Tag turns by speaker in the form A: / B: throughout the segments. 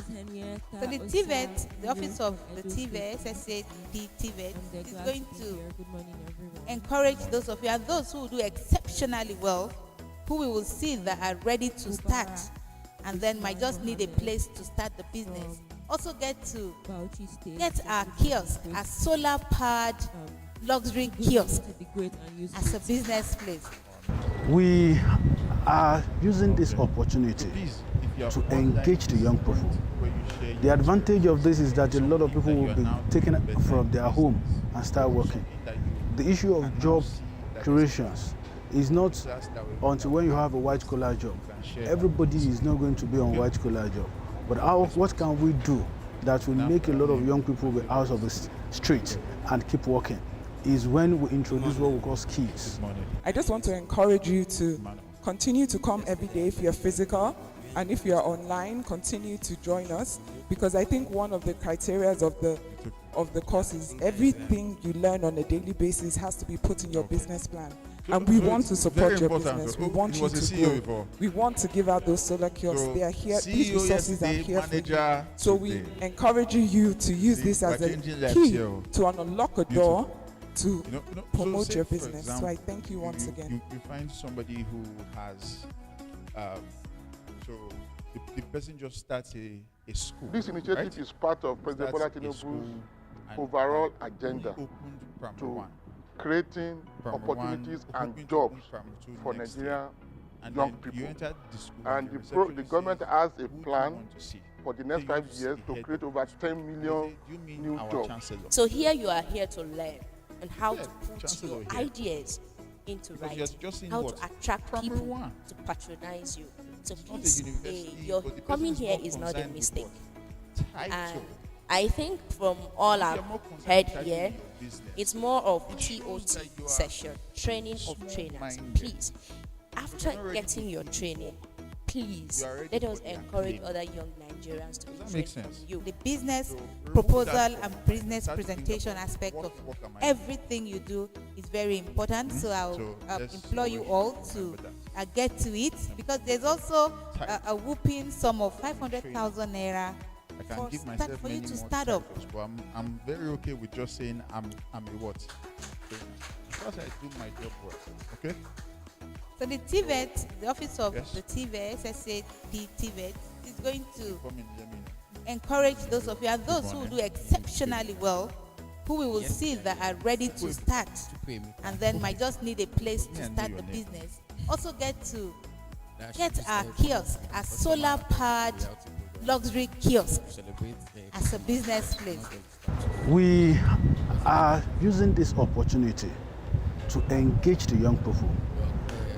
A: So the TVET, the office of the TVET, SSAD TVET, is going to encourage those of you and those who do exceptionally well, who we will see that are ready to start and then might just need a place to start the business. Also get our kiosk, a solar powered luxury kiosk as a business place.
B: We are using this opportunity to engage the young people. The advantage of this is that a lot of people will be taken from their home and start working. The issue of job creations is not until when you have a white collar job. Everybody is not going to be on white collar job. But what can we do that will make a lot of young people be out of the street and keep working is when we introduce what we call skills.
C: I just want to encourage you to continue to come every day if you're physical, and if you're online, continue to join us, because I think one of the criteria of the course is everything you learn on a daily basis has to be put in your business plan. And we want to support your business. We want you to grow. We want to give out those solar kiosks. They are here. These resources are here for you. So we encourage you to use this as a key to unlock a door to promote your business. So I thank you once again.
D: You find somebody who has, so the person just starts a school.
E: This initiative is part of President Bola Tinubu's overall agenda to creating opportunities and jobs for Nigerian young people. And the government has a plan for the next 5 years to create over 10 million new jobs.
A: So here you are here to learn and how to put your ideas into writing, how to attract people to patronize you. So please, your coming here is not a mistake. And I think from all I've heard here, it's more of TOT session, training of trainers. Please, after getting your training, please let us encourage other young Nigerians to be trained from you. The business proposal and business presentation aspect of everything you do is very important. So I'll implore you all to get to it, because there's also a whooping sum of 500,000 naira for you to start up.
D: But I'm very okay with just saying I'm a what? Because I do my job well. Okay?
A: So the TVET, the office of the TVET, SSAD TVET, is going to encourage those of you and those who do exceptionally well, who we will see that are ready to start and then might just need a place to start the business. Also get our kiosk, a solar powered luxury kiosk as a business place.
B: We are using this opportunity to engage the young people.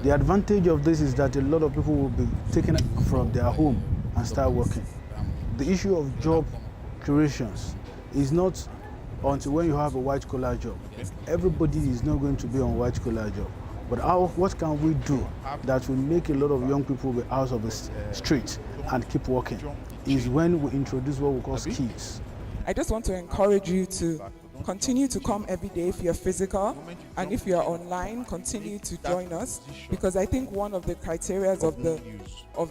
B: The advantage of this is that a lot of people will be taken from their home and start working. The issue of job creations is not until when you have a white collar job. Everybody is not going to be on white collar job. But what can we do that will make a lot of young people be out of the street and keep working is when we introduce what we call skills.
C: I just want to encourage you to continue to come every day if you're physical, and if you're online, continue to join us, because I think one of the criteria of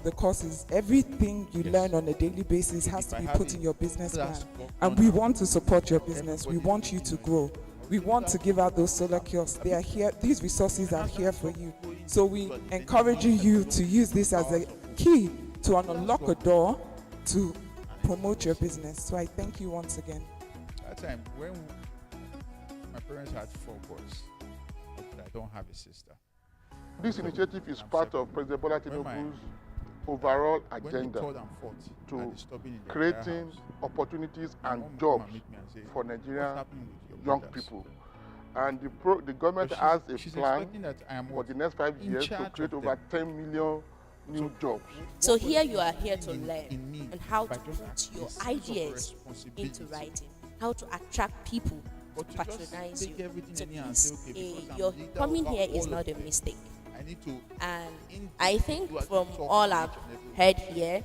C: the course is everything you learn on a daily basis has to be put in your business plan. And we want to support your business. We want you to grow. We want to give out those solar kiosks. They are here. These resources are here for you. So we encourage you to use this as a key to unlock a door to promote your business. So I thank you once again.
D: That time when my parents had 4 boys, I don't have a sister.
E: This initiative is part of President Bola Tinubu's overall agenda to creating opportunities and jobs for Nigerian young people. And the government has a plan for the next 5 years to create over 10 million new jobs.
A: So here you are here to learn and how to put your ideas into writing, how to attract people to patronize you. So please, your coming here is not a mistake. And I think from all I've heard here,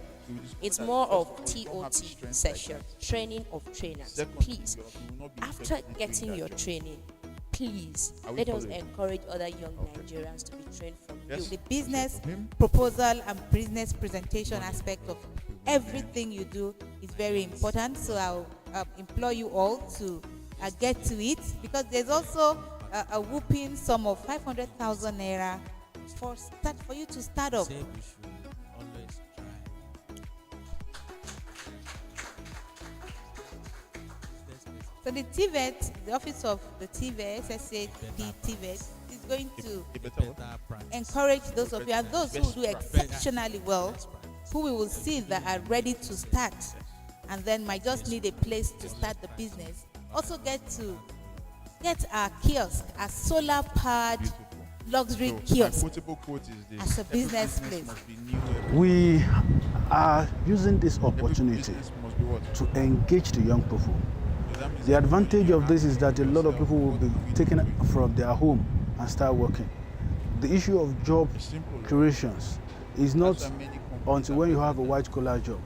A: it's more of TOT session, training of trainers. Please, after getting your training, please let us encourage other young Nigerians to be trained from you. The business proposal and business presentation aspect of
F: Everything you do is very important. So I'll implore you all to get to it, because there's also a whooping sum of 500,000 naira for you to start up. So the TVET, the office of the TVET, SSA, the TVET, is going to encourage those of you and those who do exceptionally well, who we will see that are ready to start and then might just need a place to start the business. Also get our kiosk, a solar powered luxury kiosk as a business place.
B: We are using this opportunity to engage the young people. The advantage of this is that a lot of people will be taken from their home and start working. The issue of job creations is not until when you have a white collar job.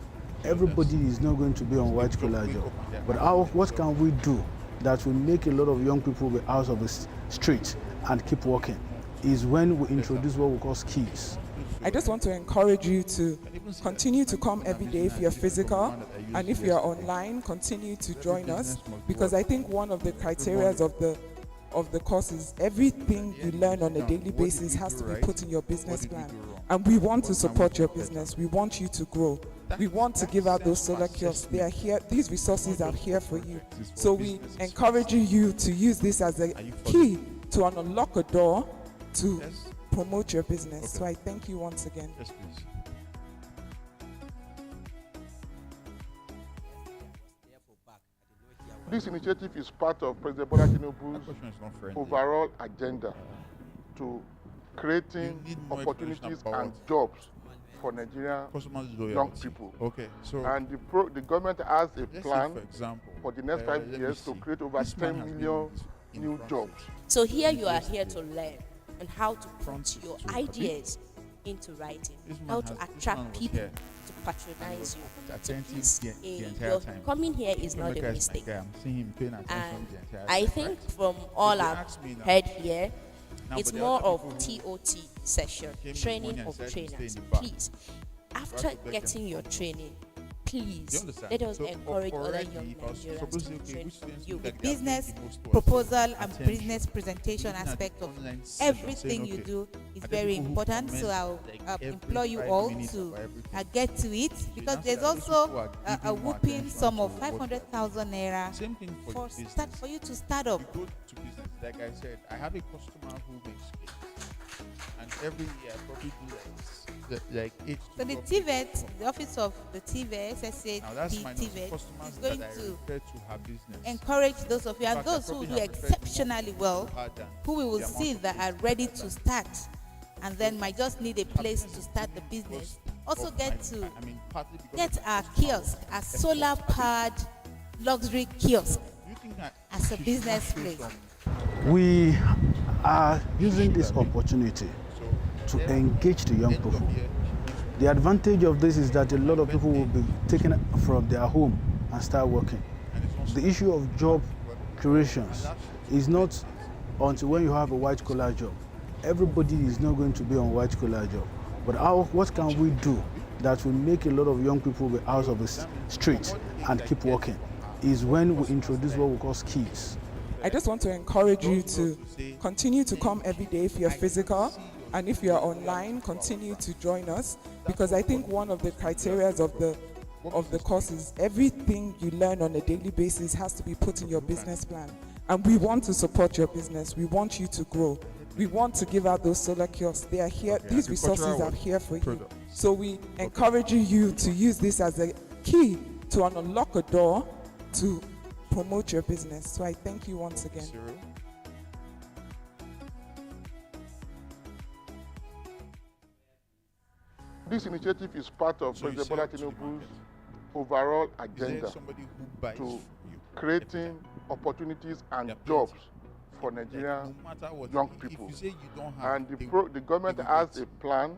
B: Everybody is not going to be on white collar job. But what can we do that will make a lot of young people be out of the street and keep working is when we introduce what we call skills.
C: I just want to encourage you to continue to come every day if you're physical, and if you're online, continue to join us, because I think one of the criteria of the course is everything you learn on a daily basis has to be put in your business plan. And we want to support your business. We want you to grow. We want to give out those solar kiosks. They are here. These resources are here for you. So we encourage you to use this as a key to unlock a door to promote your business. So I thank you once again.
D: Yes, please.
E: This initiative is part of President Bola Tinubu's overall agenda to creating opportunities and jobs for Nigerian young people.
D: Okay, so
E: and the government has a plan for the next 5 years to create over 10 million new jobs.
A: So here you are here to learn on how to put your ideas into writing, how to attract people to patronize you. So please, your coming here is not a mistake. And I think from all I've heard here, it's more of TOT session, training of trainers. Please, after getting your training, please let us encourage other young Nigerians to train from you. The business proposal and business presentation aspect of everything you do is very important. So I'll implore you all to get to it, because there's also a whooping sum of 500,000 naira for you to start up.
D: Go to business. Like I said, I have a customer who makes cakes, and every year I probably do like 8 to
F: So the TVET, the office of the TVET, SSA, the TVET, is going to encourage those of you and those who do exceptionally well, who we will see that are ready to start and then might just need a place to start the business. Also get our kiosk, a solar powered luxury kiosk as a business place.
B: We are using this opportunity to engage the young people. The advantage of this is that a lot of people will be taken from their home and start working. The issue of job creations is not until when you have a white collar job. Everybody is not going to be on white collar job. But what can we do that will make a lot of young people be out of the street and keep working is when we introduce what we call skills.
C: I just want to encourage you to continue to come every day if you're physical, and if you're online, continue to join us, because I think one of the criteria of the course is everything you learn on a daily basis has to be put in your business plan. And we want to support your business. We want you to grow. We want to give out those solar kiosks. They are here. These resources are here for you. So we encourage you to use this as a key to unlock a door to promote your business. So I thank you once again.
E: This initiative is part of President Bola Tinubu's overall agenda to creating opportunities and jobs for Nigerian young people. And the government has a plan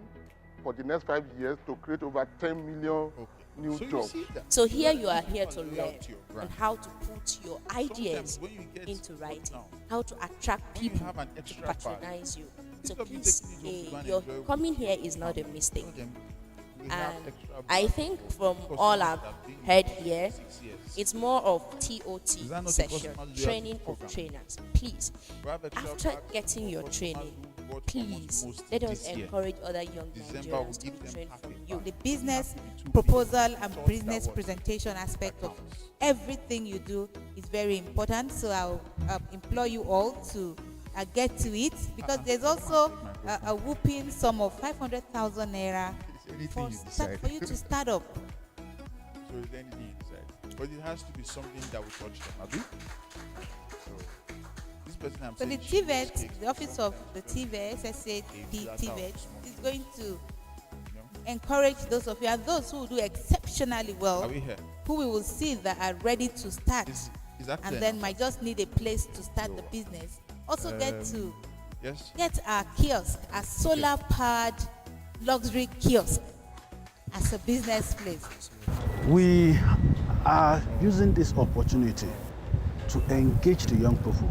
E: for the next 5 years to create over 10 million new jobs.
A: So here you are here to learn on how to put your ideas into writing, how to attract people to patronize you. So please, your coming here is not a mistake. And I think from all I've heard here, it's more of TOT session, training of trainers. Please, after getting your training, please let us encourage other young Nigerians to be trained from you.
F: The business proposal and business presentation aspect of everything you do is very important. So I'll implore you all to get to it, because there's also a whooping sum of 500,000 naira for you to start up.
D: So is there anything you decide? But it has to be something that will touch them, Abi? So this person I'm
F: So the
D: saying
F: TVET, the office of the TVET, SSA, the TVET, is going to encourage those of you and those who do exceptionally well,
D: Are we here?
F: who we will see that are ready to start
D: Is that
F: and
D: clear
F: then
D: now?
F: might just need a place to start the business. Also
D: Yes.
F: get our kiosk, a solar powered luxury kiosk as a business place.
B: We are using this opportunity to engage the young people.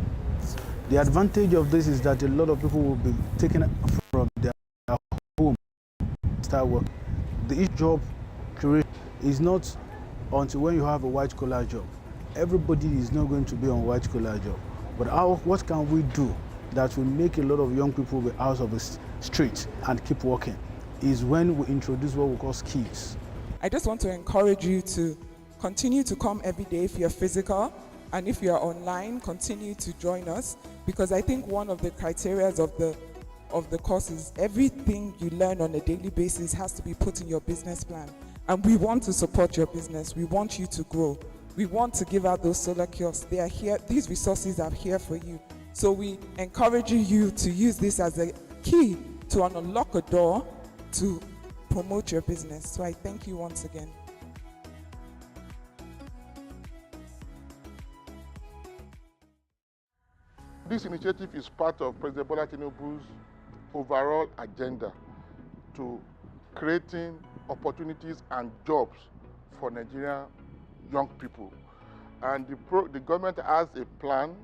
B: The advantage of this is that a lot of people will be taken from their home to start work. The job creation is not until when you have a white collar job. Everybody is not going to be on white collar job. But what can we do that will make a lot of young people be out of the street and keep working is when we introduce what we call skills.
C: I just want to encourage you to continue to come every day if you're physical, and if you're online, continue to join us, because I think one of the criteria of the course is everything you learn on a daily basis has to be put in your business plan. And we want to support your business. We want you to grow. We want to give out those solar kiosks. They are here. These resources are here for you. So we encourage you to use this as a key to unlock a door to promote your business. So I thank you once again.
E: This initiative is part of President Bola Tinubu's overall agenda to creating opportunities and jobs for Nigerian young people. And the government has a plan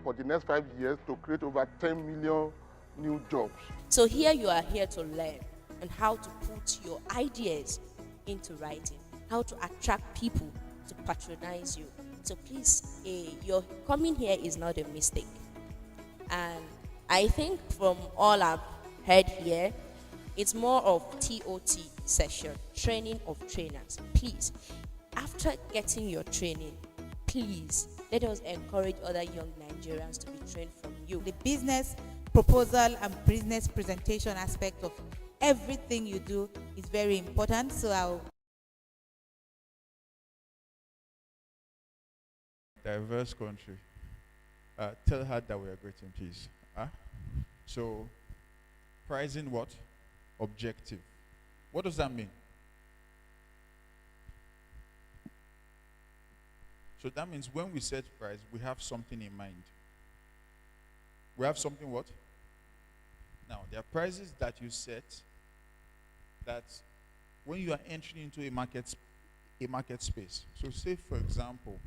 E: for the next 5 years to create over 10 million new jobs.
A: So here you are here to learn on how to put your ideas into writing, how to attract people to patronize you. So please, your coming here is not a mistake. And I think from all I've heard here, it's more of TOT session, training of trainers. Please, after getting your training, please let us encourage other young Nigerians to be trained from you.
F: The business proposal and business presentation aspect of everything you do is very important. So I'll
D: diverse country. Tell her that we are greeting, please. So, pricing what? Objective. What does that mean? So that means when we set price, we have something in mind. We have something what? Now, there are prices that you set that when you are entering into a market space. So say, for example,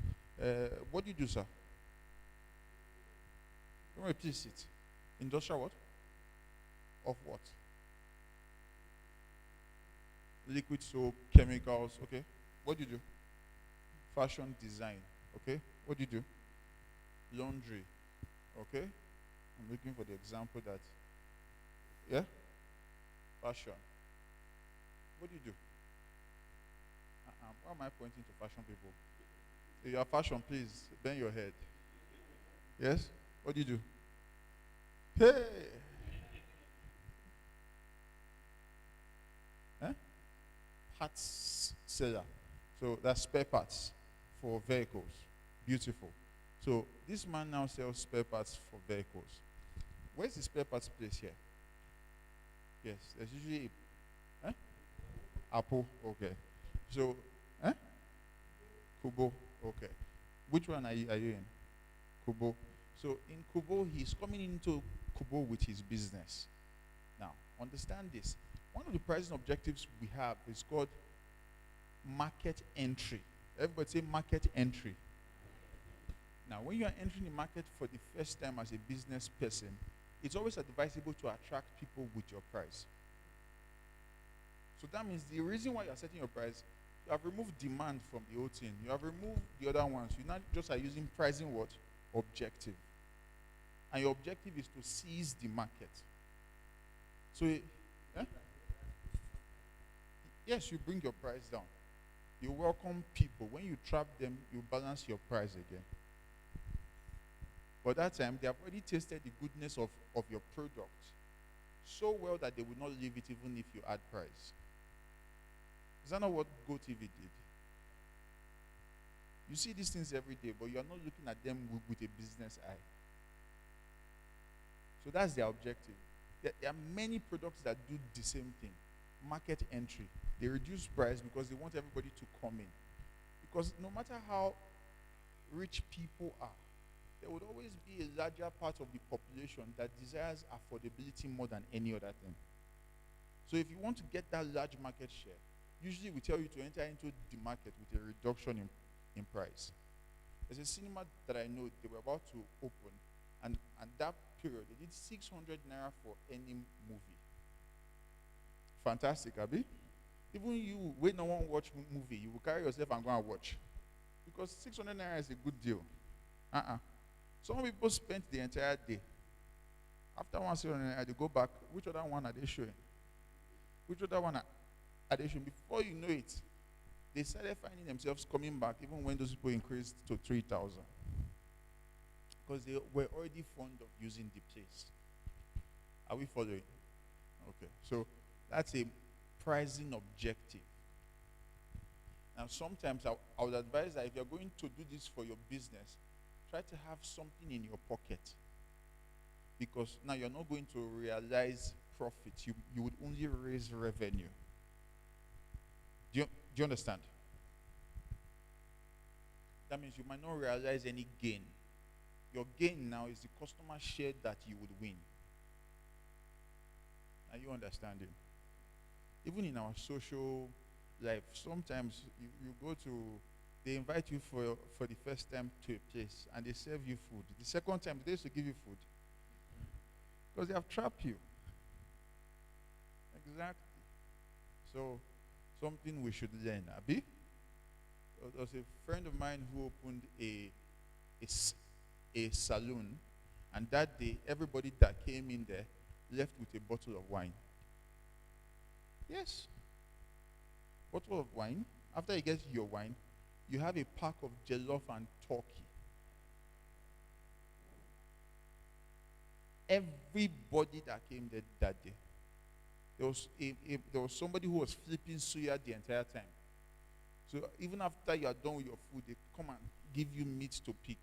D: what do you do, sir? Don't repeat it. Industrial what? Of what? Liquid soap, chemicals, okay. What do you do? Fashion design, okay. What do you do? Laundry, okay. I'm looking for the example that, yeah? Fashion. What do you do? Why am I pointing to fashion people? If you are fashion, please bend your head. Yes? What do you do? Hey! Huh? Parts seller. So that's spare parts for vehicles. Beautiful. So this man now sells spare parts for vehicles. Where's the spare parts place here? Yes, there's usually Apple, okay. So, Kubo, okay. Which one are you in? Kubo. So in Kubo, he's coming into Kubo with his business. Now, understand this. One of the pricing objectives we have is called market entry. Everybody say market entry. Now, when you are entering the market for the first time as a business person, it's always advisable to attract people with your price. So that means the reason why you're setting your price, you have removed demand from the whole thing. You have removed the other ones. You not just are using pricing what? Objective. And your objective is to seize the market. So, yes, you bring your price down. You welcome people. When you trap them, you balance your price again. But that time, they have already tasted the goodness of your product so well that they will not leave it even if you add price. Is that not what GoTV did? You see these things every day, but you are not looking at them with a business eye. So that's their objective. There are many products that do the same thing. Market entry. They reduce price because they want everybody to come in. Because no matter how rich people are, there would always be a larger part of the population that desires affordability more than any other thing. So if you want to get that large market share, usually we tell you to enter into the market with a reduction in price. There's a cinema that I know they were about to open, and that period, they did 600 naira for any movie. Fantastic, Abi? Even you, when no one watch movie, you will carry yourself and go and watch. Because 600 naira is a good deal. Some people spent the entire day. After 600 naira, they go back. Which other one are they showing? Which other one are they showing? Before you know it, they started finding themselves coming back even when those people increased to 3,000. Because they were already fond of using the place. Are we following? Okay, so that's a pricing objective. Now, sometimes I would advise that if you're going to do this for your business, try to have something in your pocket. Because now you're not going to realize profits. You would only raise revenue. Do you understand? That means you might not realize any gain. Your gain now is the customer share that you would win. Are you understanding? Even in our social life, sometimes you go to, they invite you for the first time to a place and they serve you food. The second time, they used to give you food. Because they have trapped you. Exactly. So, something we should learn, Abi. There was a friend of mine who opened a saloon, and that day, everybody that came in there left with a bottle of wine. Yes. Bottle of wine. After you get your wine, you have a pack of jollof and turkey. Everybody that came there that day. There was somebody who was flipping suya the entire time. So even after you are done with your food, they come and give you meat to pick.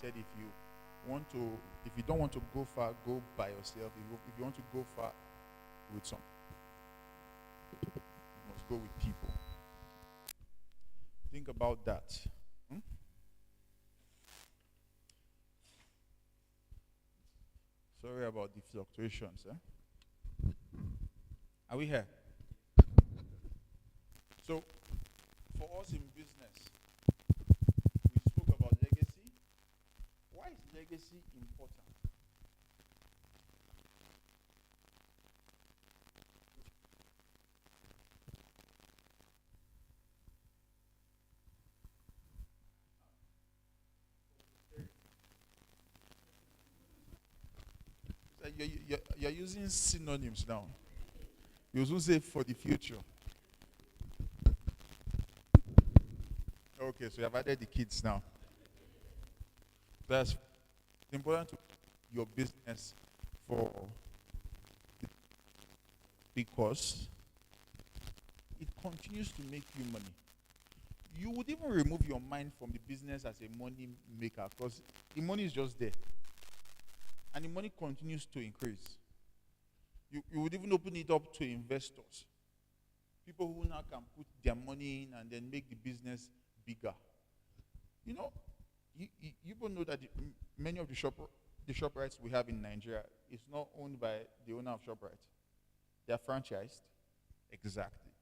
D: said if you don't want to go far, go by yourself. If you want to go far with some, you must go with people. Think about that. Sorry about the fluctuations. Are we here? So, for us in business, we spoke about legacy. Why is legacy important? You're using synonyms now. You also say for the future. Okay, so you have added the kids now. That's important to your business because it continues to make you money. You would even remove your mind from the business as a money maker because the money is just there. And the money continues to increase. You would even open it up to investors. People who now can put their money in and then make the business bigger. You know, you know that many of the ShopRites we have in Nigeria is not owned by the owner of ShopRite. They are franchised. Exactly.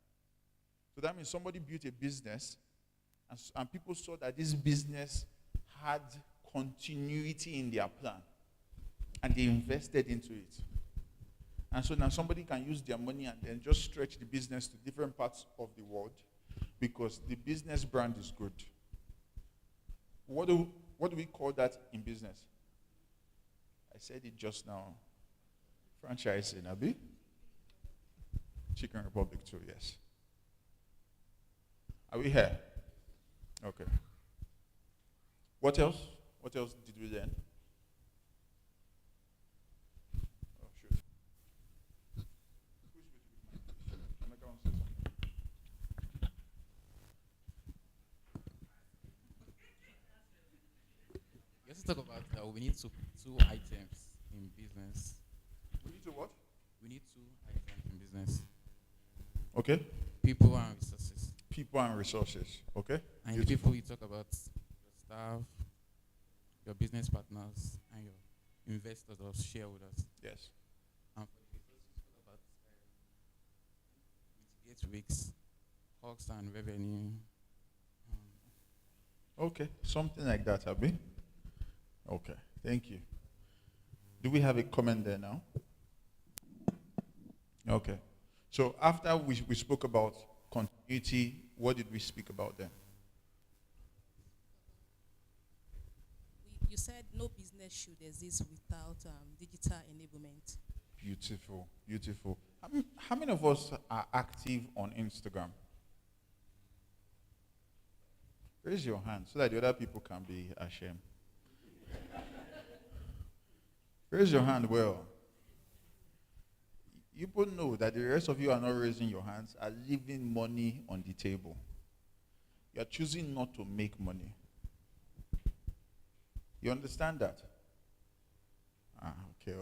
D: So that means somebody built a business and people saw that this business had continuity in their plan. And they invested into it. And so now somebody can use their money and then just stretch the business to different parts of the world because the business brand is good. What do we call that in business? I said it just now. Franchising, Abi? Chicken Republic too, yes. Are we here? Okay. What else? What else did we learn?
G: Let's talk about we need two items in business.
D: We need to what?
G: We need two items in business.
D: Okay.
G: People and resources.
D: People and resources. Okay.
G: And the people you talk about, your staff, your business partners, and your investors or shareholders.
D: Yes.
G: And for the resources, you talk about mitigate risks, costs and revenue.
D: Okay, something like that, Abi. Okay, thank you. Do we have a comment there now? Okay. So after we spoke about continuity, what did we speak about then?
H: You said no business should exist without digital enablement.
D: Beautiful, beautiful. How many of us are active on Instagram? Raise your hand so that the other people can be ashamed. Raise your hand well. You both know that the rest of you are not raising your hands, are leaving money on the table. You are choosing not to make money. You understand that? Okay.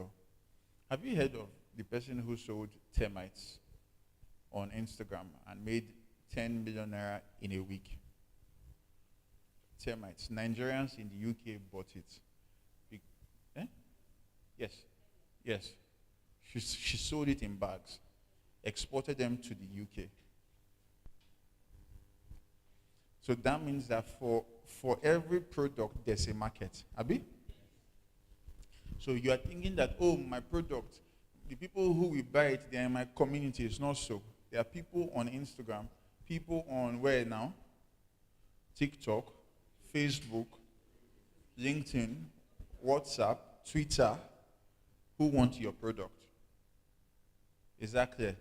D: Have you heard of the person who sold termites on Instagram and made 10 million naira in a week? Termites. Nigerians in the UK bought it. Yes. Yes. She sold it in bags, exported them to the UK. So that means that for every product, there's a market. Abi? So you are thinking that, oh, my product, the people who will buy it, they're in my community. It's not so. There are people on Instagram, people on where now? TikTok, Facebook, LinkedIn, WhatsApp, Twitter, who want your product. Is that clear?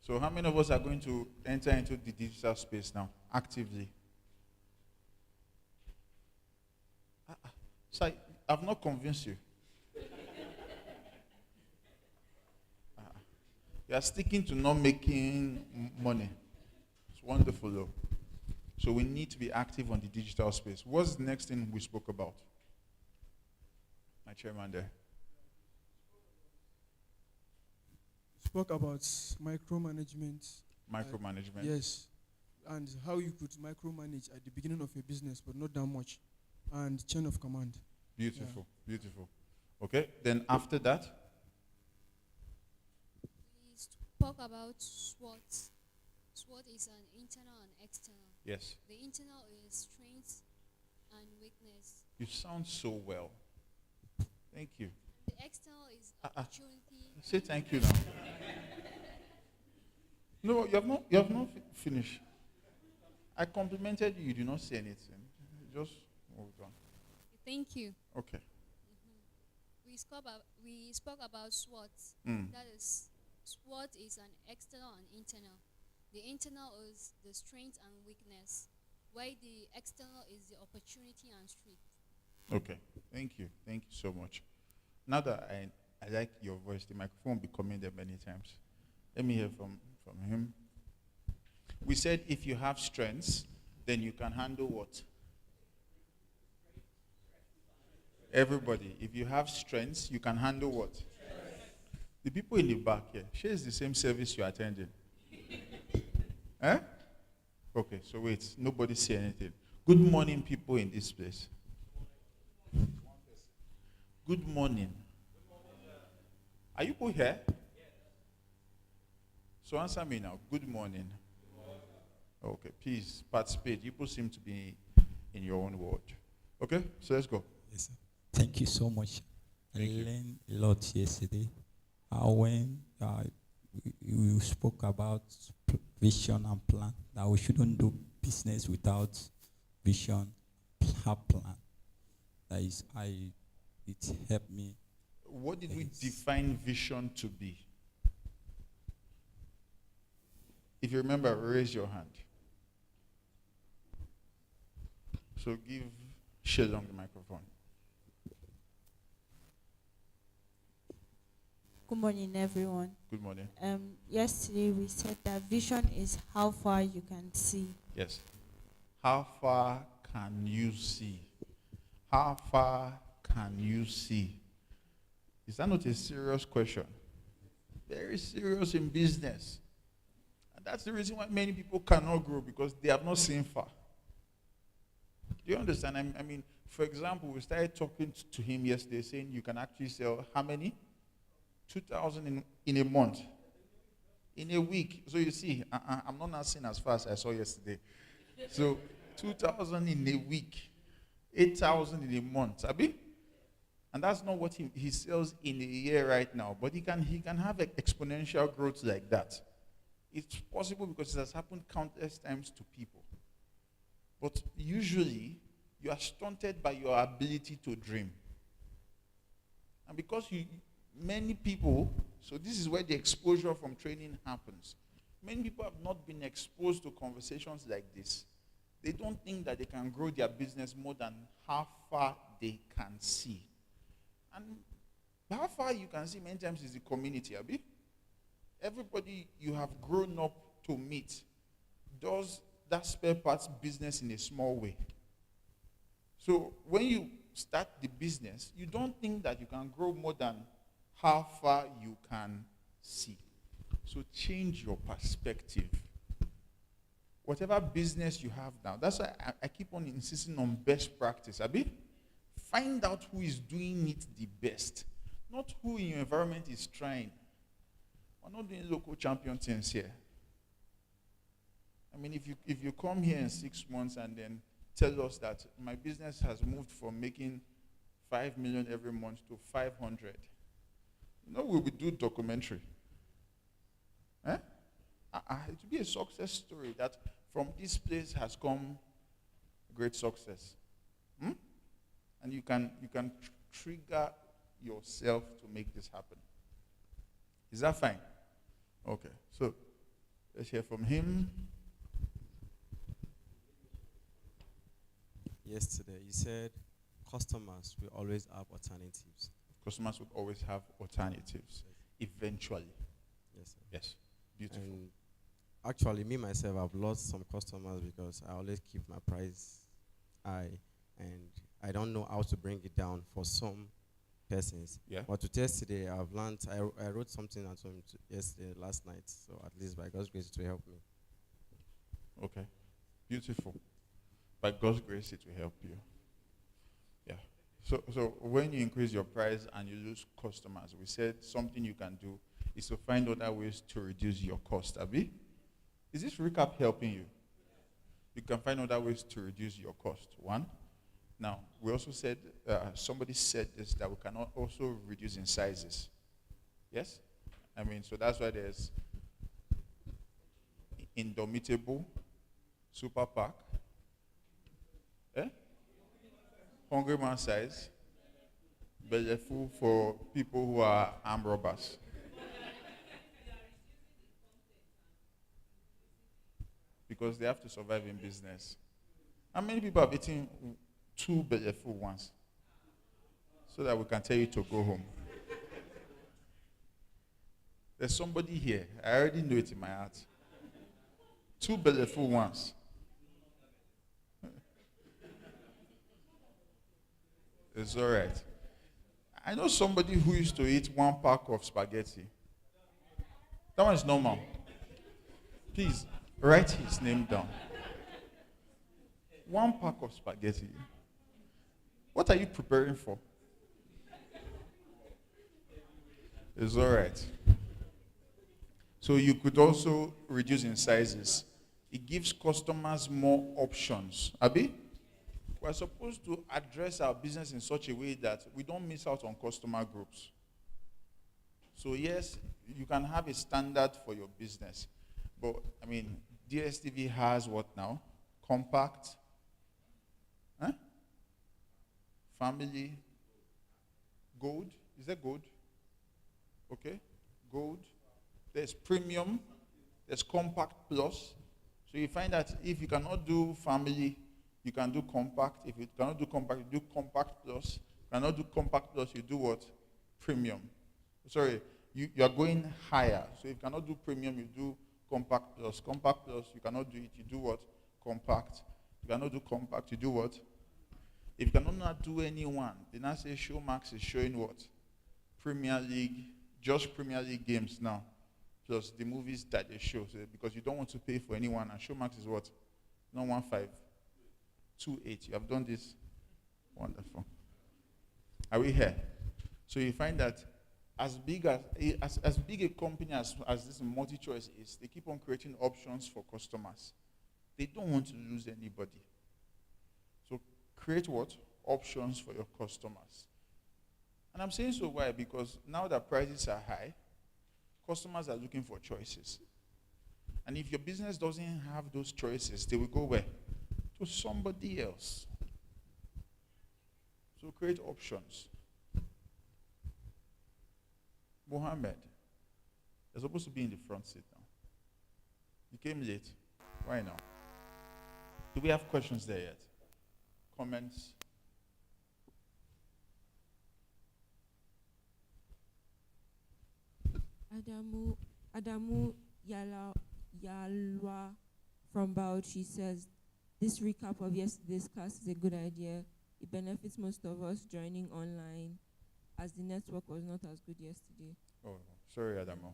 D: So how many of us are going to enter into the digital space now, actively? So I've not convinced you. You are sticking to not making money. It's wonderful though. So we need to be active on the digital space. What's the next thing we spoke about? My chairman there.
I: Spoke about micromanagement.
D: Micromanagement.
I: Yes, and how you could micromanage at the beginning of your business, but not that much, and chain of command.
D: Beautiful, beautiful. Okay, then after that,
J: we spoke about SWOT. SWOT is an internal and external.
D: yes,
J: The internal is strength and weakness.
D: you sound so well. Thank you.
J: The external is opportunity.
D: Say thank you now. No, you have not finished. I complimented you. You did not say anything. Just moved on.
J: Thank you.
D: Okay.
J: We spoke about SWOT. That is, SWOT is an external and internal. The internal is the strength and weakness, while the external is the opportunity and strength.
D: Okay. Thank you. Thank you so much. Now that I like your voice, the microphone will be coming there many times. Let me hear from him. We said if you have strengths, then you can handle what? Everybody, if you have strengths, you can handle what? The people in the back here, share is the same service you're attending. Eh? Okay, so wait, nobody say anything. Good morning, people in this place. Good morning. Are you people here? So answer me now. Good morning. Okay, please participate. You people seem to be in your own world. Okay, so let's go.
K: Yes, sir. Thank you so much. I learned a lot yesterday. When we spoke about vision and plan, that we shouldn't do business without vision, plan. That is, it helped me.
D: What did we define vision to be? If you remember, raise your hand. So give Shilong the microphone.
L: Good morning, everyone.
D: Good morning.
L: Yesterday we said that vision is how far you can see.
D: Yes. How far can you see? How far can you see? Is that not a serious question? Very serious in business. And that's the reason why many people cannot grow, because they have not seen far. Do you understand? I mean, for example, we started talking to him yesterday saying you can actually sell how many? 2,000 in a month. In a week. So you see, I'm not seeing as fast as I saw yesterday. So 2,000 in a week. 8,000 in a month. Abi? And that's not what he sells in a year right now. But he can have exponential growth like that. It's possible because it has happened countless times to people. But usually, you are stunted by your ability to dream. And because many people, so this is where the exposure from training happens. Many people have not been exposed to conversations like this. They don't think that they can grow their business more than how far they can see. And how far you can see many times is the community, Abi. Everybody you have grown up to meet does that spare parts business in a small way. So when you start the business, you don't think that you can grow more than how far you can see. So change your perspective. Whatever business you have now, that's why I keep on insisting on best practice. Abi, find out who is doing it the best, not who in your environment is trying. We're not doing local champion things here. I mean, if you come here in 6 months and then tell us that my business has moved from making 5 million every month to 500, we will do documentary. Eh? It will be a success story that from this place has come great success. And you can trigger yourself to make this happen. Is that fine? Okay. So let's hear from him.
M: Yesterday, you said customers will always have alternatives.
D: Customers would always have alternatives, eventually.
M: Yes, sir.
D: Yes, beautiful.
M: And actually, me, myself, I've lost some customers because I always keep my price high, and I don't know how to bring it down for some persons.
D: Yeah.
M: But to yesterday, I've learned. I wrote something at home yesterday, last night. So at least by God's grace, it will help me.
D: Okay, beautiful. By God's grace, it will help you. Yeah. So when you increase your price and you lose customers, we said something you can do is to find other ways to reduce your cost. Abi, is this recap helping you? You can find other ways to reduce your cost. One. Now, we also said, somebody said this, that we cannot also reduce in sizes. Yes? I mean, so that's why there's Indomitable, Super Pack, Hungry Man size, Bellefu for people who are armed robbers. Because they have to survive in business. How many people have eaten 2 Bellefu once? So that we can tell you to go home. There's somebody here. I already know it in my heart. 2 Bellefu once. It's all right. I know somebody who used to eat 1 pack of spaghetti. That one is normal. Please, write his name down. 1 pack of spaghetti. What are you preparing for? It's all right. So you could also reduce in sizes. It gives customers more options. Abi? We're supposed to address our business in such a way that we don't miss out on customer groups. So yes, you can have a standard for your business. But, I mean, DSTV has what now? Compact? Family? Gold? Is that gold? Okay. Gold. There's premium. There's compact plus. So you find that if you cannot do family, you can do compact. If you cannot do compact, you do compact plus. You cannot do compact plus, you do what? Premium. Sorry, you are going higher. So if you cannot do premium, you do compact plus. Compact plus, you cannot do it, you do what? Compact. You cannot do compact, you do what? If you cannot not do any one, then I say Showmax is showing what? Premier League, just Premier League games now, plus the movies that they show. So because you don't want to pay for anyone, and Showmax is what? Not 1.5, 2.8. You have done this. Wonderful. Are we here? So you find that as big a company as this MultiChoice is, they keep on creating options for customers. They don't want to lose anybody. So create what? Options for your customers. And I'm saying so why? Because now that prices are high, customers are looking for choices. And if your business doesn't have those choices, they will go where? To somebody else. So create options. Mohammed, you're supposed to be in the front seat now. You came late. Why now? Do we have questions there yet? Comments?
N: Adamu Yalwa from Bauchi says, this recap of yesterday's class is a good idea. It benefits most of us joining online as the network was not as good yesterday.
D: Oh, sorry, Adamu.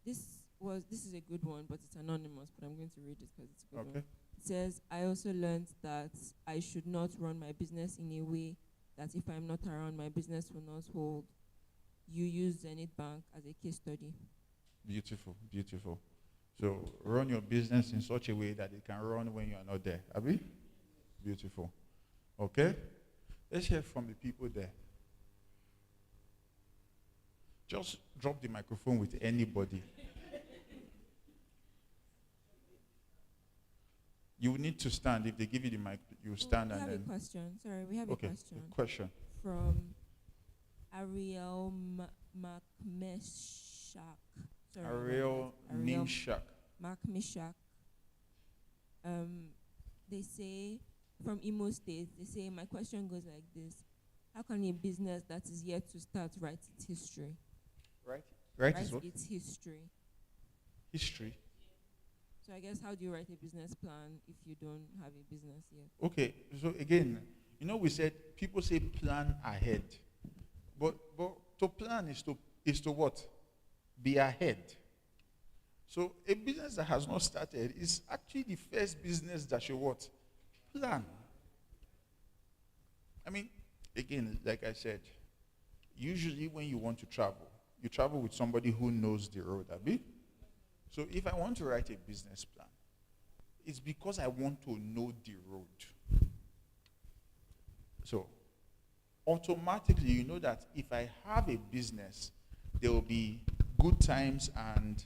N: This is a good one, but it's anonymous, but I'm going to read it because it's a good one. It says, I also learned that I should not run my business in a way that if I'm not around, my business will not hold. You use Zenith Bank as a case study. Beautiful,
D: beautiful. So run your business in such a way that it can run when you are not there. Abi? Beautiful. Okay? Let's hear from the people there. Just drop the microphone with anybody. You need to stand. If they give you the mic, you stand and then.
N: We have a question. Sorry, we have a question.
D: Question.
N: From Ariel Makmeshak.
D: Ariel Nimshak.
N: Makmeshak. They say, from Imo State, they say, my question goes like this. How can a business that is yet to start write its history?
D: Write
N: its history.
D: History?
N: So I guess how do you write a business plan if you don't have a business yet?
D: Okay, so again, You know, we said people say plan ahead, but to plan is to what? Be ahead. So a business that has not started is actually the first business that should what? Plan. I mean, again, like I said, usually when you want to travel, you travel with somebody who knows the road, Abi. So if I want to write a business plan, it's because I want to know the road. So automatically, you know that if I have a business, there will be good times and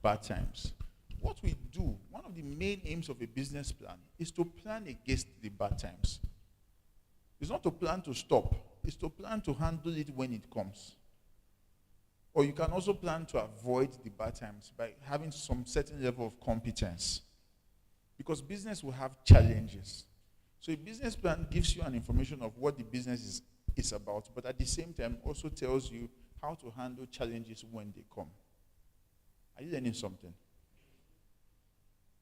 D: bad times. What we do, one of the main aims of a business plan is to plan against the bad times. It's not to plan to stop. It's to plan to handle it when it comes. Or you can also plan to avoid the bad times by having some certain level of competence. Because business will have challenges. So a business plan gives you an information of what the business is about, but at the same time also tells you how to handle challenges when they come. Are you learning something?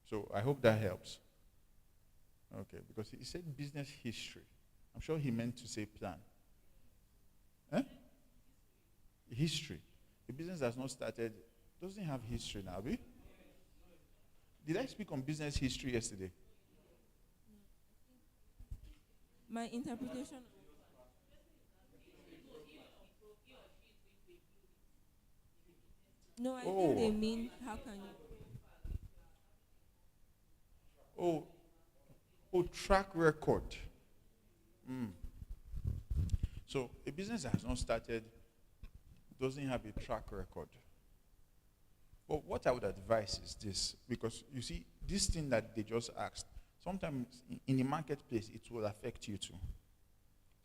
D: So I hope that helps. Okay, because he said business history. I'm sure he meant to say plan. Eh? History. A business that's not started doesn't have history now, Abi? Did I speak on business history yesterday?
N: My interpretation. No, I think they mean how can you.
D: Track record. So a business that has not started doesn't have a track record. But what I would advise is this, because you see, this thing that they just asked, sometimes in the marketplace, it will affect you too.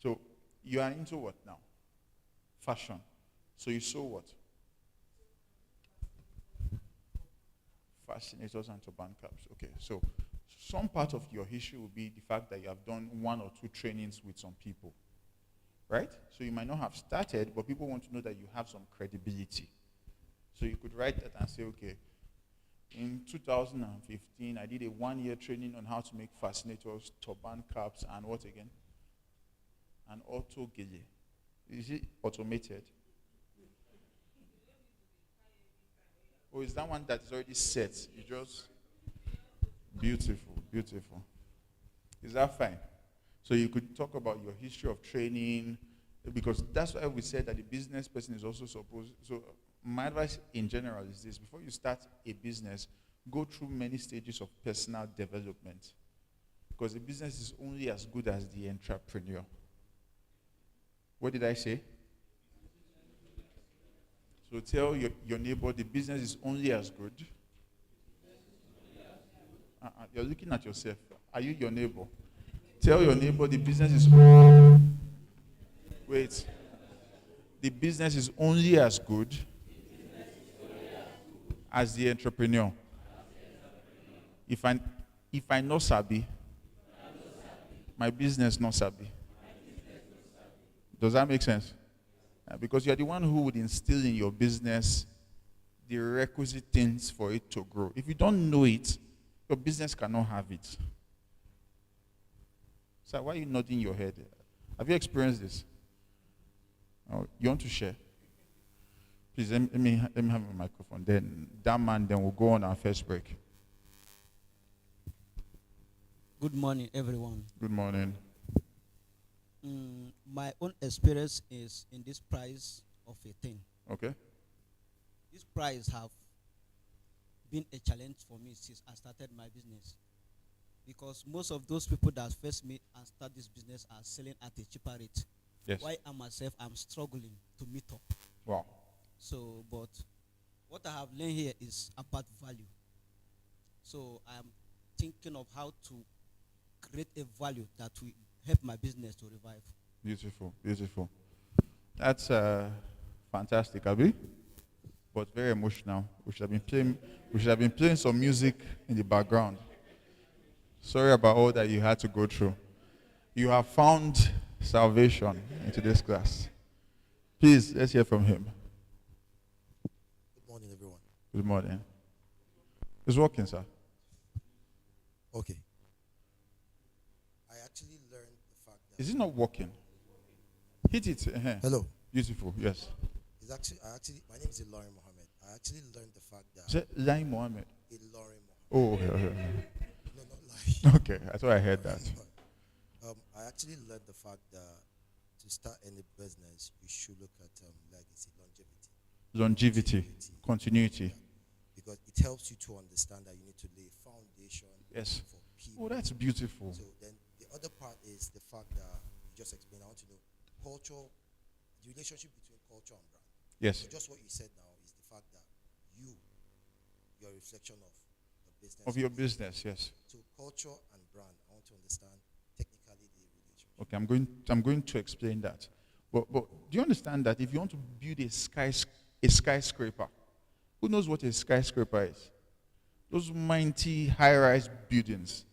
D: So you are into what now? Fashion. So you saw what? Fascinators and turban caps. Okay, so some part of your history will be the fact that you have done 1 or 2 trainings with some people, right? So you might not have started, but people want to know that you have some credibility. So you could write that and say, okay, in 2015, I did a 1-year training on how to make fascinators, turban caps, and what again? And auto gele. Is it automated? Or is that one that is already set? You just, beautiful, beautiful. Is that fine? So you could talk about your history of training, because that's why we said that the business person is also supposed, so my advice in general is this: before you start a business, go through many stages of personal development. Because the business is only as good as the entrepreneur. What did I say? So tell your neighbor the business is only as good. You're looking at yourself. Are you your neighbor? Tell your neighbor the business is wait. The business is only as good as the entrepreneur. If I know sabi, my business not sabi. Does that make sense? Because you're the one who would instill in your business the requisite things for it to grow. If you don't know it, your business cannot have it. So why are you nodding your head? Have you experienced this? Oh, you want to share? Please, let me have a microphone. Then that man, then we'll go on our first break.
O: Good morning, everyone.
D: Good morning.
O: My own experience is in this price of a thing.
D: Okay.
O: This price have been a challenge for me since I started my business. Because most of those people that first meet and start this business are selling at a cheaper rate.
D: Yes.
O: Why I myself am struggling to meet up.
D: Wow.
O: So, but what I have learned here is about value. So I am thinking of how to create a value that will help my business to revive.
D: Beautiful, beautiful. That's fantastic, Abi. But very emotional. We should have been playing some music in the background. Sorry about all that you had to go through. You have found salvation in today's class. Please, let's hear from him.
P: Good morning, everyone.
D: Good morning. It's working, sir.
P: Okay. I actually learned the fact
D: Is it not working? Hit it.
P: Hello.
D: Beautiful. Yes.
P: It's actually, my name is Ilorin Mohammed. I actually learned the fact that.
D: Is it Ilorin Mohammed?
P: Ilorin Mohammed.
D: Oh, okay.
P: No, not like.
D: Okay, I thought I heard that.
P: I actually learned the fact that to start any business, you should look at legacy,
D: longevity, continuity.
P: Yeah. Because it helps you to understand that you need to lay a foundation for people.
D: Oh, that's beautiful.
P: So then the other part is the fact that you just explained. I want to know culture, the relationship between culture and brand.
D: Yes.
P: So just what you said now is the fact that you're a reflection of the business.
D: Of your business, yes.
P: So culture and brand, I want to understand technically the relationship.
D: Okay, I'm going to explain that. But do you understand that if you want to build a skyscraper, who knows what a skyscraper is? Those mighty high-rise buildings,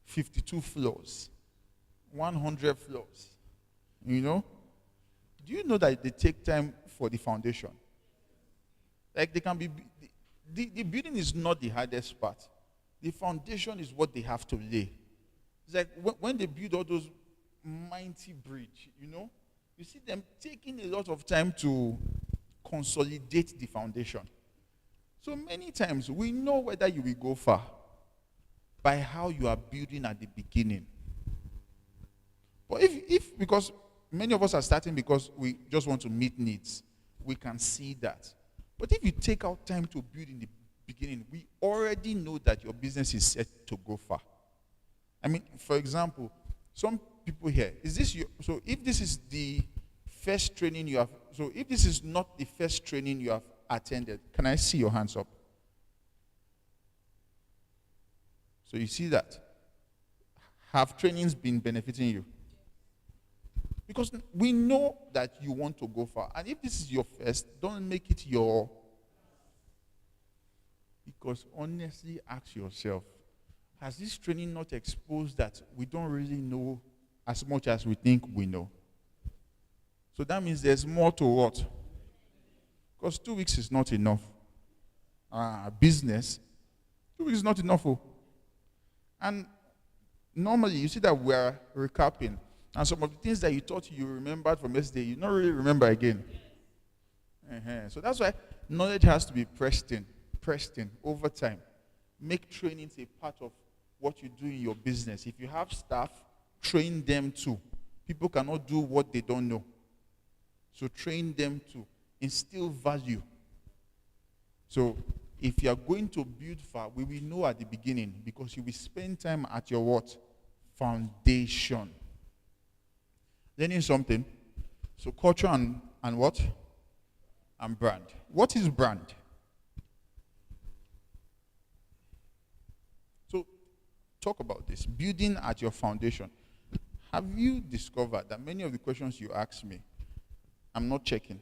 D: 52 floors, 100 floors. You know? Do you know that they take time for the foundation? Like they can be, the building is not the hardest part. The foundation is what they have to lay. It's like when they build all those mighty bridge, you know, you see them taking a lot of time to consolidate the foundation. So many times we know whether you will go far by how you are building at the beginning. But if because many of us are starting because we just want to meet needs, we can see that. But if you take out time to build in the beginning, we already know that your business is set to go far. I mean, for example, some people here, so if this is the first training you have, so if this is not the first training you have attended, can I see your hands up? So you see that? Have trainings been benefiting you? Because we know that you want to go far. And if this is your first, don't make it your... Because honestly, ask yourself, has this training not exposed that we don't really know as much as we think we know? So that means there's more to what? Because 2 weeks is not enough. Business, 2 weeks is not enough. And normally, you see that we're recapping. And some of the things that you thought you remembered from yesterday, you don't really remember again. So that's why knowledge has to be pressed in over time. Make trainings a part of what you do in your business. If you have staff, train them too. People cannot do what they don't know. So train them to instill value. So if you are going to build far, we will know at the beginning because you will spend time at your what? Foundation. Learning something. So culture and what? And brand. What is brand? So talk about this. Building at your foundation. Have you discovered that many of the questions you ask me, I'm not checking.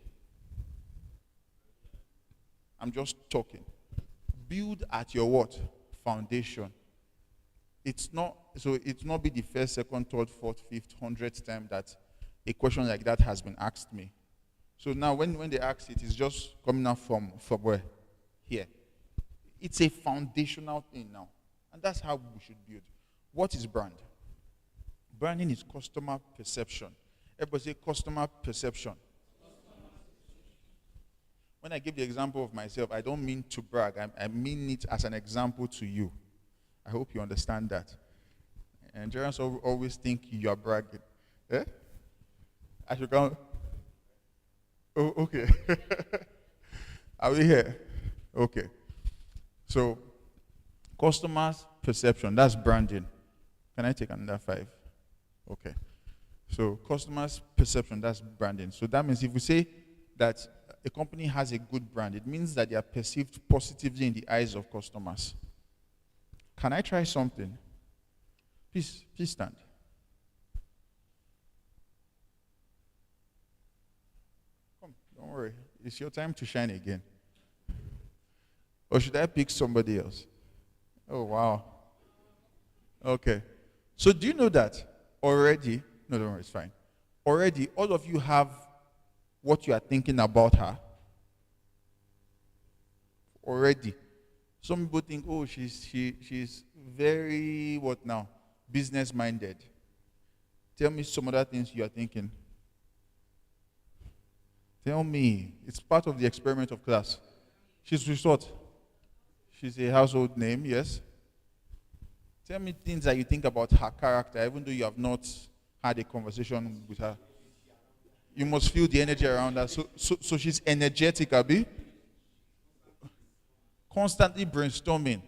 D: I'm just talking. Build at your what? Foundation. It's not be the first, second, third, fourth, fifth, 100th time that a question like that has been asked me. So now when they ask it, it's just coming out from where? Here. It's a foundational thing now. And that's how we should build. What is brand? Branding is customer perception. Everybody say customer perception. When I give the example of myself, I don't mean to brag. I mean it as an example to you. I hope you understand that. Nigerians always think you are bragging. Eh? I should come. Oh, okay. Are we here? Okay. So, customers' perception, that's branding. Can I take another 5? Okay. So, customers' perception, that's branding. So, that means if we say that a company has a good brand, it means that they are perceived positively in the eyes of customers. Can I try something? Please stand. Come, don't worry. It's your time to shine again. Or should I pick somebody else? Oh, wow. Okay. So do you know that already? No, don't worry, it's fine. Already, all of you have what you are thinking about her. Already. Some people think, oh, she's very, what now? Business-minded. Tell me some other things you are thinking. Tell me. It's part of the experiment of class. She's what? She's a household name, yes? Tell me things that you think about her character, even though you have not had a conversation with her. You must feel the energy around her. So she's energetic, Abi. Constantly brainstorming.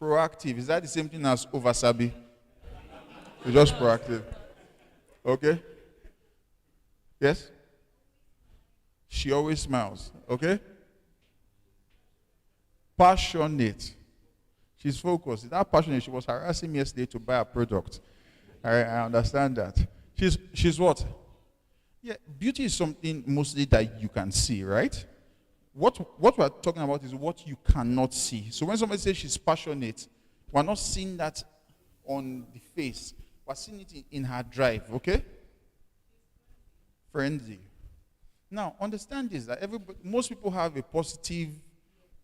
D: Proactive. Is that the same thing as oversabi? You're just proactive. Okay? Yes? She always smiles. Okay? Passionate. She's focused. That passionate. She was harassing me yesterday to buy a product. I understand that. She's what? Yeah, beauty is something mostly that you can see, right? What we're talking about is what you cannot see. So when somebody says she's passionate, we're not seeing that on the face. We're seeing it in her drive, okay? Friendly. Now, understand this, that most people have a positive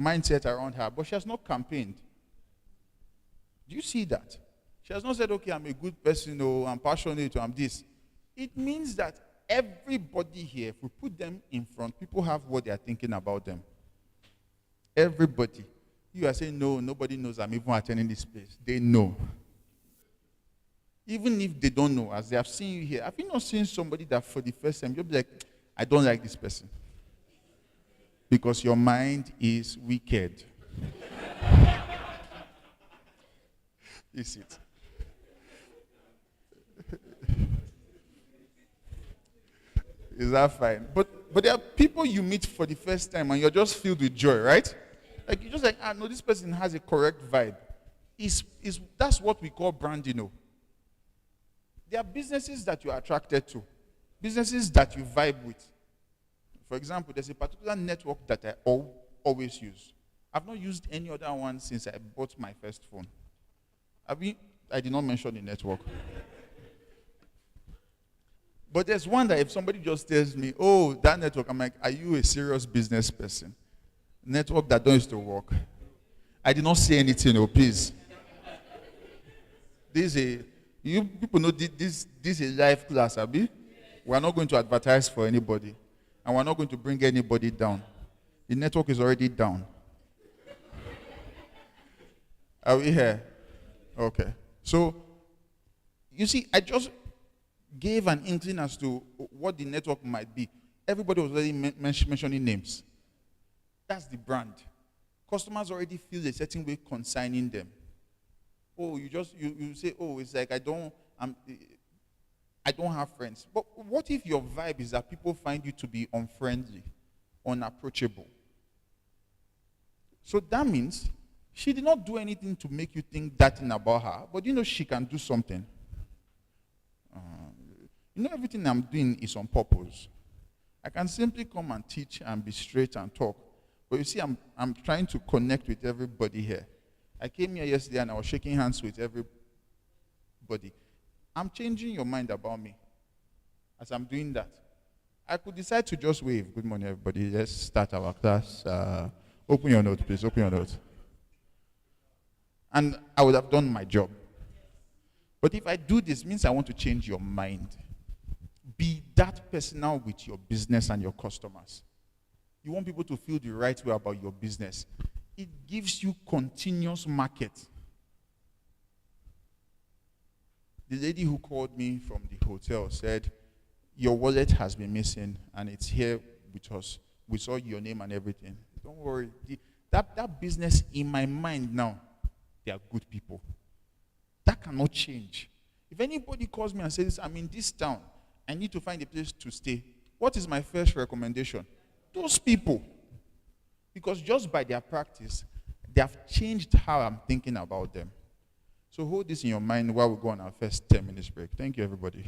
D: mindset around her, but she has not campaigned. Do you see that? She has not said, okay, I'm a good person, or I'm passionate, or I'm this. It means that everybody here, if we put them in front, people have what they are thinking about them. Everybody. You are saying, no, nobody knows I'm even attending this place. They know. Even if they don't know, as they have seen you here, have you not seen somebody that for the first time, you'll be like, I don't like this person? Because your mind is wicked. Is it? Is that fine? But there are people you meet for the first time and you're just filled with joy, right? Like you're just like, no, this person has a correct vibe. That's what we call branding. There are businesses that you are attracted to, businesses that you vibe with. For example, there's a particular network that I always use. I've not used any other one since I bought my first phone. I did not mention the network. But there's one that if somebody just tells me, oh, that network, I'm like, are you a serious business person? Network that don't used to work. I did not say anything, please. You people know this is a live class, Abi. We're not going to advertise for anybody. And we're not going to bring anybody down. The network is already down. Are we here? Okay. So, you see, I just gave an inkling as to what the network might be. Everybody was already mentioning names. That's the brand. Customers already feel a certain way concerning them. Oh, you say, oh, it's like I don't have friends. But what if your vibe is that people find you to be unfriendly, unapproachable? So that means she did not do anything to make you think that thing about her, but she can do something. Everything I'm doing is on purpose. I can simply come and teach and be straight and talk. But you see, I'm trying to connect with everybody here. I came here yesterday and I was shaking hands with everybody. I'm changing your mind about me as I'm doing that. I could decide to just wave. Good morning, everybody. Let's start our class. Open your note, please. Open your note. And I would have done my job. But if I do this, it means I want to change your mind. Be that personal with your business and your customers. You want people to feel the right way about your business. It gives you continuous market. The lady who called me from the hotel said, your wallet has been missing and it's here with us. We saw your name and everything. Don't worry. That business in my mind now, they are good people. That cannot change. If anybody calls me and says, I'm in this town, I need to find a place to stay, what is my first recommendation? Those people. Because just by their practice, they have changed how I'm thinking about them. So hold this in your mind while we go on our first 10 minutes break. Thank you, everybody.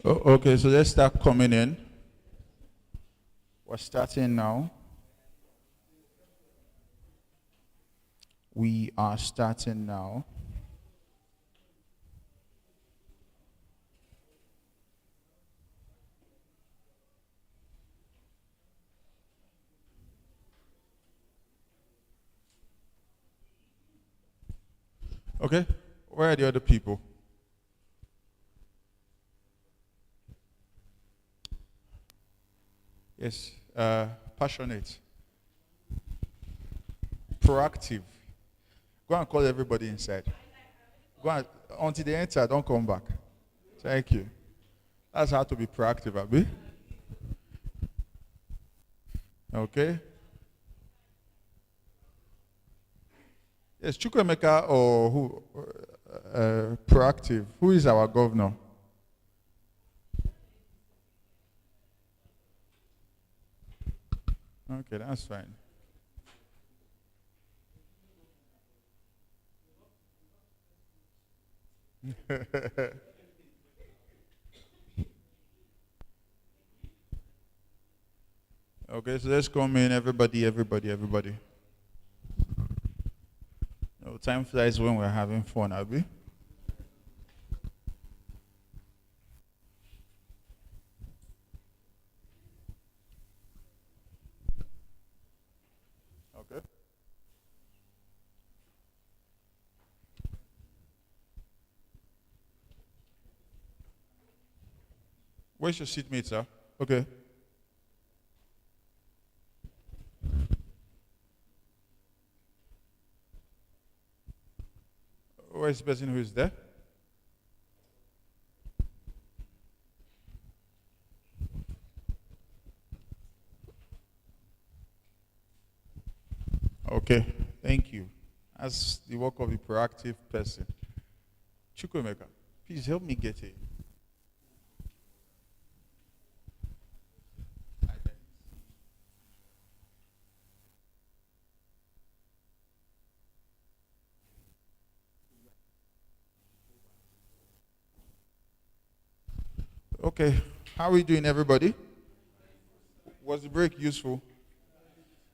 D: Okay, so let's start coming in. We're starting now. We are starting now. Okay, where are the other people? Yes, passionate, proactive. Go and call everybody inside. Go and, until they enter, don't come back. Thank you. That's how to be proactive, Abi. Okay. Yes, Chukwemeka or who? Proactive. Who is our governor? Okay, that's fine. Okay, so let's come in, everybody. No, time flies when we're having fun, Abby. Okay. Where's your seatmate, sir? Okay. Where's the person who is there? Okay, thank you. As the work of a proactive person. Chukwemeka, please help me get it. Okay, how are we doing, everybody? Was the break useful?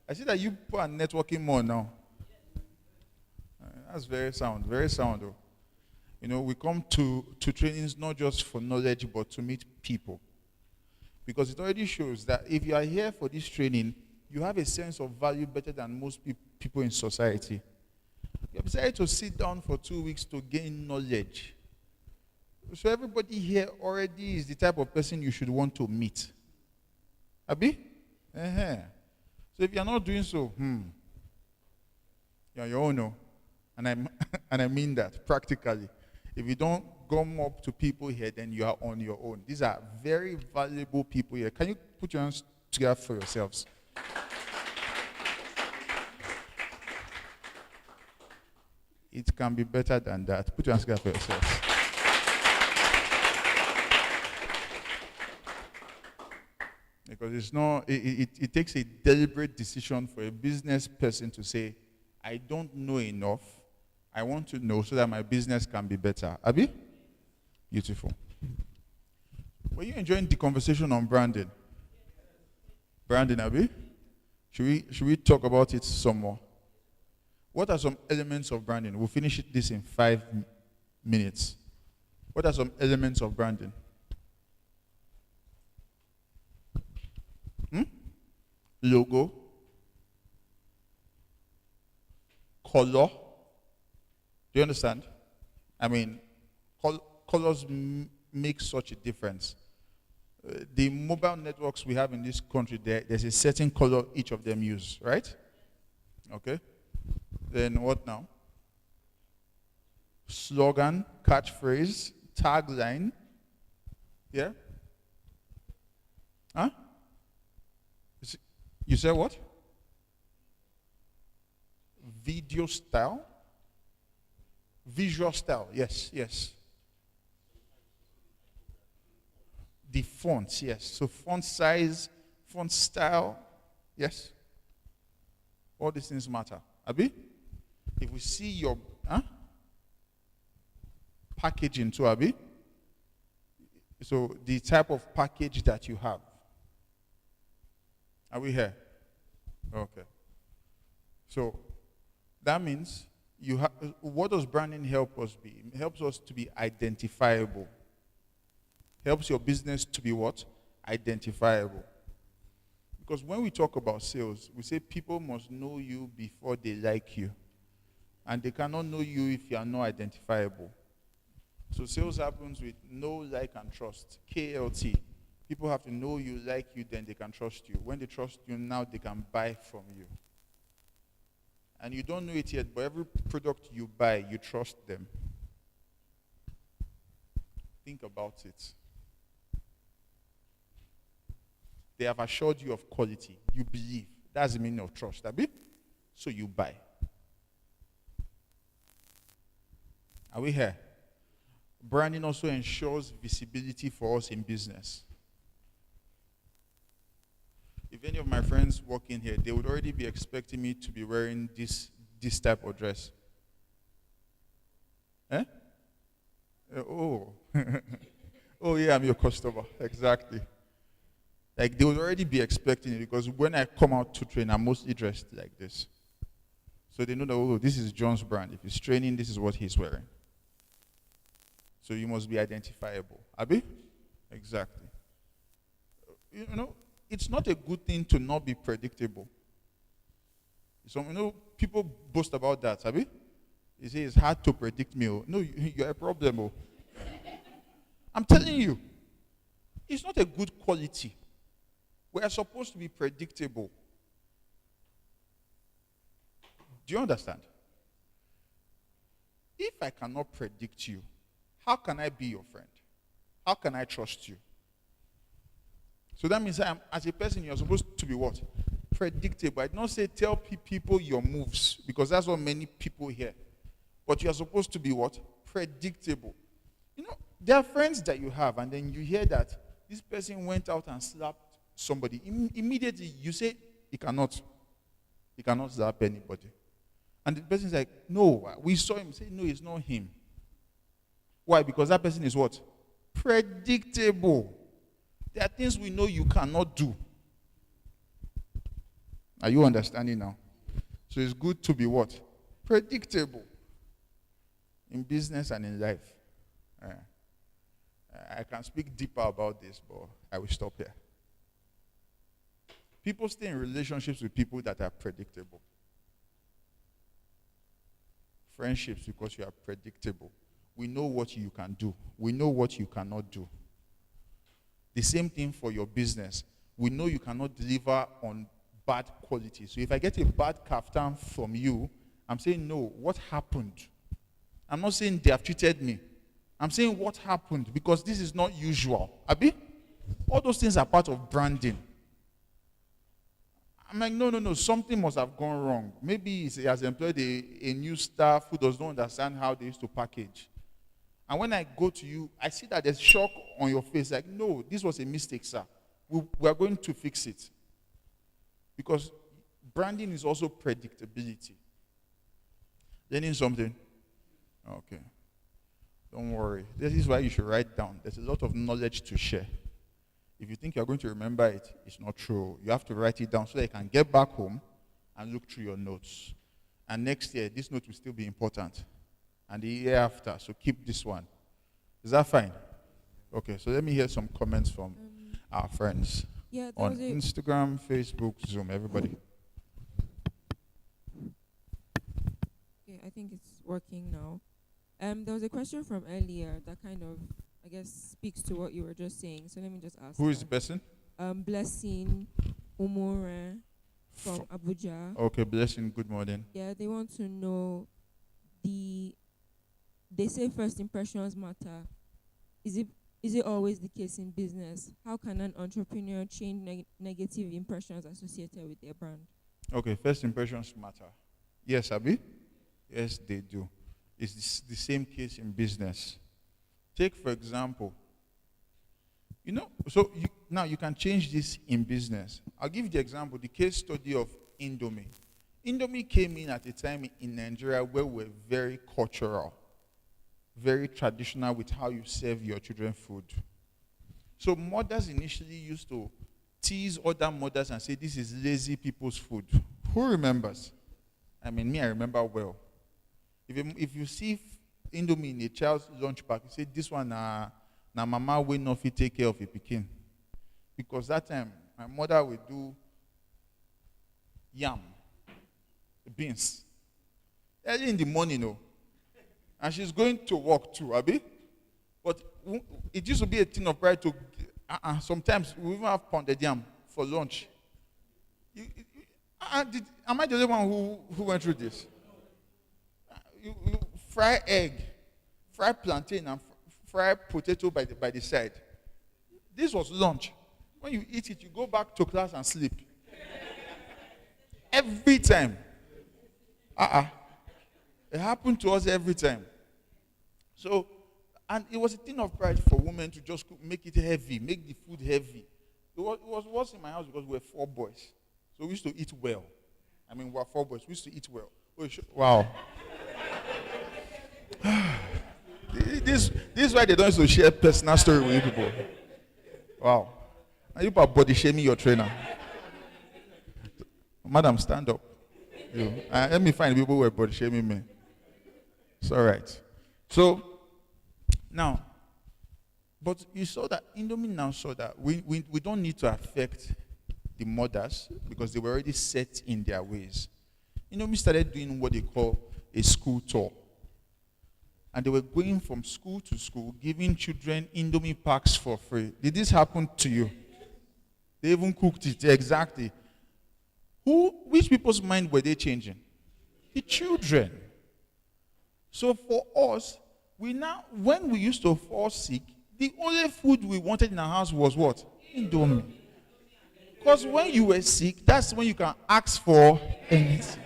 D: I see that you are networking more now. That's very sound, though. You know, we come to trainings not just for knowledge, but to meet people. Because it already shows that if you are here for this training, you have a sense of value better than most people in society. You have decided to sit down for 2 weeks to gain knowledge. So everybody here already is the type of person you should want to meet. Abi? So if you're not doing so, you're on your own. No? And I mean that practically. If you don't come up to people here, then you are on your own. These are very valuable people here. Can you put your hands together for yourselves? It can be better than that. Put your hands together for yourselves. Because it's not, it takes a deliberate decision for a business person to say, I don't know enough. I want to know so that my business can be better. Abi? Beautiful. Were you enjoying the conversation on branding? Branding, Abi? Should we talk about it some more? What are some elements of branding? We'll finish this in 5 minutes. What are some elements of branding? Logo, color. Do you understand? I mean, colors make such a difference. The mobile networks we have in this country, there's a certain color each of them use, right? Okay. Then what now? Slogan, catchphrase, tagline. Yeah? Huh? You said what? Video style? Visual style, yes. The fonts, yes. So font size, font style, yes. All these things matter. Abi? If we see your packaging too, Abi, So the type of package that you have. Are we here? Okay. So that means you have. What does branding help us be? It helps us to be identifiable. Helps your business to be what? Identifiable. Because when we talk about sales, we say people must know you before they like you. And they cannot know you if you are not identifiable. So sales happens with know, like, and trust. KLT. People have to know you, like you, then they can trust you. When they trust you, now they can buy from you. And you don't know it yet, but every product you buy, you trust them. Think about it. They have assured you of quality. You believe. That's the meaning of trust. Abi? So you buy. Are we here? Branding also ensures visibility for us in business. If any of my friends work in here, they would already be expecting me to be wearing this type of dress. Eh? Oh. Oh yeah, I'm your customer. Exactly. Like they would already be expecting it because when I come out to train, I'm mostly dressed like this. So they know that, oh, this is John's brand. If he's training, this is what he's wearing. So you must be identifiable. Abi? Exactly. You know, it's not a good thing to not be predictable. So, people boast about that, Abi? They say it's hard to predict me. No, you're a problem. I'm telling you, it's not a good quality. We are supposed to be predictable. Do you understand? If I cannot predict you, how can I be your friend? How can I trust you? So that means as a person, you're supposed to be what? Predictable. I don't say tell people your moves, because that's what many people hear. But you're supposed to be what? Predictable. There are friends that you have, and then you hear that this person went out and slapped somebody. Immediately, you say, he cannot slap anybody. And the person's like, no, we saw him. Say, no, it's not him. Why? Because that person is what? Predictable. There are things we know you cannot do. Are you understanding now? So it's good to be what? Predictable. In business and in life. I can speak deeper about this, but I will stop here. People stay in relationships with people that are predictable. Friendships, because you are predictable. We know what you can do. We know what you cannot do. The same thing for your business. We know you cannot deliver on bad quality. So if I get a bad kaftan from you, I'm saying, no, what happened? I'm not saying they have treated me. I'm saying what happened, because this is not usual. Abi? All those things are part of branding. I'm like, no, something must have gone wrong. Maybe he has employed a new staff who does not understand how they used to package. And when I go to you, I see that there's shock on your face. Like, no, this was a mistake, sir. We are going to fix it. Because branding is also predictability. Learning something? Okay. Don't worry. This is why you should write down. There's a lot of knowledge to share. If you think you're going to remember it, it's not true. You have to write it down so that you can get back home and look through your notes. And next year, this note will still be important. And the year after, so keep this one. Is that fine? Okay, so let me hear some comments from our friends on Instagram, Facebook, Zoom, everybody.
N: Okay, I think it's working now. There was a question from earlier that kind of, I guess, speaks to what you were just saying. So let me just ask.
D: Who is the person?
N: Blessing Umore from Abuja.
D: Okay, Blessing, good morning.
N: Yeah, they want to know they say first impressions matter. Is it always the case in business? How can an entrepreneur change negative impressions associated with their brand?
D: Okay, first impressions matter. Yes, Abi? Yes, they do. It's the same case in business. Take, for example, now you can change this in business. I'll give you the example, the case study of Indomie. Indomie came in at a time in Nigeria where we're very cultural, very traditional with how you serve your children food. So mothers initially used to tease other mothers and say, this is lazy people's food. Who remembers? I mean, me, I remember well. If you see Indomie in a child's lunch pack, you say, this one, na mama will not fit take care of a pikin. Because that time, my mother would do yam, beans, early in the morning, and she's going to work too, Abi. But it used to be a thing of pride to, sometimes we even have pounded yam for lunch. Am I the only one who went through this? You fry egg, fry plantain, and fry potato by the side. This was lunch. When you eat it, you go back to class and sleep. Every time. It happened to us every time. So, and it was a thing of pride for women to just make it heavy, make the food heavy. It was worse in my house because we were 4 boys. So we used to eat well. I mean, we were 4 boys. We used to eat well. Wow. This is why they don't used to share personal story with you people. Wow. And you are body shaming your trainer. Madam, stand up. Let me find people who are body shaming me. It's all right. So, now, but you saw that Indomie now saw that we don't need to affect the mothers because they were already set in their ways. Indomie started doing what they call a school tour. And they were going from school to school, giving children Indomie packs for free. Did this happen to you? They even cooked it, exactly. Which people's mind were they changing? The children. So for us, when we used to fall sick, the only food we wanted in our house was what? Indomie. Because when you were sick, that's when you can ask for anything.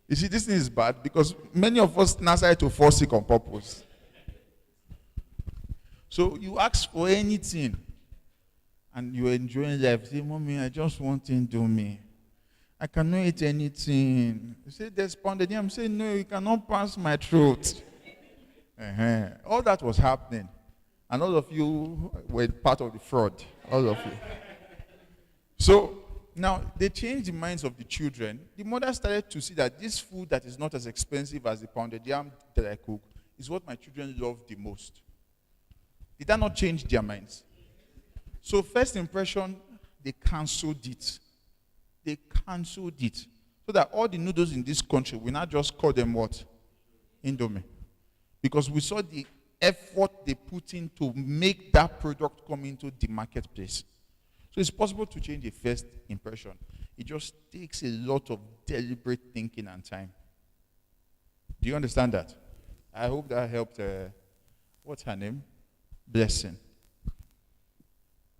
D: You see, this thing is bad because many of us now started to fall sick on purpose. So you ask for anything and you're enjoying life. Say, Mommy, I just want Indomie. I cannot eat anything. You say, there's pounded yam. Say, no, you cannot pass my throat. All that was happening. And all of you were part of the fraud. All of you. So, now, they changed the minds of the children. The mother started to see that this food that is not as expensive as the pounded yam that I cook is what my children love the most. Did that not change their minds? So first impression, they cancelled it. They cancelled it. So that all the noodles in this country, we now just call them what? Indomie. Because we saw the effort they put in to make that product come into the marketplace. So it's possible to change a first impression. It just takes a lot of deliberate thinking and time. Do you understand that? I hope that helped. What's her name? Blessing.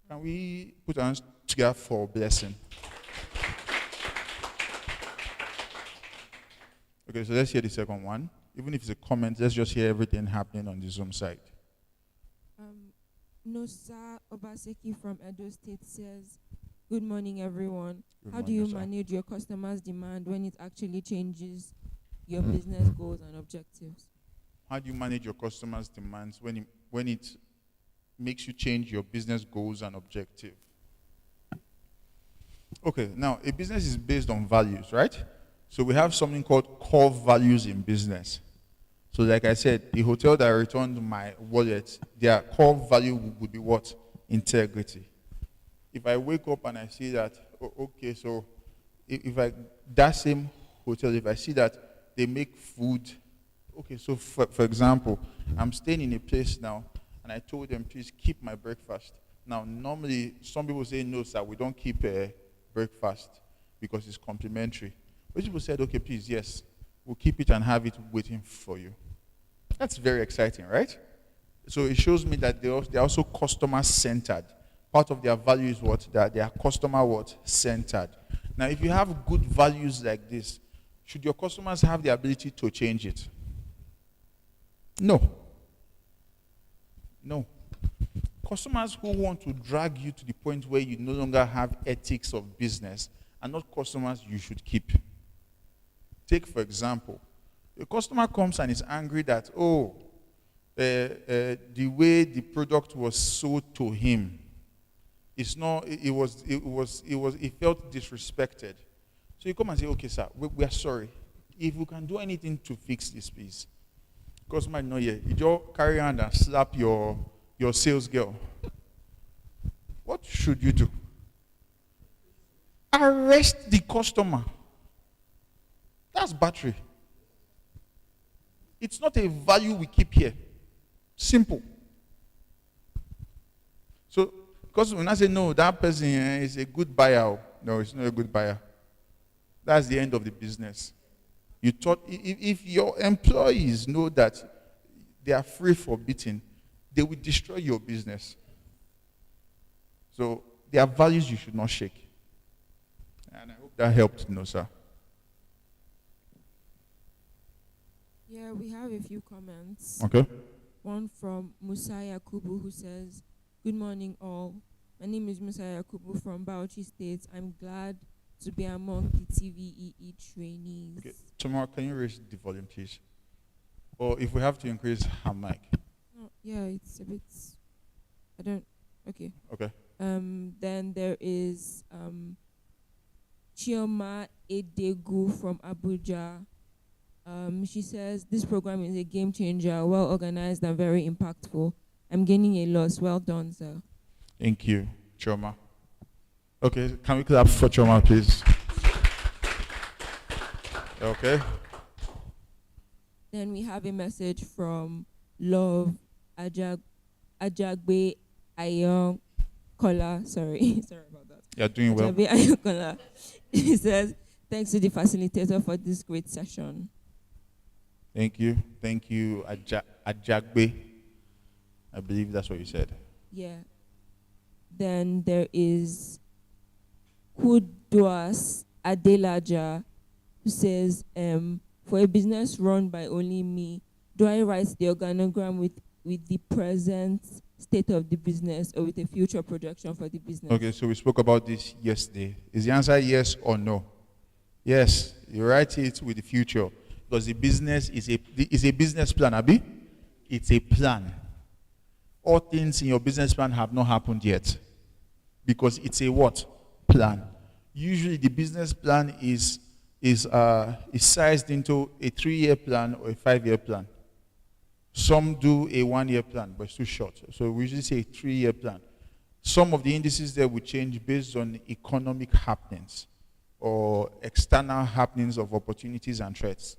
D: Can we put our hands together for Blessing? Okay, so let's hear the second one. Even if it's a comment, let's just hear everything happening on the Zoom site.
N: Nosa Obaseki from Edo State says, good morning, everyone. How
D: Good
N: do you
D: morning, Nosa.
N: manage your customers' demand when it actually changes your business goals and objectives?
D: How do you manage your customers' demands when it makes you change your business goals and objective? Okay, now a business is based on values, right? So we have something called core values in business. So like I said, the hotel that returned my wallet, their core value would be what? Integrity. If I wake up and I see that, okay, so that same hotel, if I see that they make food, okay, so for example, I'm staying in a place now, and I told them, please keep my breakfast. Now, normally, some people say, no, sir, we don't keep breakfast because it's complimentary. But people said, okay, please, yes, we'll keep it and have it waiting for you. That's very exciting, right? So it shows me that they're also customer-centered. Part of their value is what? That they are customer-centered. Now, if you have good values like this, should your customers have the ability to change it? No. No. Customers who want to drag you to the point where you no longer have ethics of business are not customers you should keep. Take, for example, a customer comes and is angry that, the way the product was sold to him, it's not. It felt disrespected. So you come and say, okay, sir, we are sorry. If we can do anything to fix this, please. Customer know here. You just carry around and slap your sales girl. What should you do? Arrest the customer. That's battery. It's not a value we keep here. Simple. So, because when I say no, that person is a good buyer. No, it's not a good buyer. That's the end of the business. You thought if your employees know that they are free for beating, they will destroy your business. So there are values you should not shake. And I hope that helped, sir.
N: Yeah, we have a few comments.
D: Okay.
N: One from Musa Yakubu who says, "Good morning all. My name is Musa Yakubu from Bauchi State. I'm glad to be among the TVEE trainees."
D: Okay. Tomorrow, can you raise the volume, please? Or if we have to increase her mic.
N: Oh, yeah, it's a bit. I don't. Okay.
D: Okay.
N: Then there is Chioma Edegu from Abuja. She says, "This program is a game changer, well organized and very impactful. I'm gaining a lot. Well done, sir."
D: Thank you, Chioma. Okay, can we clap for Chioma, please? Okay.
N: Then we have a message from Love Ajagbe Ayon Kola. Sorry about that.
D: You're doing well.
N: Ajagbe Ayon Kola. He says, "Thanks to the facilitator for this great session."
D: Thank you, Ajagbe. I believe that's what you said.
N: Yeah. Then there is Kuduas Adelaja, who says, "For a business run by only me, do I write the organogram with the present state of the business or with a future projection for the business?"
D: Okay, so we spoke about this yesterday. Is the answer yes or no? Yes, you write it with the future because the business is a business plan, Abi. It's a plan. All things in your business plan have not happened yet because it's a what? Plan. Usually the business plan is sized into a 3-year plan or a 5-year plan. Some do a 1-year plan, but it's too short. So we usually say a 3-year plan. Some of the indices there will change based on economic happenings or external happenings of opportunities and threats.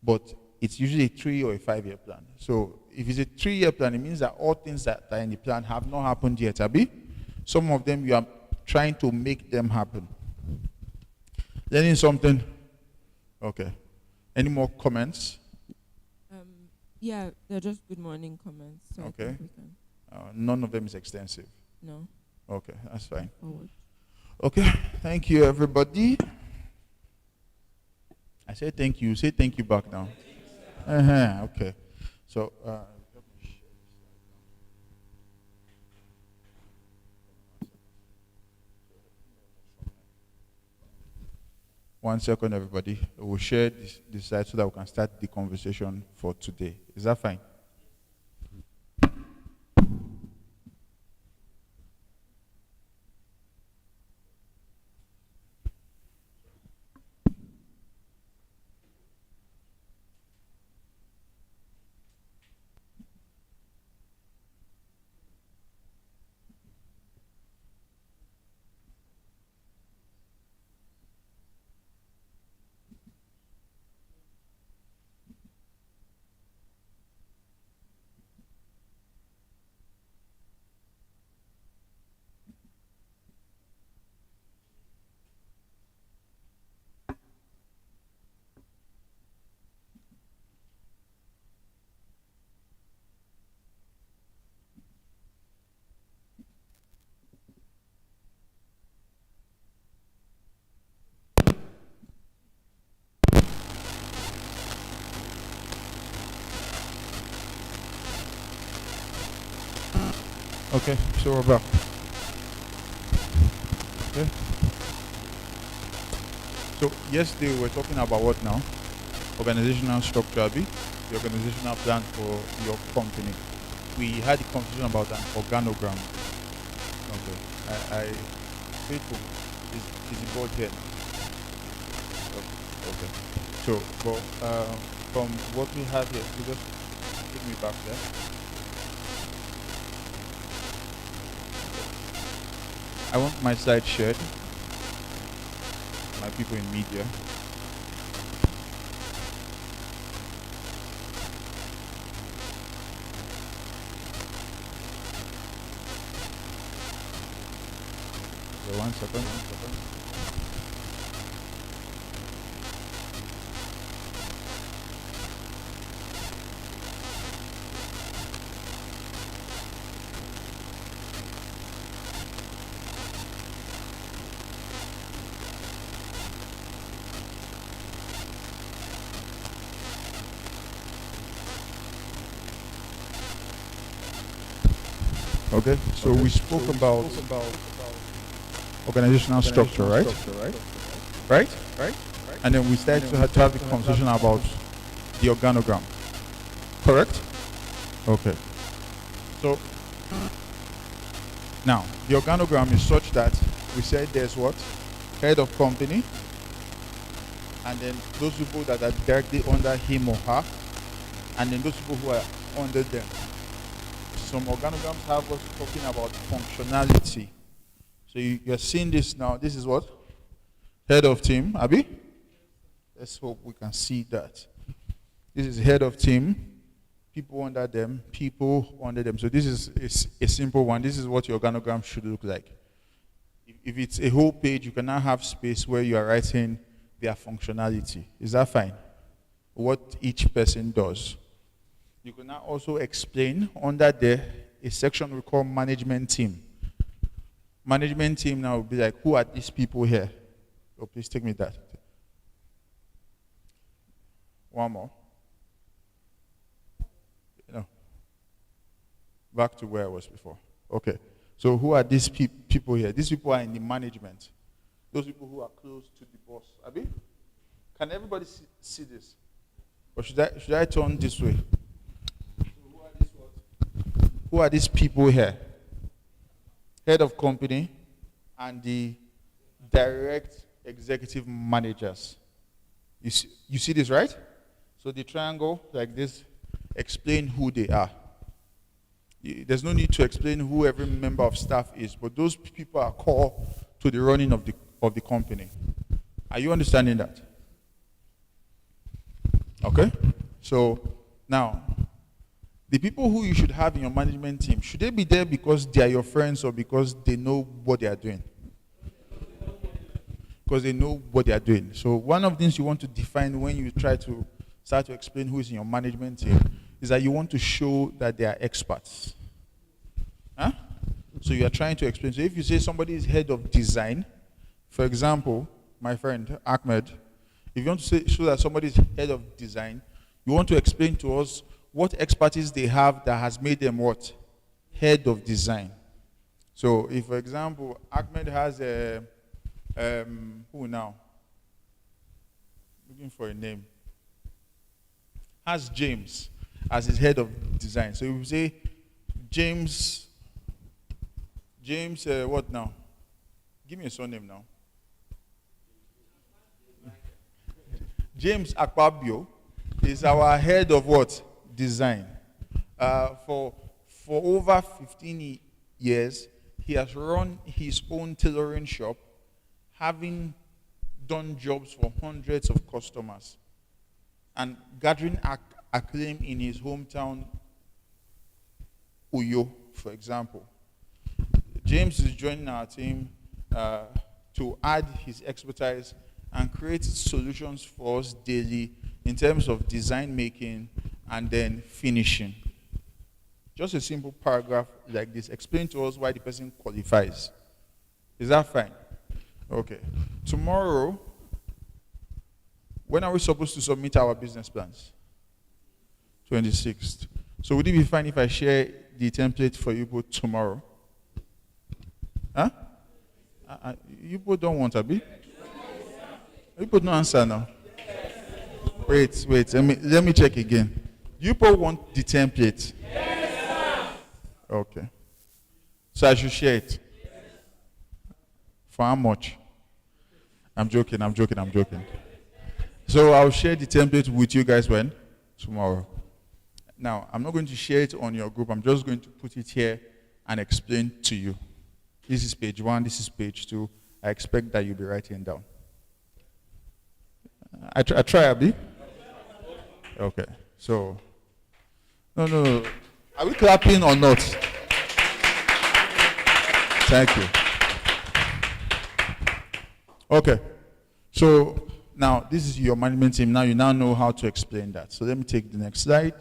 D: But it's usually a 3 or a 5-year plan. So if it's a 3-year plan, it means that all things that are in the plan have not happened yet, Abi. Some of them you are trying to make them happen. Learning something? Okay. Any more comments?
N: Yeah, they're just good morning comments. So
D: okay. None of them is extensive?
N: No.
D: Okay, that's fine.
N: Forward.
D: Okay, thank you, everybody. I said thank you. Say thank you back now. Okay. So, one second, everybody. We'll share this slide so that we can start the conversation for today. Is that fine? Okay, so we're back. Okay. So yesterday we were talking about what now? Organizational structure, Abi. the organizational plan for your company. We had a conversation about an organogram. Okay. I faithful is the board here. Okay. So, but from what we have here, you just take me back there. I want my slide shared. My people in media. So 1 second. Okay, so we spoke about organizational structure, right? Right? And then we started to have a conversation about the organogram. Correct? Okay. So now the organogram is such that we said there's what? Head of company, and then those people that are directly under him or her, and then those people who are under them. Some organograms have us talking about functionality. So you're seeing this now. This is what? Head of team, Abi? Let's hope we can see that. This is head of team, people under them, people under them. So this is a simple one. This is what your organogram should look like. If it's a whole page, you can now have space where you are writing their functionality. Is that fine? What each person does. You can now also explain under there a section we call management team. Management team now will be like, who are these people here? Oh, please take me that. One more. No. Back to where I was before. Okay. So who are these people here? These people are in the management. Those people who are close to the boss. Abi? Can everybody see this? Or should I turn this way? Who are these people here? Head of company and the direct executive managers. You see this, right? So the triangle like this explain who they are. There's no need to explain who every member of staff is, but those people are called to the running of the company. Are you understanding that? Okay? So now, the people who you should have in your management team, should they be there because they are your friends or because they know what they are doing? Because they know what they are doing. So one of the things you want to define when you try to start to explain who is in your management team is that you want to show that they are experts. Huh? So you are trying to explain. So if you say somebody is head of design, for example, my friend Ahmed, if you want to show that somebody is head of design, you want to explain to us what expertise they have that has made them what? Head of design. So if, for example, Ahmed has a, who now? Looking for a name. Has James as his head of design. So you say, James, what now? Give me a surname now. James Akpabio is our head of what? Design. For over 15 years, he has run his own tailoring shop, having done jobs for hundreds of customers and gathering acclaim in his hometown, Uyo, for example. James is joining our team to add his expertise and create solutions for us daily in terms of design making and then finishing. Just a simple paragraph like this. Explain to us why the person qualifies. Is that fine? Okay. Tomorrow, when are we supposed to submit our business plans? 26th. So would it be fine if I share the template for you both tomorrow? Huh? You both don't want to be? You both no answer now. Wait. Let me check again. You people want the template? Yes, okay. So I should share it. For how much? I'm joking. So I'll share the template with you guys when? Tomorrow. Now, I'm not going to share it on your group. I'm just going to put it here and explain to you. This is page 1, this is page 2. I expect that you'll be writing down. I try, Abby? Okay. So, no. Are we clapping or not? Thank you. Okay. So, now, this is your management team. Now, you now know how to explain that. So, let me take the next slide.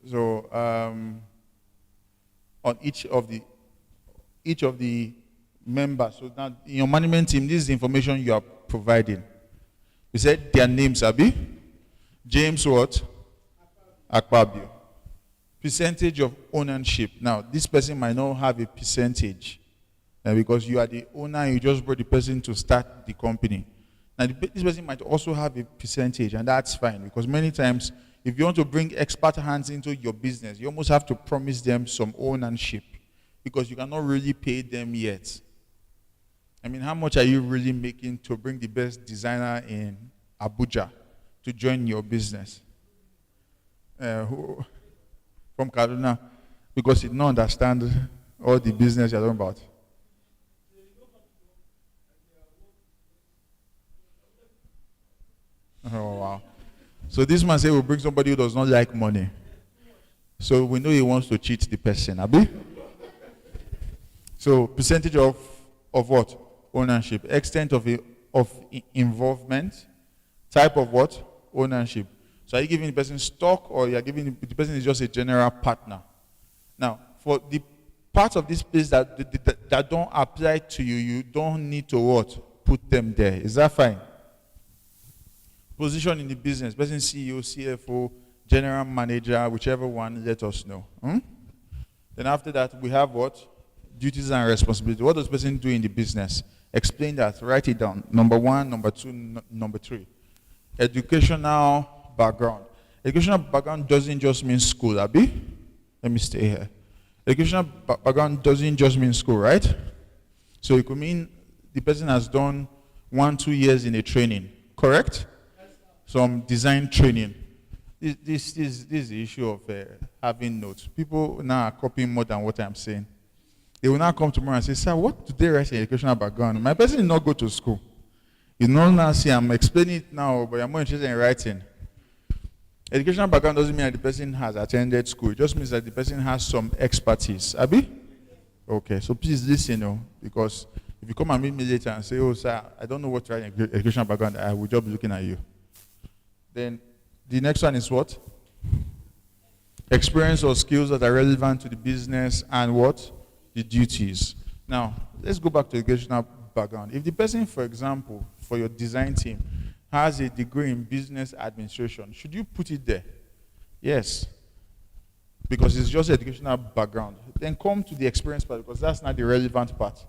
D: So, on each of the members, so now in your management team, this is the information you are providing. We said their names, Abi. James what? Akpabio. Percentage of ownership. Now, this person might not have a percentage because you are the owner, you just brought the person to start the company. Now, this person might also have a percentage, and that's fine because many times, if you want to bring expert hands into your business, you almost have to promise them some ownership because you cannot really pay them yet. I mean, how much are you really making to bring the best designer in Abuja to join your business? From Kaduna, because he don't understand all the business you're talking about. Oh, wow. So this man said we'll bring somebody who does not like money. So we know he wants to cheat the person, Abi? So percentage of what? Ownership. Extent of involvement. Type of what? Ownership. So are you giving the person stock or you are giving the person is just a general partner? Now, for the parts of this place that don't apply to you, you don't need to what? Put them there. Is that fine? Position in the business, person CEO, CFO, general manager, whichever one, let us know. Then after that, we have what? Duties and responsibility. What does the person do in the business? Explain that, write it down. Number 1, number 2, number 3. Educational background. Educational background doesn't just mean school, Abi? Let me stay here. Educational background doesn't just mean school, right? So it could mean the person has done 1-2 years in a training, correct? Some design training. This is the issue of having notes. People now are copying more than what I'm saying. They will now come tomorrow and say, sir, what do they write in educational background? My person did not go to school. You know now, see, I'm explaining it now, but I'm more interested in writing. Educational background doesn't mean that the person has attended school. It just means that the person has some expertise. Abi? Okay, so please listen, because if you come and meet me later and say, oh, sir, I don't know what to write in educational background, I will just be looking at you. Then the next one is what? Experience or skills that are relevant to the business and what? The duties. Now, let's go back to educational background. If the person, for example, for your design team, has a degree in business administration, should you put it there? Yes. Because it's just educational background. Then come to the experience part because that's not the relevant part.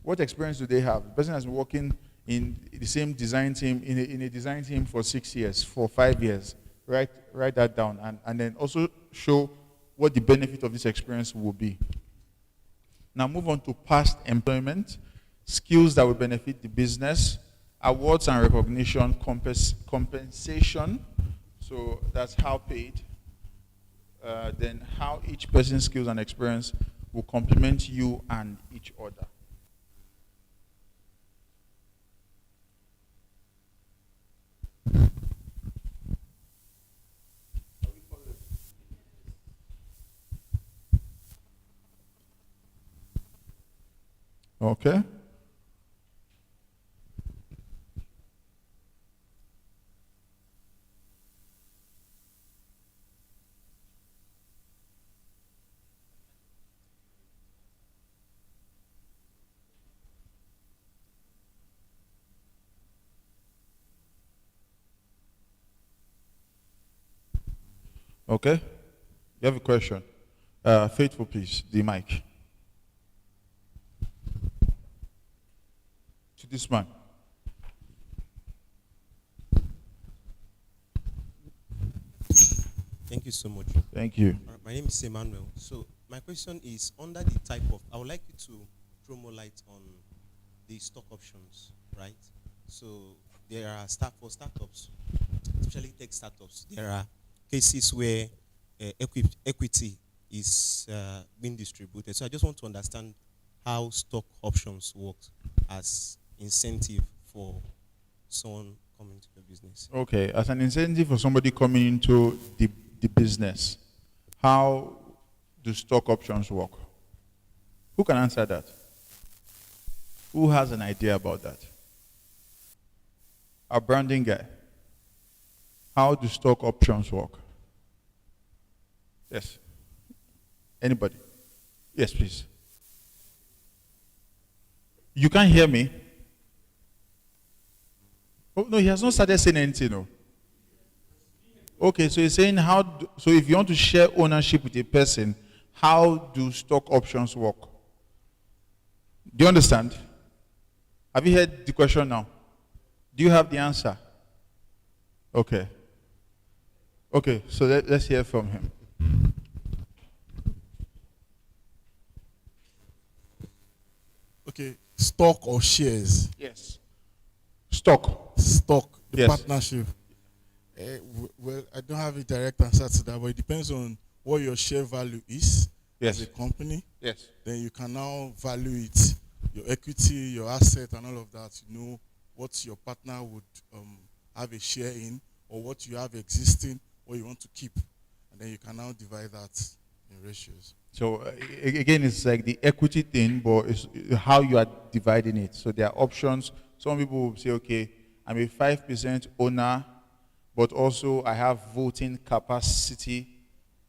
D: What experience do they have? The person has been working in the same design team, in a design team for 6 years, for 5 years. Write that down and then also show what the benefit of this experience will be. Now move on to past employment, skills that will benefit the business, awards and recognition, compensation, so that's how paid, then how each person's skills and experience will complement you and each other. Okay. Okay. You have a question? Faithful, please, the mic. To this man.
M: Thank you so much.
D: Thank you.
M: My name is Emmanuel. So my question is, under the type of, I would like you to throw more light on the stock options, right? So there are for startups, especially tech startups, there are cases where equity is being distributed. So I just want to understand how stock options work as incentive for someone coming to the business.
D: Okay, as an incentive for somebody coming into the business, how do stock options work? Who can answer that? Who has an idea about that? Our branding guy. How do stock options work? Yes. Anybody? Yes, please. You can't hear me? Oh, no, he has not started saying anything. No. Okay, so he's saying so if you want to share ownership with a person, how do stock options work? Do you understand? Have you heard the question now? Do you have the answer? Okay. Okay, so let's hear from him.
Q: Okay, stock or shares?
D: Yes. Stock.
Q: Stock, the
D: yes.
Q: partnership. Well, I don't have a direct answer to that, but it depends on what your share value is
D: yes.
Q: as a company.
D: Yes.
Q: Then you can now value it, your equity, your asset, and all of that. You know what your partner would have a share in, or what you have existing, or you want to keep. And then you can now divide that in ratios.
D: So again, it's like the equity thing, but it's how you are dividing it. So there are options. Some people will say, okay, I'm a 5% owner, but also I have voting capacity.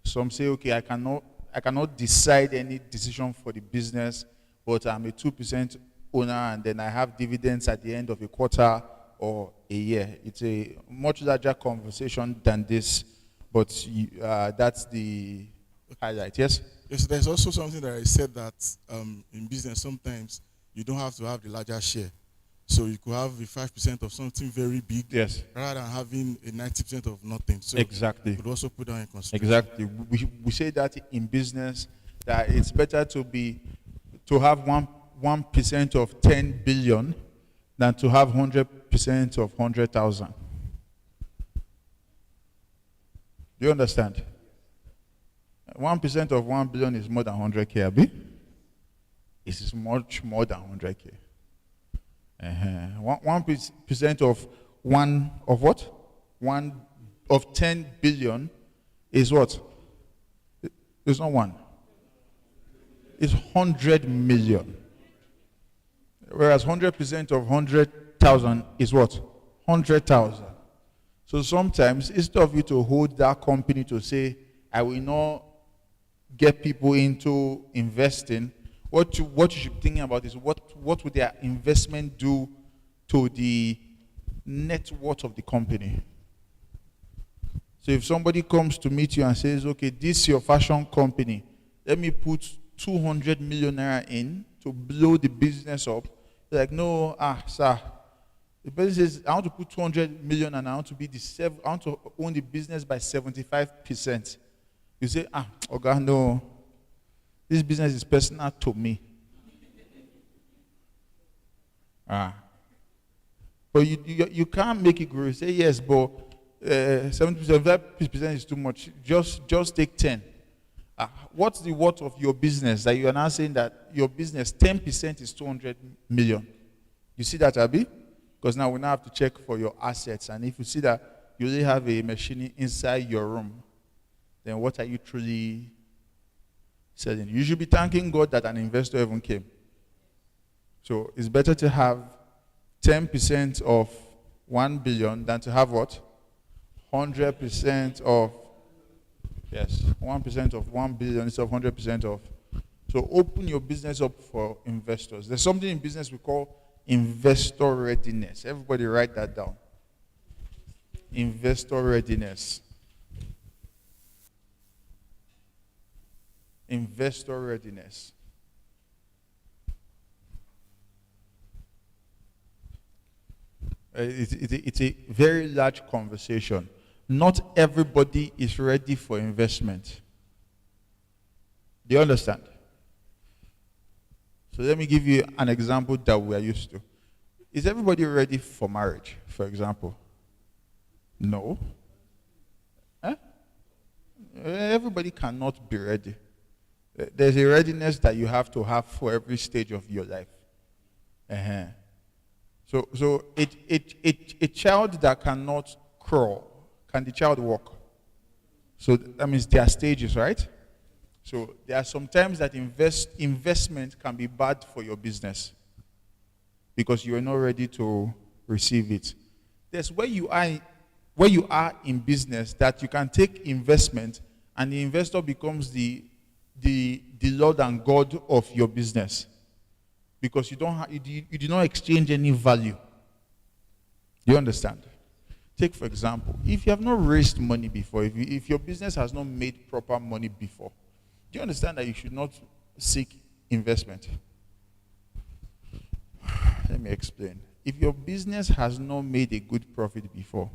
D: Some say, okay, I cannot decide any decision for the business, but I'm a 2% owner, and then I have dividends at the end of a quarter or a year. It's a much larger conversation than this, but that's the highlight. Yes?
Q: Yes, there's also something that I said that in business sometimes you don't have to have the larger share. So you could have a 5% of something very big,
D: yes,
Q: rather than having a 90% of nothing. So
D: exactly.
Q: You could also put that in consideration.
D: Exactly. We say that in business, that it's better to have 1% of 10 billion than to have 100% of 100,000. Do you understand? 1% of 1 billion is more than 100K, Abi? It is much more than 100K. 1% of what? 1 of 10 billion is what? It's not 1. It's 100 million. Whereas 100% of 100,000 is what? 100,000. So sometimes, instead of you to hold that company to say, I will not get people into investing, what you should be thinking about is what would their investment do to the net worth of the company. So if somebody comes to meet you and says, okay, this is your fashion company, let me put 200 million naira in to blow the business up. You're like, no, sir. The person says, I want to put 200 million and I want to own the business by 75%. You say, okay, no. This business is personal to me. But you can't make it grow. You say, yes, but 70% is too much. Just take 10. What's the worth of your business that you are now saying that your business, 10% is 200 million? You see that, Abi? Because now we now have to check for your assets. And if you see that you only have a machine inside your room, then what are you truly selling? You should be thanking God that an investor even came. So it's better to have 10% of 1 billion than to have what? 100% of, yes, 1% of 1 billion instead of 100% of. So open your business up for investors. There's something in business we call investor readiness. Everybody write that down. Investor readiness. Investor readiness. It's a very large conversation. not everybody is ready for investment. Do you understand? So let me give you an example that we are used to. Is everybody ready for marriage, for example? No. Huh? Everybody cannot be ready. There's a readiness that you have to have for every stage of your life. So a child that cannot crawl, can the child walk? So that means there are stages, right? So there are some times that investment can be bad for your business because you are not ready to receive it. There's where you are in business that you can take investment and the investor becomes the Lord and God of your business because you do not exchange any value. Do you understand? Take for example, if you have not raised money before, if your business has not made proper money before, do you understand that you should not seek investment? Let me explain. If your business has not made a good profit before,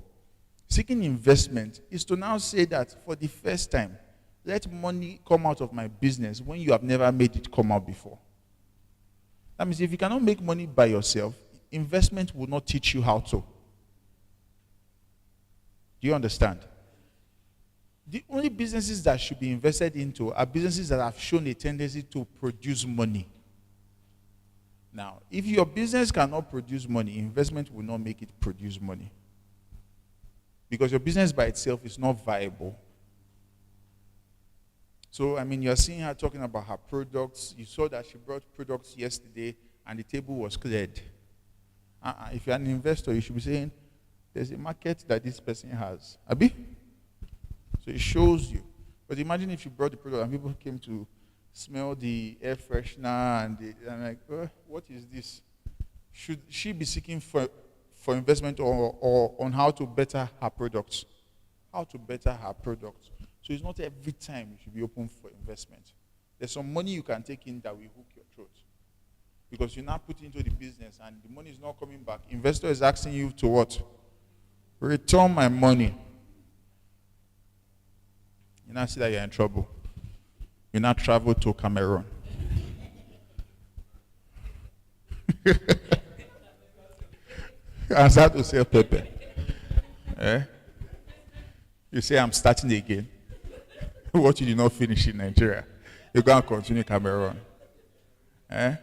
D: seeking investment is to now say that for the first time, let money come out of my business when you have never made it come out before. That means if you cannot make money by yourself, investment will not teach you how to. Do you understand? The only businesses that should be invested into are businesses that have shown a tendency to produce money. Now, if your business cannot produce money, investment will not make it produce money. Because your business by itself is not viable. So, I mean, you're seeing her talking about her products. You saw that she brought products yesterday and the table was cleared. If you're an investor, you should be saying, there's a market that this person has. Abi? So it shows you. But imagine if you brought the product and people came to smell the air freshener and I'm like, what is this? Should she be seeking for investment or on how to better her products? How to better her products. So it's not every time you should be open for investment. There's some money you can take in that will hook your throat. Because you're not putting into the business and the money is not coming back. Investor is asking you to what? Return my money. You now see that you're in trouble. You now travel to Cameroon. And start to sell pepper. You say, I'm starting again. What you did not finish in Nigeria, you're going to continue Cameroon. You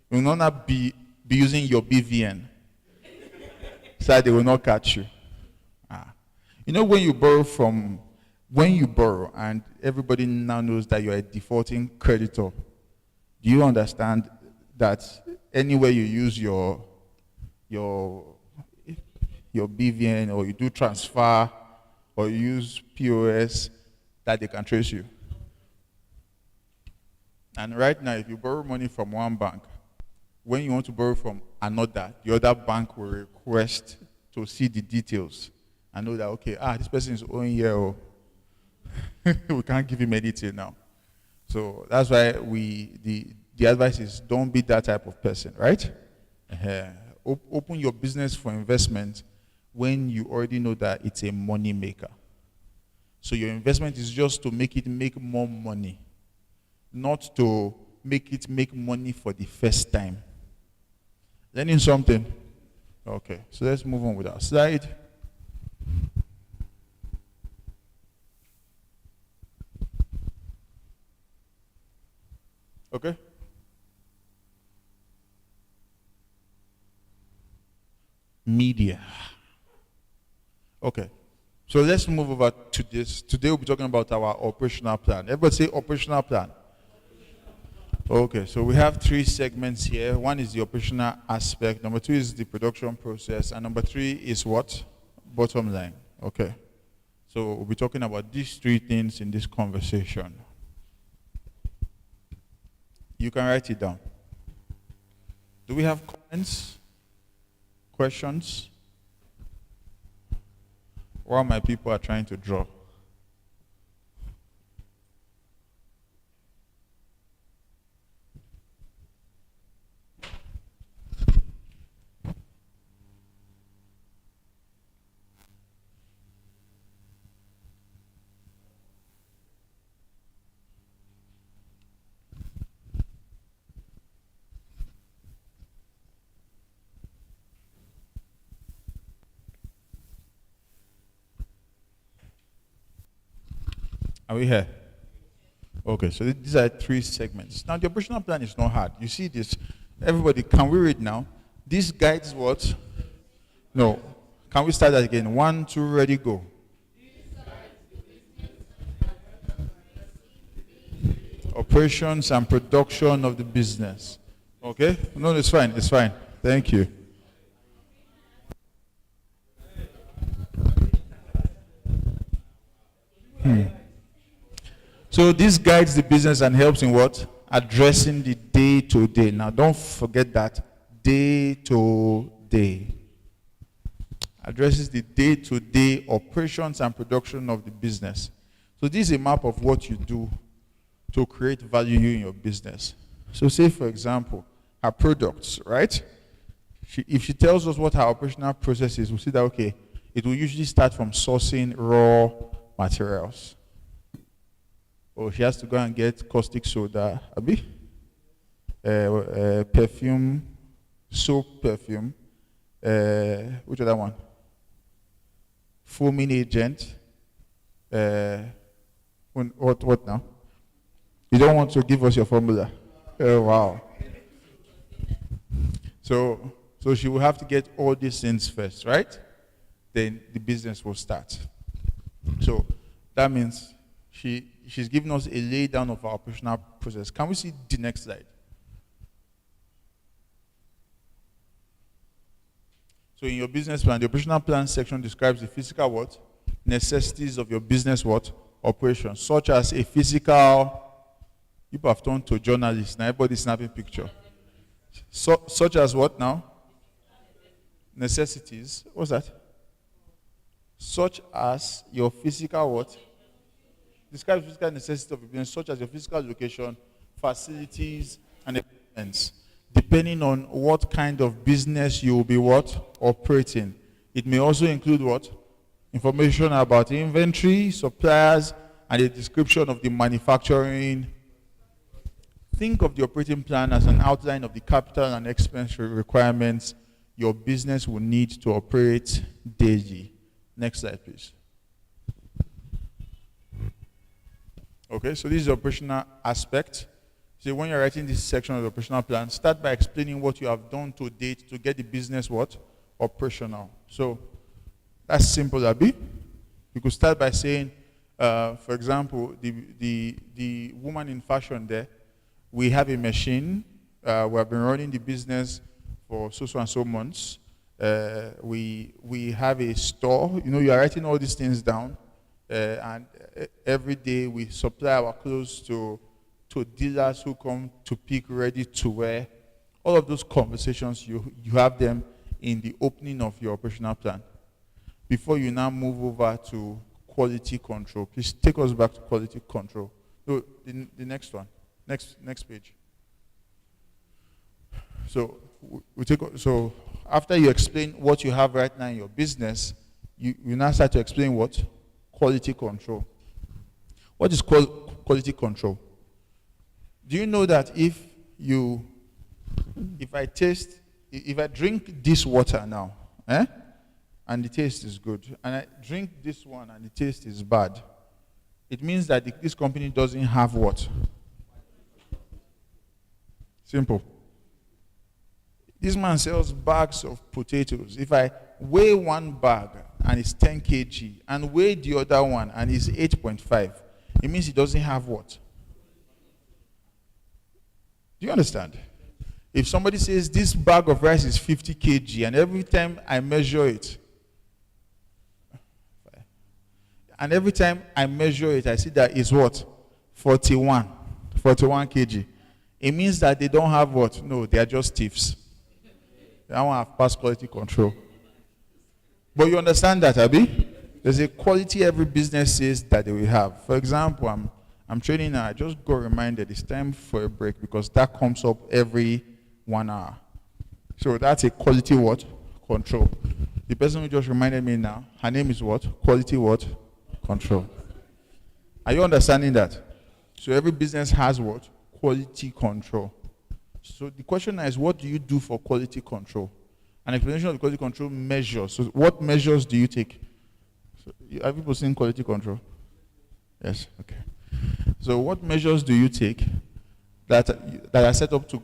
D: will not be using your BVN so they will not catch you. You know when you borrow and everybody now knows that you're a defaulting creditor, do you understand that anywhere you use your BVN or you do transfer or you use POS, that they can trace you? And right now, if you borrow money from one bank, when you want to borrow from another, the other bank will request to see the details and know that, okay, this person is owing here, or we can't give him anything now. So that's why the advice is don't be that type of person, right? Open your business for investment when you already know that it's a money maker. So your investment is just to make it make more money, not to make it make money for the first time. Learning something? Okay, so let's move on with our slide. Okay? Media. Okay. So let's move over to this. Today we'll be talking about our operational plan. Everybody say operational plan. Okay, so we have 3 segments here. One is the operational aspect. Number 2 is the production process. And number 3 is what? Bottom line. Okay. So we'll be talking about these 3 things in this conversation. You can write it down. Do we have comments? Questions? While my people are trying to draw. Are we here? Okay, so these are 3 segments. Now, the operational plan is not hard. You see this. Everybody, can we read now? This guides what? No. Can we start that again? 1, 2, ready, go. Operations and production of the business. Okay? No, it's fine. It's fine. Thank you. So this guides the business and helps in what? Addressing the day-to-day. Now, don't forget that. Day-to-day. Addresses the day-to-day operations and production of the business. So this is a map of what you do to create value in your business. So say, for example, her products, right? If she tells us what her operational process is, we'll see that, okay, it will usually start from sourcing raw materials. Or she has to go and get caustic soda, perfume, soap perfume, which other one? Foaming agent. What now? You don't want to give us your formula? Oh, wow. So she will have to get all these things first, right? Then the business will start. So that means she's giving us a lay down of our operational process. Can we see the next slide? So in your business plan, the operational plan section describes the physical what? Necessities of your business what? Operations, such as a physical, people have turned to journalists, now everybody's snapping picture. Such as what now? Necessities. What's that? Such as your physical what? Describe physical necessities of your business, such as your physical location, facilities, and equipment. Depending on what kind of business you will be what? Operating. It may also include what? Information about inventory, suppliers, and a description of the manufacturing. Think of the operating plan as an outline of the capital and expense requirements your business will need to operate daily. Next slide, please. Okay, so this is the operational aspect. So when you're writing this section of the operational plan, start by explaining what you have done to date to get the business what? Operational. So that's simple, Abi. You could start by saying, for example, the woman in fashion there, we have a machine. We have been running the business for so and so months. We have a store. You know, you are writing all these things down. And every day we supply our clothes to dealers who come to pick ready to wear. All of those conversations, you have them in the opening of your operational plan. Before you now move over to quality control, please take us back to quality control. No, the next one. Next page. So so after you explain what you have right now in your business, you now start to explain what? Quality control. What is quality control? Do you know that if I drink this water now, and the taste is good, and I drink this one and the taste is bad, it means that this company doesn't have what? Simple. This man sells bags of potatoes. If I weigh one bag and it's 10 kg and weigh the other one and it's 8.5, it means he doesn't have what? Do you understand? If somebody says this bag of rice is 50 kg and every time I measure it, I see that it's what? 41 kg. It means that they don't have what? No, they are just thieves. They don't have past quality control. But you understand that, Abi? There's a quality every business says that they will have. For example, I'm training now. I just got reminded it's time for a break because that comes up every 1 hour. So that's a quality what? Control. The person who just reminded me now, her name is what? Quality what? Control. Are you understanding that? So every business has what? Quality control. So the question is, what do you do for quality control? An explanation of the quality control measures. So what measures do you take? So have people seen quality control? Yes. Okay. So, what measures do you take that are set up to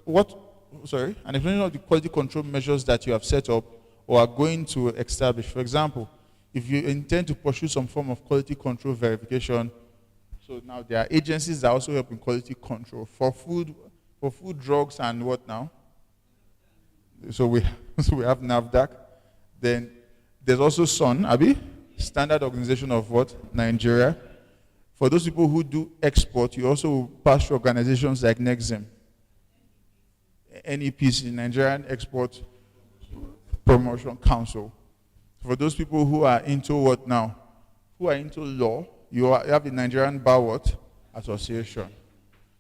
D: what? Sorry, an explanation of the quality control measures that you have set up or are going to establish. For example, if you intend to pursue some form of quality control verification, so now there are agencies that also help in quality control for food, drugs, and what now? So we have NAFDAC. Then there's also SON, Abi, Standard Organization of what? Nigeria. For those people who do export, you also pass through organizations like NEXIM, NEPC, Nigerian Export Promotion Council. For those people who are into what now? Who are into law, you have the Nigerian Bar Association.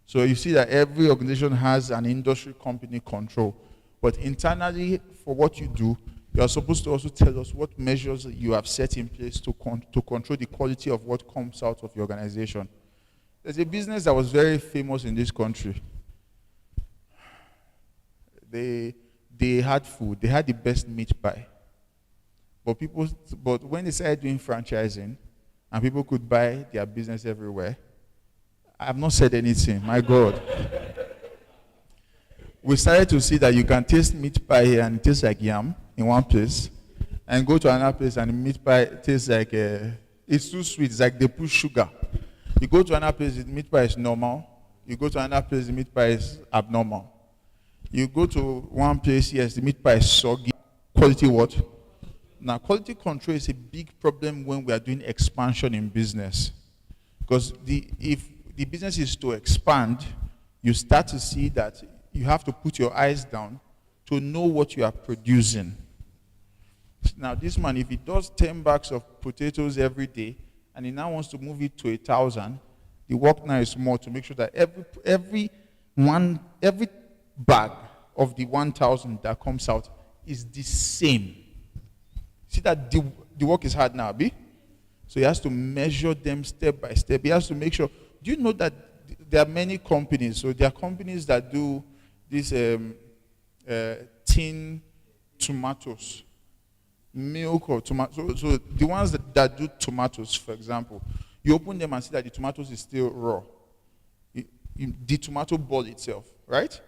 D: So you see that every organization has an industry company control. But internally, for what you do, you are supposed to also tell us what measures you have set in place to control the quality of what comes out of your organization. There's a business that was very famous in this country. They had food. They had the best meat pie. But when they started doing franchising, and people could buy their business everywhere, I have not said anything. My God. We started to see that you can taste meat pie here and it tastes like yam in one place, and go to another place and the meat pie tastes like it's too sweet. It's like they put sugar. You go to another place, the meat pie is normal. You go to another place, the meat pie is abnormal. You go to one place, yes, the meat pie is soggy. Quality what? Now, quality control is a big problem when we are doing expansion in business. Because if the business is to expand, you start to see that you have to put your eyes down to know what you are producing. Now, this man, if he does 10 bags of potatoes every day, and he now wants to move it to 1,000, the work now is more to make sure that every bag of the 1,000 that comes out is the same. See that the work is hard now, Abi? So he has to measure them step by step. He has to make sure. Do you know that there are many companies? So there are companies that do this tin tomatoes, milk or tomato. So the ones that do tomatoes, for example, you open them and see that the tomatoes is still raw. The tomato ball itself, right?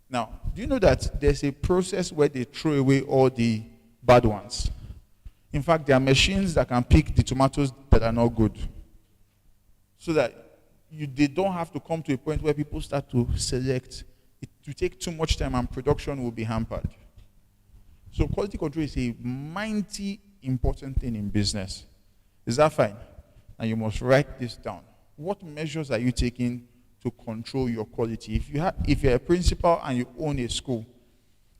D: Now, do you know that there's a process where they throw away all the bad ones? In fact, there are machines that can pick the tomatoes that are not good. So that they don't have to come to a point where people start to select. It will take too much time and production will be hampered. So quality control is a mighty important thing in business. Is that fine? And you must write this down. What measures are you taking to control your quality? If you're a principal and you own a school,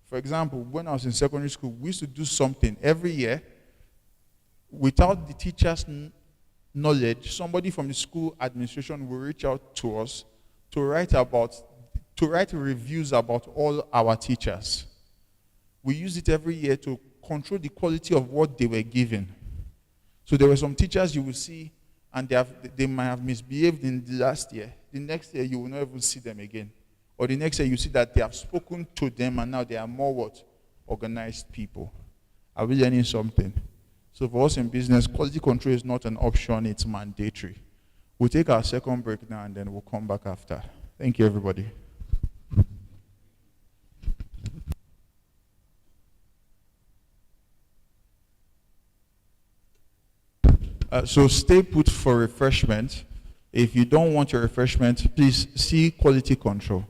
D: for example, when I was in secondary school, we used to do something every year. Without the teacher's knowledge, somebody from the school administration will reach out to us to write reviews about all our teachers. We use it every year to control the quality of what they were given. So there were some teachers you will see, and they might have misbehaved in the last year. The next year you will not even see them again. Or the next year you see that they have spoken to them and now they are more what? Organized people. Are we learning something? So for us in business, quality control is not an option, it's mandatory. We'll take our second break now and then we'll come back after. Thank you, everybody. So stay put for refreshment. If you don't want your refreshment, please see quality control.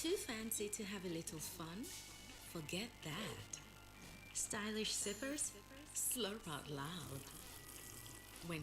R: Too fancy to have a little fun? Forget that. Stylish sippers slurp out loud. When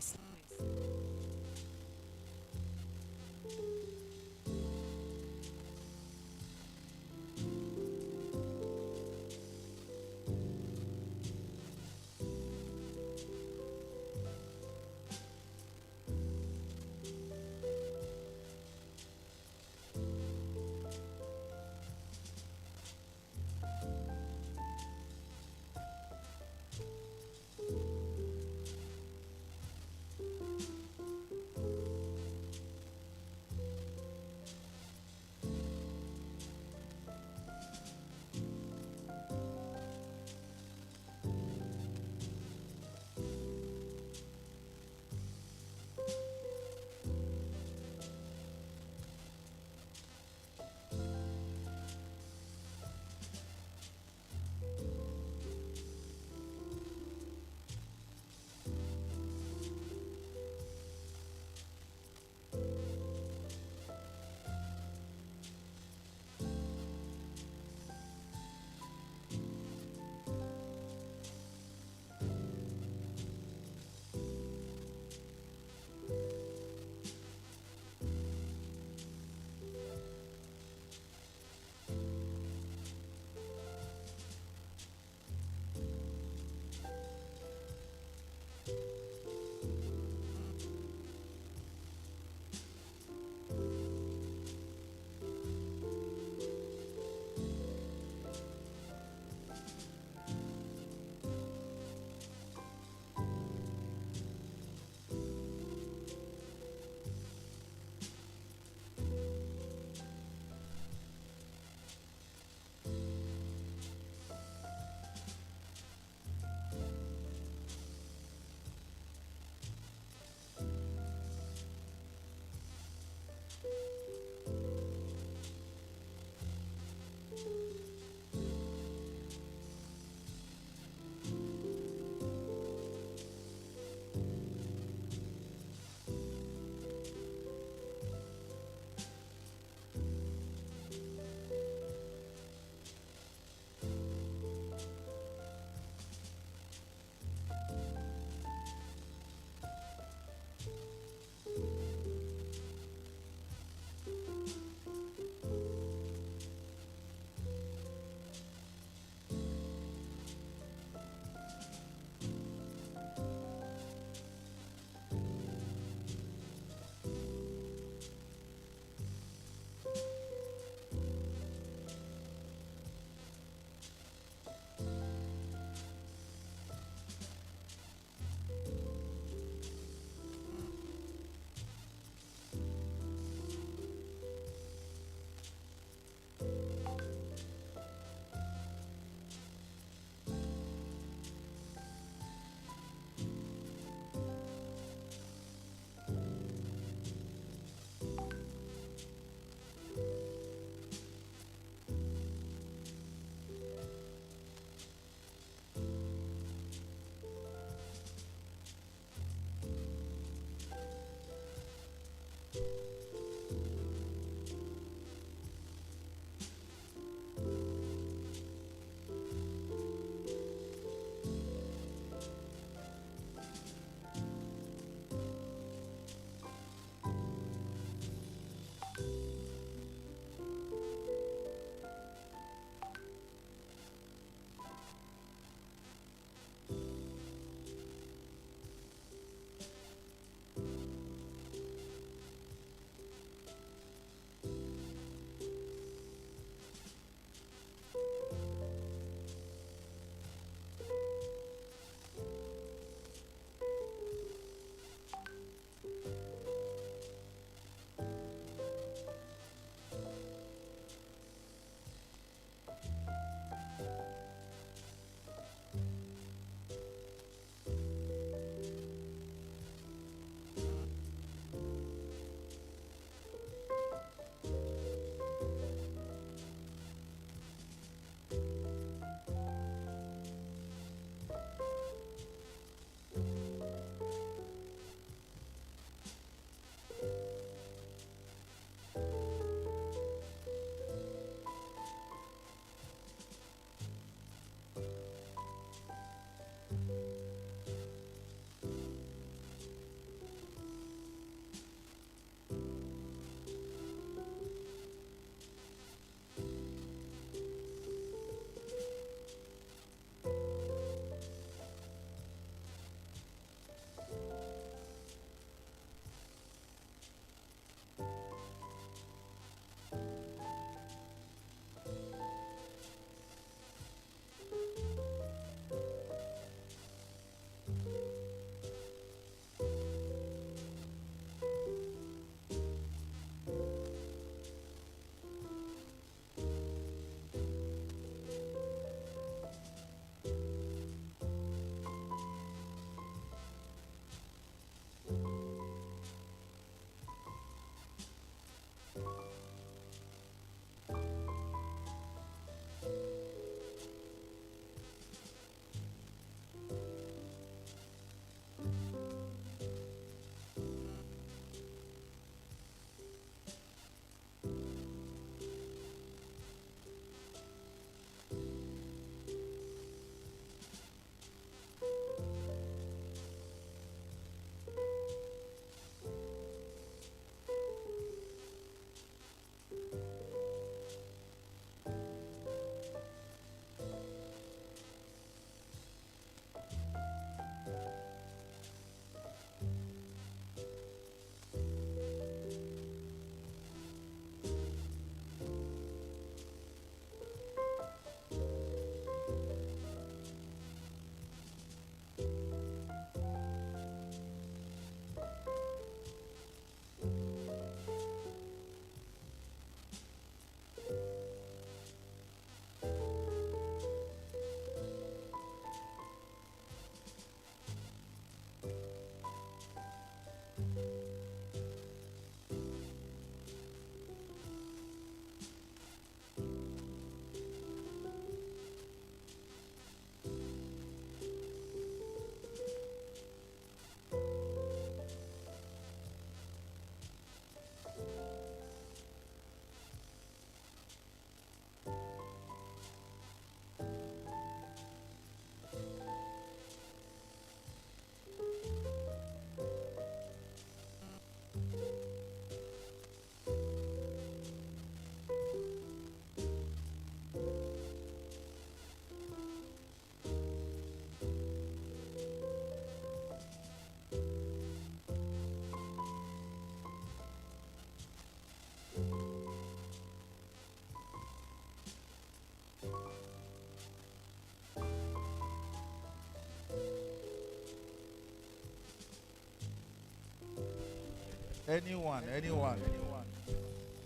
D: Anyone.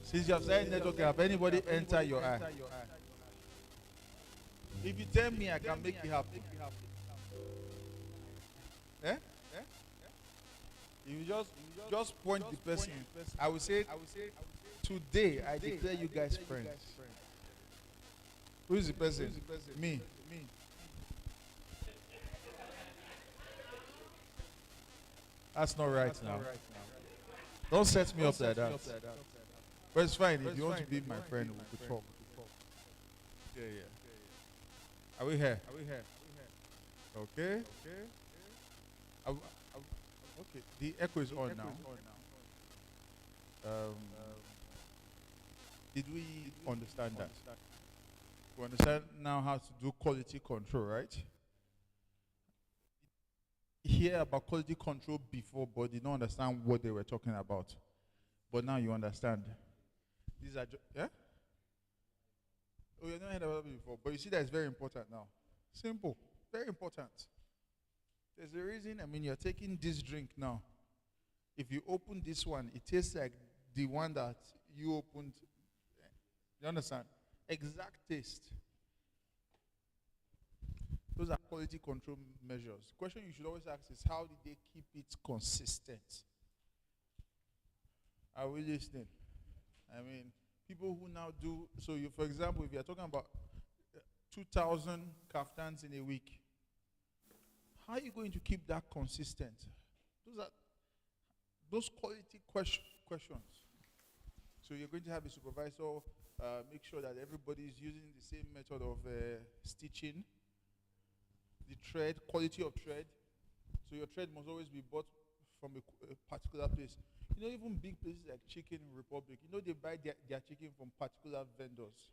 D: Since you have said network, have anybody enter your eye? If you tell me, I can make it happen. Eh? If you just point the person, I will say, today I declare you guys friends. Who is the person? Me. That's not right now. Don't set me up like that. But it's fine. If you want to be my friend, we could talk. Yeah. Are we here? Okay. Okay. The echo is on now. Did we understand that? We understand now how to do quality control, right? Hear about quality control before, but did not understand what they were talking about. But now you understand. These are yeah? Oh, you never heard about it before, but you see that it's very important now. Simple, very important. There's a reason. I mean, you're taking this drink now. If you open this one, it tastes like the one that you opened. You understand? Exact taste. Those are quality control measures. The question you should always ask is, how did they keep it consistent? Are we listening? I mean, people who now do, so you, for example, if you're talking about 2,000 kaftans in a week, how are you going to keep that consistent? Those quality questions. So you're going to have a supervisor make sure that everybody is using the same method of stitching, the thread, quality of thread. So your thread must always be bought from a particular place. You know, even big places like Chicken Republic, you know, they buy their chicken from particular vendors.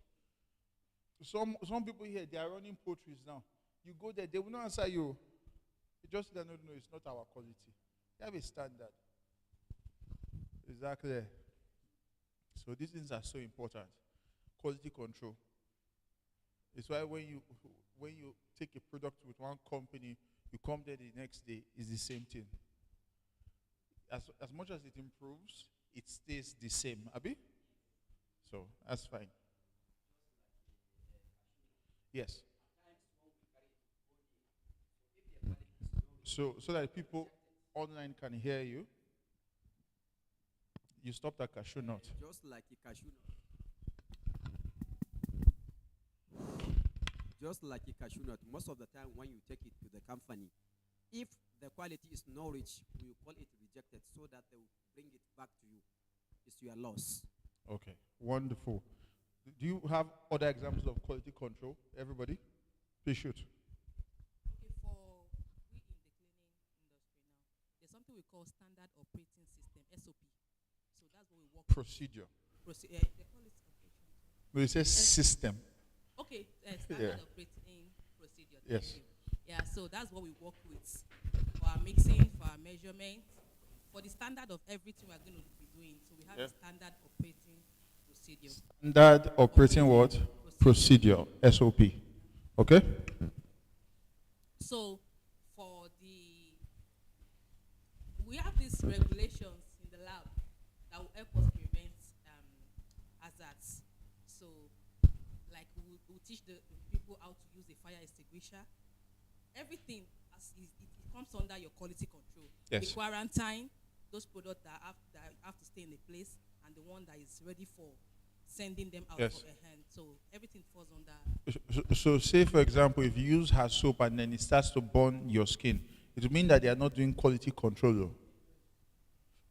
D: Some people here, they are running poultries now. You go there, they will not answer you. You just say, no, it's not our quality. They have a standard. Exactly. So these things are so important. Quality control. It's why when you take a product with one company, you come there the next day, it's the same thing. As much as it improves, it stays the same. Abi? So that's fine. Yes. So that people online can hear you. You stopped at cashew nut.
S: Just like a cashew nut. Just like a cashew nut, most of the time when you take it to the company, if the quality is not rich, we call it rejected so that they will bring it back to you. It's your loss.
D: Okay, wonderful. Do you have other examples of quality control? Everybody? Please shoot.
H: Okay, for we in the cleaning industry now, there's something we call standard operating system, SOP. So that's what we work
D: Procedure.
H: They call it operation.
D: No, it says system.
H: Okay, standard operating procedure.
D: Yes.
H: Yeah, so that's what we work with for our mixing, for our measurement, for the standard of everything we're going to be doing. So we have a standard operating procedure.
D: Standard operating what? Procedure. SOP. Okay?
H: So we have these regulations in the lab that will help us prevent hazards. So like we'll teach the people how to use a fire extinguisher. Everything it comes under your quality control.
D: Yes.
H: The quarantine, those products that have to stay in a place, and the one that is ready for sending them out
D: Yes.
H: for a hand. So everything falls under.
D: So say, for example, if you use her soap and then it starts to burn your skin, it will mean that they are not doing quality control. Though.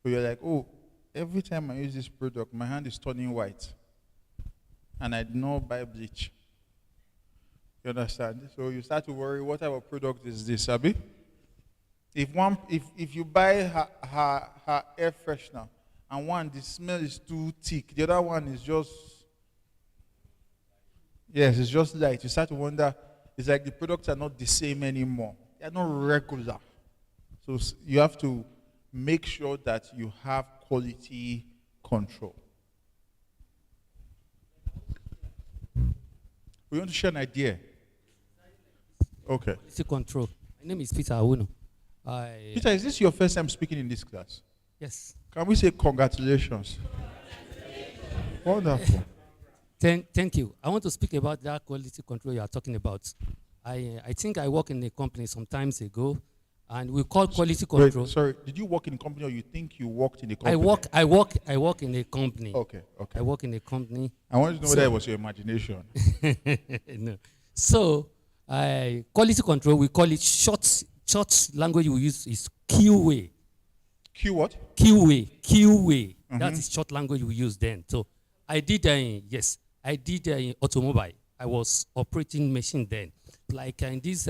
D: So you're like, oh, every time I use this product, my hand is turning white. And I do not buy bleach. You understand? So you start to worry, what type of product is this, Abi? If you buy her air freshener, and one, the smell is too thick, the other one is just, yes, it's just light. You start to wonder, it's like the products are not the same anymore. They are not regular. So you have to make sure that you have quality control. We want to share an idea. Okay.
T: Quality control. My name is Peter Awuno.
D: Peter, is this your first time speaking in this class?
T: Yes.
D: Can we say congratulations? Wonderful.
T: Thank you. I want to speak about that quality control you are talking about. I think I worked in a company some times ago, and we call quality control.
D: Wait, sorry, did you work in a company or you think you worked in a company?
T: I work in a company.
D: Okay.
T: I work in a company.
D: I wanted to know whether it was your imagination.
T: No. So, quality control, we call it short language we use is QA.
D: Q what?
T: QA. That is short language we use then. So I did, I did automobile. I was operating machine then. Like in this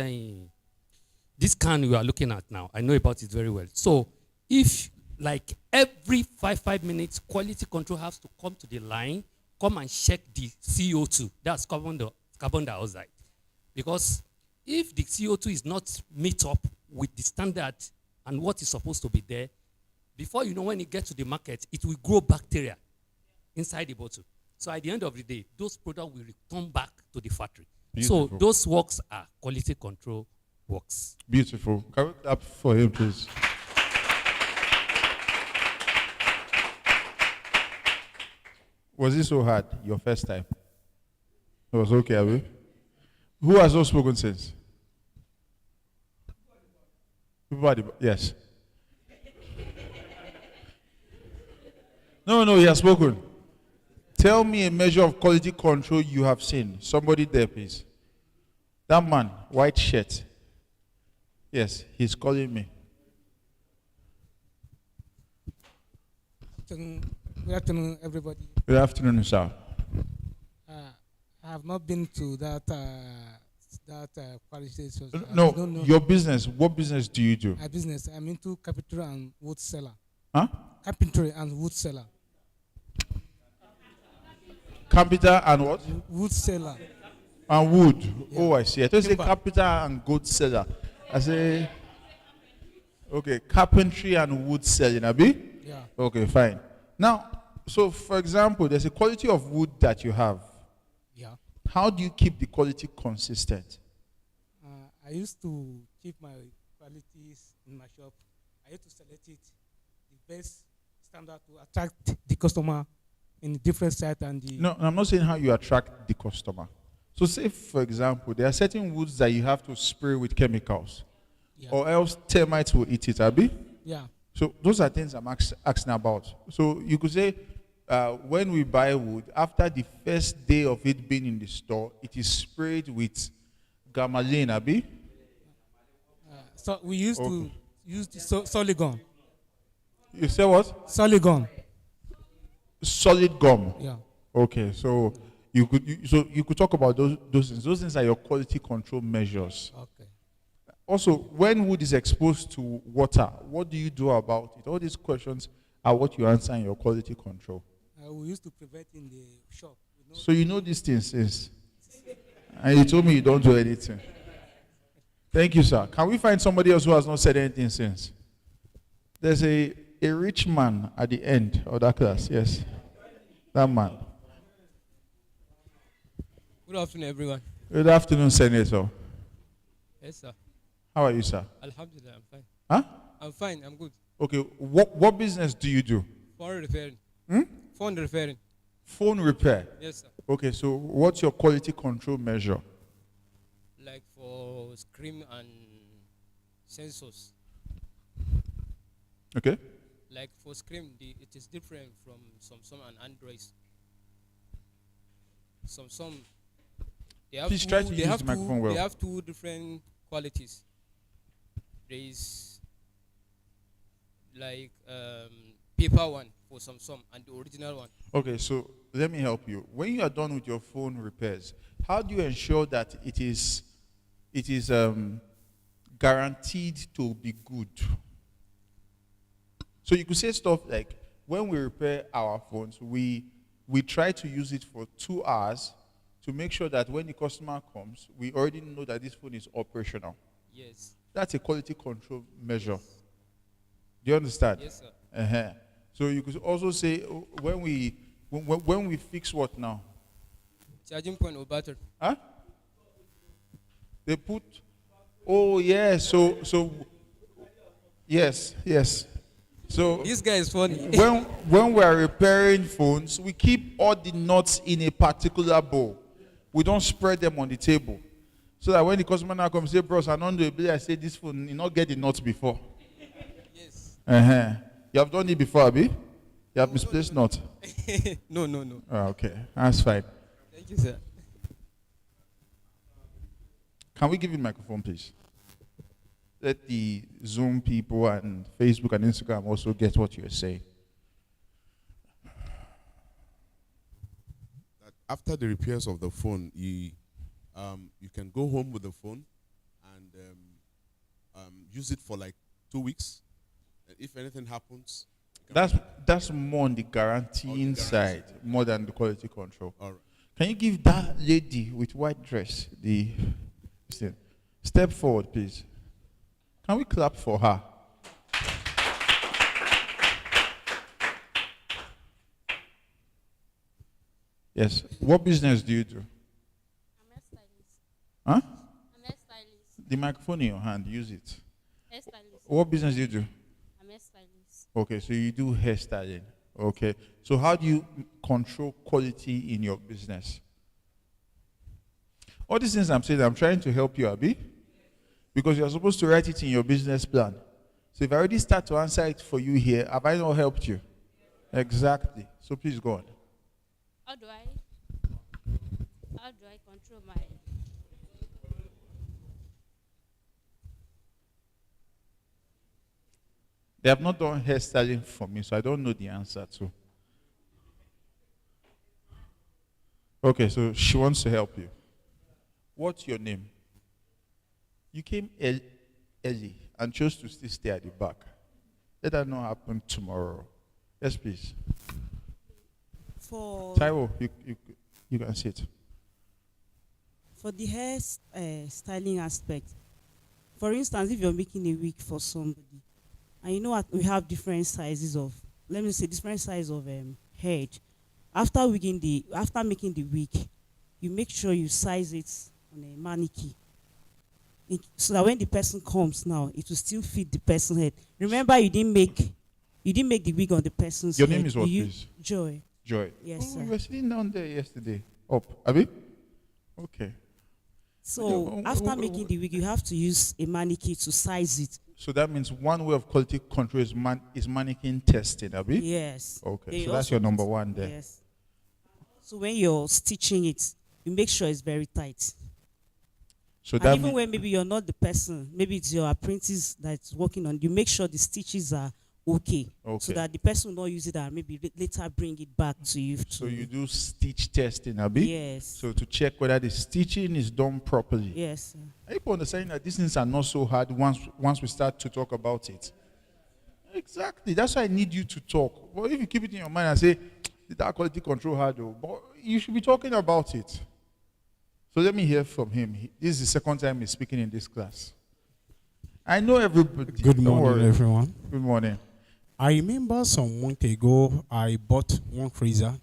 T: can you are looking at now, I know about it very well. So if like every 5 minutes, quality control has to come to the line, come and check the CO2. That's carbon dioxide. Because if the CO2 is not meet up with the standard and what is supposed to be there, before you know, when it gets to the market, it will grow bacteria inside the bottle. So at the end of the day, those products will return back to the factory. Beautiful. So those works are quality control works.
D: Beautiful. Can we clap for him, please? Was it so hard your first time? It was okay, Abi? Who has not spoken since? Yes. No, he has spoken. Tell me a measure of quality control you have seen. Somebody there, please. That man, white shirt. Yes, he's calling me.
U: Good afternoon, everybody.
D: Good afternoon, sir.
U: I have not been to that quality. So
D: no, your business. What business do you do?
U: My business. I'm into carpentry and wood seller.
D: Huh?
U: Carpentry and wood seller.
D: Carpenter and what?
U: Wood seller.
D: And wood. Yeah. Oh, I see. I thought you said carpenter and goat seller. I say, okay, carpentry and wood selling, Abi?
U: Yeah.
D: Okay, fine. Now, so for example, there's a quality of wood that you have.
U: Yeah.
D: How do you keep the quality consistent?
U: I used to keep my qualities in my shop. I used to select it the best standard to attract the customer in different site and the.
D: No, I'm not saying how you attract the customer. So say, for example, there are certain woods that you have to spray with chemicals, or else termites will eat it, Abi?
U: Yeah.
D: So those are things I'm asking about. So you could say, when we buy wood, after the first day of it being in the store, it is sprayed with gamalin, Abi?
U: So we used to use the solid gum.
D: You say what?
U: Solid gum.
D: Solid gum.
U: Yeah.
D: Okay, so you could talk about those things. Those things are your quality control measures.
U: Okay.
D: Also, when wood is exposed to water, what do you do about it? All these questions are what you answer in your quality control.
U: We used to prevent in the shop.
D: So you know these things since, and you told me you don't do anything. Thank you, sir. Can we find somebody else who has not said anything since? There's a rich man at the end of that class. Yes, that man.
V: Good afternoon, everyone.
D: Good afternoon, Senator.
V: Yes, sir.
D: How are you, sir?
V: Alhamdulillah, I'm fine.
D: Huh?
V: I'm fine, I'm good.
D: Okay, what business do you do?
V: Phone repairing. Phone repairing.
D: Phone repair?
V: Yes, sir.
D: Okay, so what's your quality control measure?
V: Like for screen and sensors.
D: Okay.
V: Like for screen, it is different from Samsung and Android. Samsung, they have
D: Please try to use the microphone well.
V: They have two different qualities. There is like paper one for Samsung and the original one.
D: Okay, so let me help you. When you are done with your phone repairs, how do you ensure that it is guaranteed to be good? So you could say stuff like, when we repair our phones, we try to use it for 2 hours to make sure that when the customer comes, we already know that this phone is operational.
V: Yes.
D: That's a quality control measure. Do you understand?
V: Yes, sir.
D: Uh-huh. So you could also say, when we fix what now?
V: Charging point or battery.
D: Huh? They put, oh yeah, so yes. So
V: this guy is funny.
D: when we are repairing phones, we keep all the nuts in a particular bowl. We don't spread them on the table. So that when the customer now comes and say, bros, I don't do it, I say this phone, you not get the nuts before.
V: Yes.
D: Uh-huh. You have done it before, Abi? You have misplaced nuts?
V: No.
D: Oh, okay, that's fine.
V: Thank you, sir.
D: Can we give you the microphone, please? let the Zoom people and Facebook and Instagram also get what you're saying.
B: After the repairs of the phone, you can go home with the phone and use it for like 2 weeks. And if anything happens,
D: that's more on the guaranteeing side, more than the quality control.
B: All right.
D: Can you give that lady with white dress the step forward, please? Can we clap for her? Yes. What business do you do?
C: I'm a stylist.
D: Huh?
C: I'm a stylist.
D: The microphone in your hand, use it.
C: Hairstylist.
D: What business do you do?
C: I'm a stylist.
D: Okay, so you do hairstyling. Okay. So how do you control quality in your business? All these things I'm saying, I'm trying to help you, Abi. Because you're supposed to write it in your business plan. So if I already start to answer it for you here, have I not helped you? Exactly. So please go on.
C: How do I control my...
D: They have not done hairstyling for me, so I don't know the answer to. Okay, so she wants to help you. What's your name? You came early and chose to still stay at the back. Let that not happen tomorrow. Yes, please.
W: For
D: Taiwo, you can sit.
W: For the hair styling aspect, for instance, if you're making a wig for somebody, and you know what, we have different sizes of, let me say, different size of head. After making the wig, you make sure you size it on a mannequin, so that when the person comes now, it will still fit the person's head. Remember, you didn't make the wig on the person's
D: Your
W: head.
D: name is what, please?
W: Joy.
D: Joy.
W: Yes,
D: Oh,
W: sir.
D: we were sitting down there yesterday. Up, Abi? Okay.
W: So after making the wig, you have to use a mannequin to size it.
D: So that means one way of quality control is mannequin testing, Abi?
W: Yes.
D: Okay,
W: They
D: so that's
W: also
D: your number one there.
W: Yes. So when you're stitching it, you make sure it's very tight.
D: So
W: And
D: that
W: even
D: mean-
W: when maybe you're not the person, maybe it's your apprentice that's working on, you make sure the stitches are okay. So
D: Okay.
W: that the person will not use it and maybe later bring it back to you.
D: So you do stitch testing, Abi?
W: Yes.
D: So to check whether the stitching is done properly.
W: Yes, sir.
D: Are you understanding that these things are not so hard once we start to talk about it? Exactly. That's why I need you to talk. But if you keep it in your mind and say, that quality control hard, though, but you should be talking about it. So let me hear from him. This is the second time he's speaking in this class. I know everybody.
X: Good
D: Don't
X: morning,
D: worry.
X: everyone.
D: Good morning.
X: I remember some month ago, I bought one freezer,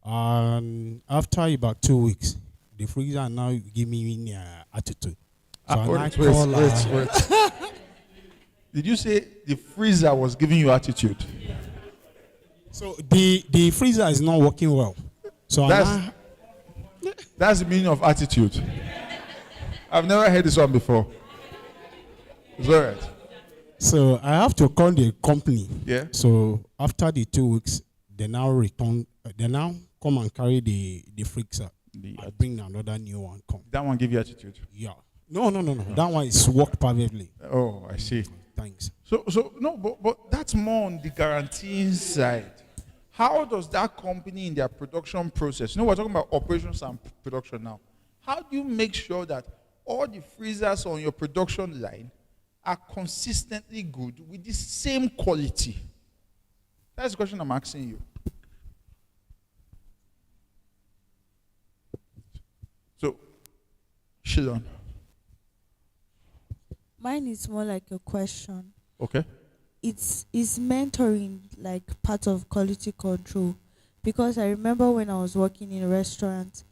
X: and after about 2 weeks, the freezer now give me attitude. So I
D: Wait. Did you say the freezer was giving you attitude?
X: So the freezer is not working well. So
D: That's the meaning of attitude. I've never heard this one before. It's all right.
X: So I have to call the company.
D: Yeah.
X: So after the 2 weeks, they now return. They now come and carry the freezer. And bring another new one. Come.
D: That one give you attitude?
X: Yeah. No. That one is worked perfectly.
D: Oh, I see.
X: Thanks.
D: So no, but that's more on the guaranteeing side. How does that company in their production process, we're talking about operations and production now. How do you make sure that all the freezers on your production line are consistently good with the same quality? That's the question I'm asking you. So, Shilon.
L: Mine is more like a question.
D: Okay.
L: Is mentoring like part of quality control? Because I remember when I was working in a restaurant,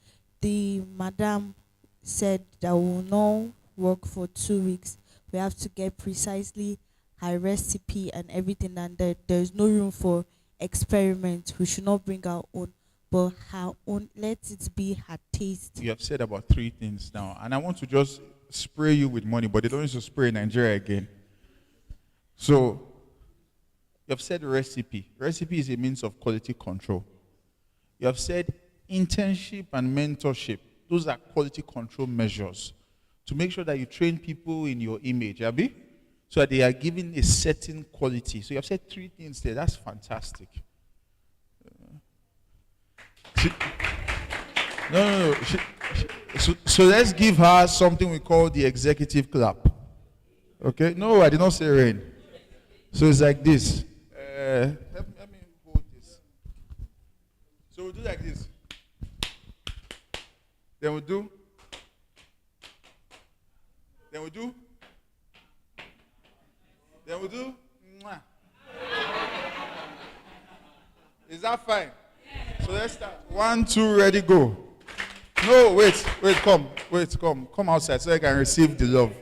L: the madam said that we will not work for 2 weeks. We have to get precisely her recipe and everything, and that there's no room for experiment. We should not bring our own, but her own. Let it be her taste.
D: You have said about 3 things now, and I want to just spray you with money, but they don't need to spray Nigeria again. So, you have said recipe. Recipe is a means of quality control. You have said internship and mentorship. Those are quality control measures to make sure that you train people in your image, Abi, so that they are given a certain quality. So you have said 3 things there. That's fantastic. No. So let's give her something we call the executive clap. Okay? No, I did not say rain. So it's like this. Let me hold this. So we'll do like this. Then we'll do. Then we'll do. Then we'll do. Mwah. Is that fine? So let's start. 1, 2, ready, go. No, wait, come outside so I can receive the love.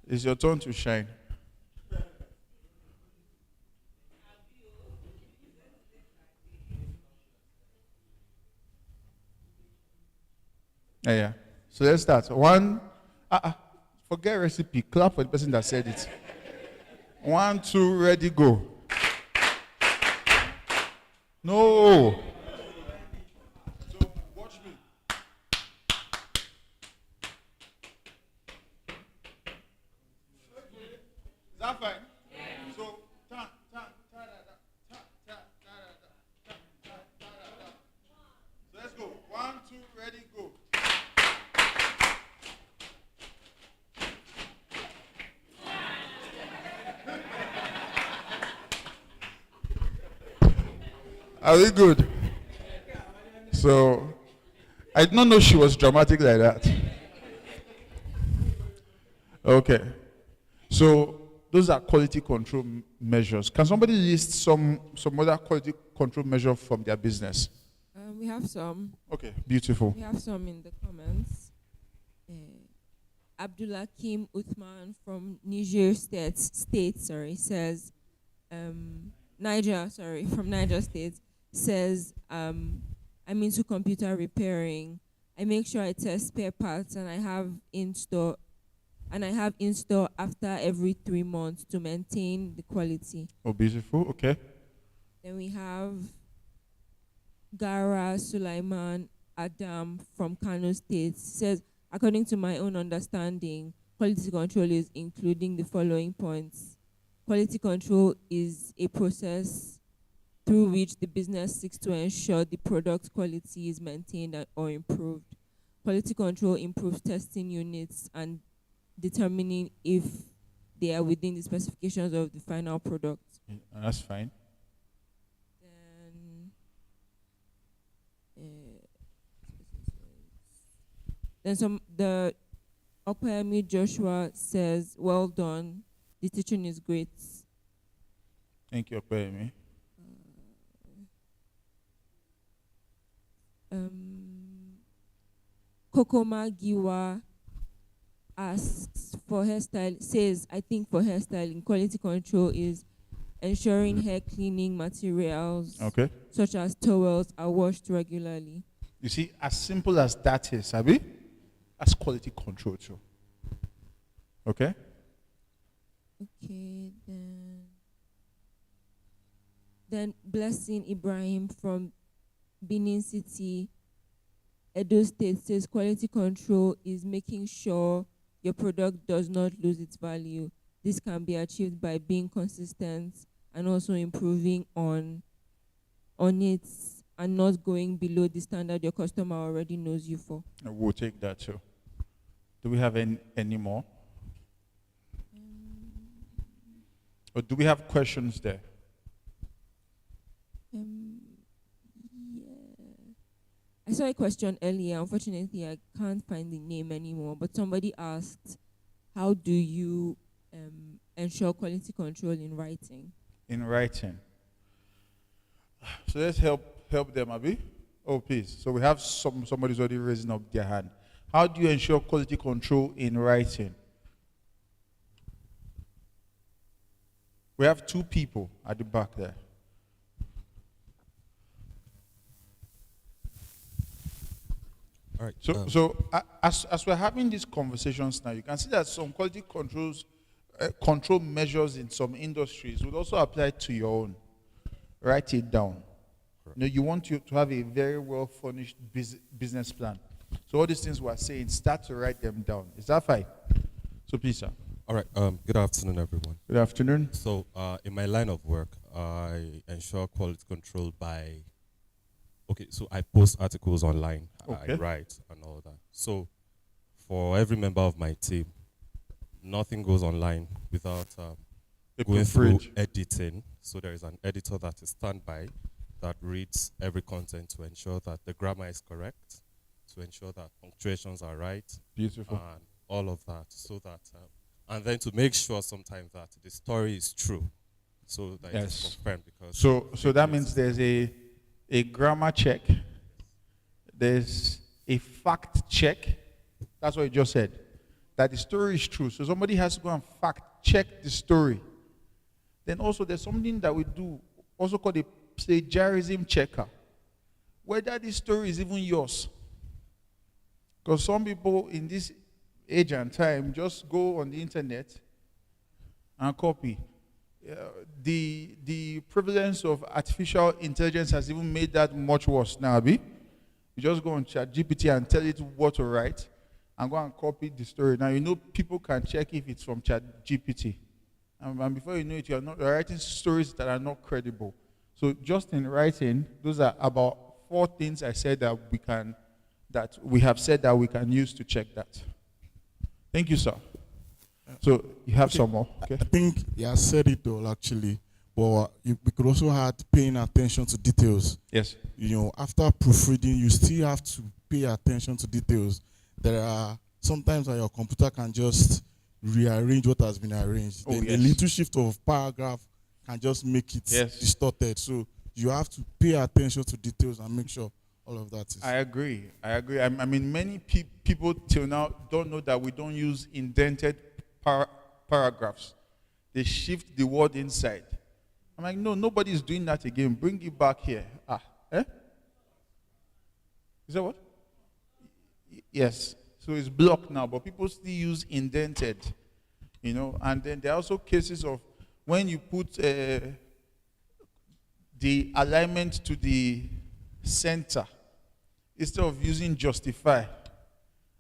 D: It's your turn to shine. Yeah. So let's start. 1, forget recipe. Clap for the person that said it. 1, 2, ready, go. No. So watch me. Is that fine? Yeah. So turn. So let's go. 1, 2, ready, go. Are we good? So, I did not know she was dramatic like that. Okay. So, those are quality control measures. Can somebody list some other quality control measure from their business?
N: We have some.
D: Okay, beautiful.
N: We have some in the comments. Abdullah Kim Uthman from Niger State, says, from Niger State, says, I'm into computer repairing. I make sure I test spare parts and I have in store after every 3 months to maintain the quality.
D: Oh, beautiful. Okay.
N: Then we have Gara Sulaiman Adam from Kano State, says, according to my own understanding, quality control is including the following points. Quality control is a process through which the business seeks to ensure the product quality is maintained or improved. Quality control improves testing units and determining if they are within the specifications of the final product.
D: That's fine.
N: Then the Opeyemi Joshua says, well done, the teaching is great.
D: Thank you, Opeyemi.
N: Kokoma Giwa asks for hairstyle, says, I think for hairstyling, quality control is ensuring hair cleaning materials, such as towels, are washed regularly.
D: You see, as simple as that is, Abi, that's quality control too. Okay?
N: Okay, then Blessing Ibrahim from Benin City, Edo State, says quality control is making sure your product does not lose its value. This can be achieved by being consistent and also improving on it and not going below the standard your customer already knows you for.
D: We'll take that too. Do we have any more? Or do we have questions there?
N: I saw a question earlier. Unfortunately, I can't find the name anymore. But somebody asked, how do you ensure quality control in writing?
D: In writing. So let's help them, Abi. Oh, please. So we have somebody's already raising up their hand. How do you ensure quality control in writing? We have 2 people at the back there.
M: All right.
D: So as we're having these conversations now, you can see that some quality control measures in some industries would also apply to your own. Write it down. No, you want to have a very well furnished business plan. So all these things we're saying, start to write them down. Is that fine? So please, sir.
A: All right. Good afternoon, everyone.
D: Good afternoon.
A: So, in my line of work, I ensure quality control by. Okay, so I post articles online.
D: Okay.
A: I write and all that. So, for every member of my team, nothing goes online without going through editing. So there is an editor that is standby that reads every content to ensure that the grammar is correct, to ensure that punctuations are right.
D: Beautiful.
A: And all of that, so that, and then to make sure sometimes that the story is true, so that it is confirmed. Because
D: so that means there's a grammar check, there's a fact check. That's what you just said, that the story is true. So somebody has to go and fact check the story. Then also there's something that we do, also called a plagiarism checker, whether this story is even yours. Because some people in this age and time just go on the internet and copy. The prevalence of artificial intelligence has even made that much worse now, Abi. You just go on ChatGPT and tell it what to write and go and copy the story. Now, you know people can check if it's from ChatGPT. And before you know it, you're writing stories that are not credible. So just in writing, those are about 4 things I said that we have said that we can use to check that. Thank you, sir. So you have some more. Okay.
Q: I think you have said it all actually, but we could also add paying attention to details.
D: Yes.
Q: You know, after proofreading, you still have to pay attention to details. There are sometimes that your computer can just rearrange what has been arranged. Then a little shift of paragraph can just make it distorted. So you have to pay attention to details and make sure all of that is.
D: I agree. I mean, many people till now don't know that we don't use indented paragraphs. They shift the word inside. I'm like, no, nobody is doing that again. Bring it back here. Is that what? Yes. So it's blocked now, but people still use indented, you know. And then there are also cases of when you put the alignment to the center instead of using justify,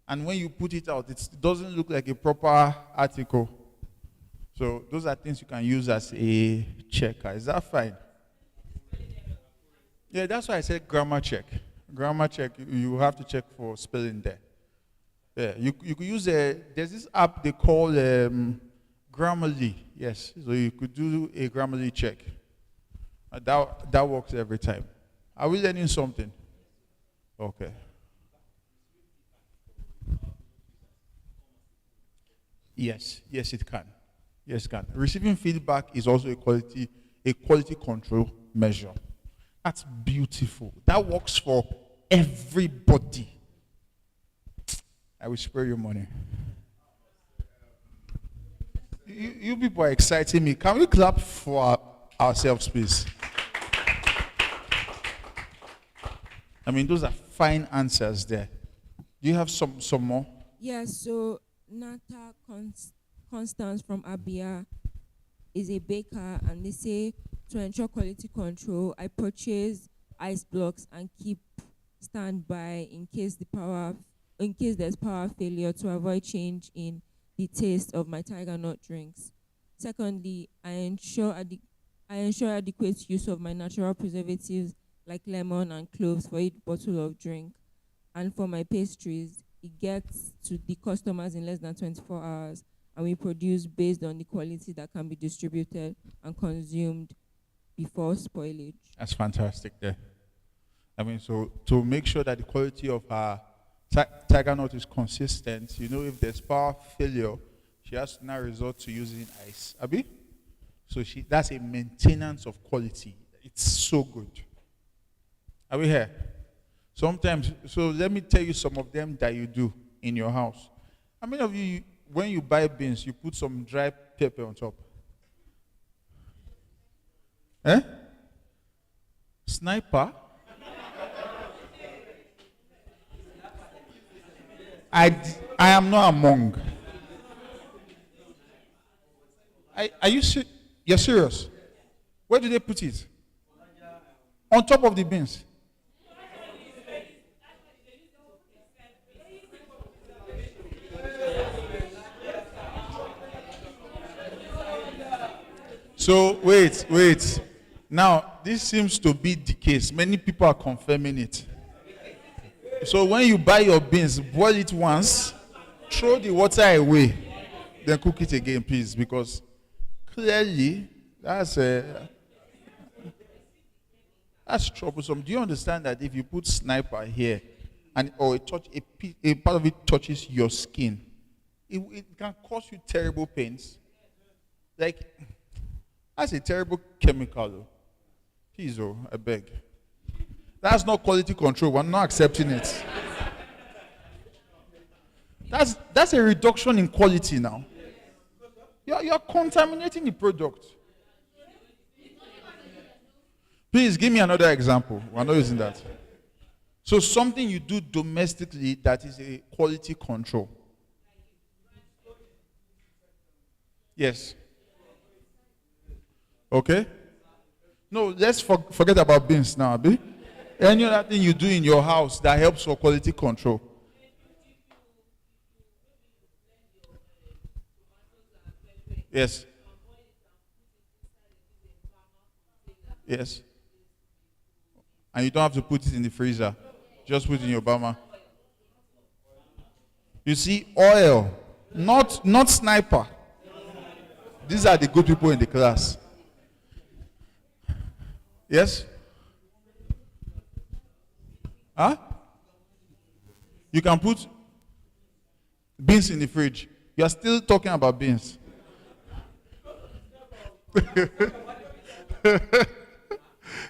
D: and when you put it out, it doesn't look like a proper article. So those are things you can use as a checker. Is that fine? Yeah, that's why I said grammar check. Grammar check, you have to check for spelling there. Yeah, you could use there's this app they call Grammarly. Yes, so you could do a Grammarly check. That works every time. Are we learning something? Okay. Yes, it can. Yes, it can. Receiving feedback is also a quality control measure. That's beautiful. That works for everybody. I will spare you money. You people are exciting me. Can we clap for ourselves, please? I mean, those are fine answers there. Do you have some more?
N: Yes, so Nata Constance from Abia is a baker, and they say to ensure quality control, I purchase ice blocks and keep standby in case there's power failure to avoid change in the taste of my tiger nut drinks. Secondly, I ensure adequate use of my natural preservatives like lemon and cloves for each bottle of drink. And for my pastries, it gets to the customers in less than 24 hours, and we produce based on the quality that can be distributed and consumed before spoilage.
D: That's fantastic there. I mean, so to make sure that the quality of our tiger nut is consistent, you know, if there's power failure, she has to now resort to using ice. Abi? So that's a maintenance of quality. It's so good. Are we here? Sometimes, so let me tell you some of them that you do in your house. How many of you, when you buy beans, you put some dry pepper on top? Sniper? I am not among. Are you you're serious? Where do they put it? On top of the beans. So wait. Now this seems to be the case. Many people are confirming it. So when you buy your beans, boil it once, throw the water away, then cook it again, please, because clearly that's troublesome. Do you understand that if you put sniper here, and or a part of it touches your skin, it can cause you terrible pains? Like, that's a terrible chemical, though. Please, I beg. That's not quality control. We're not accepting it. That's a reduction in quality now. You're contaminating the product. Please give me another example. We're not using that. So something you do domestically that is a quality control. Yes. Okay? No, let's forget about beans now, Abi. Any other thing you do in your house that helps for quality control. Yes. Yes. And you don't have to put it in the freezer. Just put it in your bama. You see, oil, not sniper. These are the good people in the class. Yes? Huh? You can put beans in the fridge. You are still talking about beans.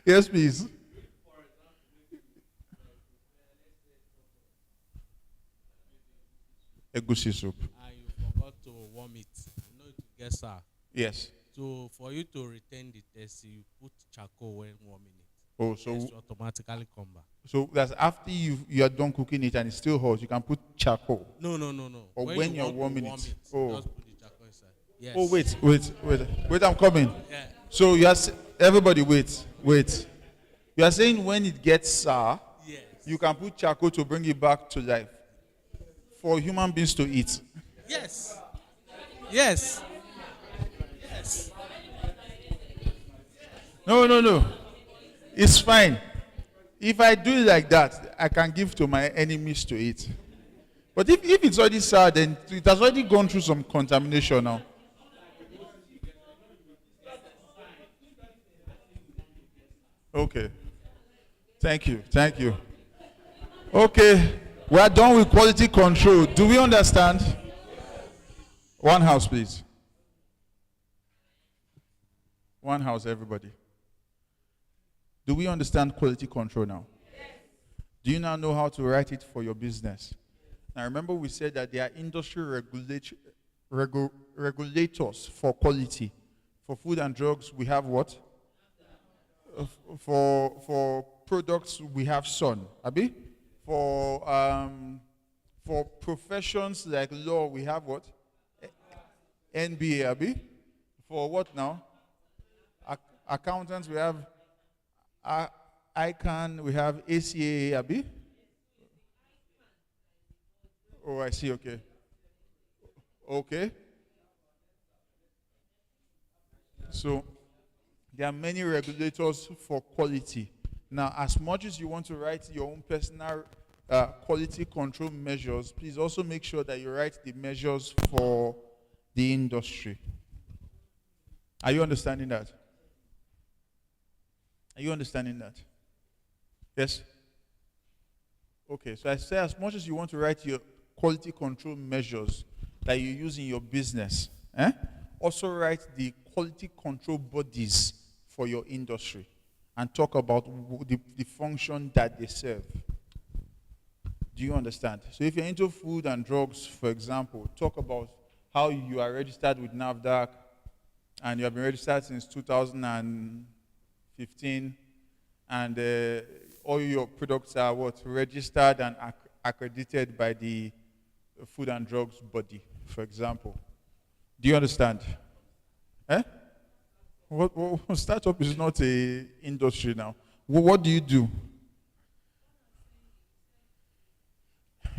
D: Yes, please. Egusi soup.
E: And you forgot to warm it. You know to get sour.
B: Yes.
E: So for you to retain the taste, you put charcoal when warming it.
B: Oh, so
E: it automatically come back.
B: So that's after you are done cooking it and it's still hot, you can put charcoal.
E: No.
B: Or when you're warming it. Oh.
E: Just put the charcoal inside. Yes.
B: Oh, wait, I'm coming.
E: Yeah.
B: So everybody wait. You are saying when it gets sour,
E: yes,
B: you can put charcoal to bring it back to life for human beings to eat.
E: Yes.
B: No. It's fine. If I do it like that, I can give to my enemies to eat. But if it's already sour, then it has already gone through some contamination now. Okay. Thank you. Okay. We are done with quality control. Do we understand? One house, please. One house, everybody. Do we understand quality control now? Do you now know how to write it for your business? Now remember we said that there are industry regulators for quality. For food and drugs, we have what? For products, we have SON. Abi? For professions like law, we have what? NBA, Abi? For what now? Accountants, we have ICANN, we have ACA, Abi? Oh, I see, okay. Okay. So, there are many regulators for quality. Now, as much as you want to write your own personal quality control measures, please also make sure that you write the measures for the industry. Are you understanding that? Are you understanding that? Yes? Okay, so I say as much as you want to write your quality control measures that you use in your business, also write the quality control bodies for your industry and talk about the function that they serve. Do you understand? So if you're into food and drugs, for example, talk about how you are registered with NAFDAC and you have been registered since 2015 and all your products are registered and accredited by the food and drugs body, for example. Do you understand? Startup is not a industry now. What do you do?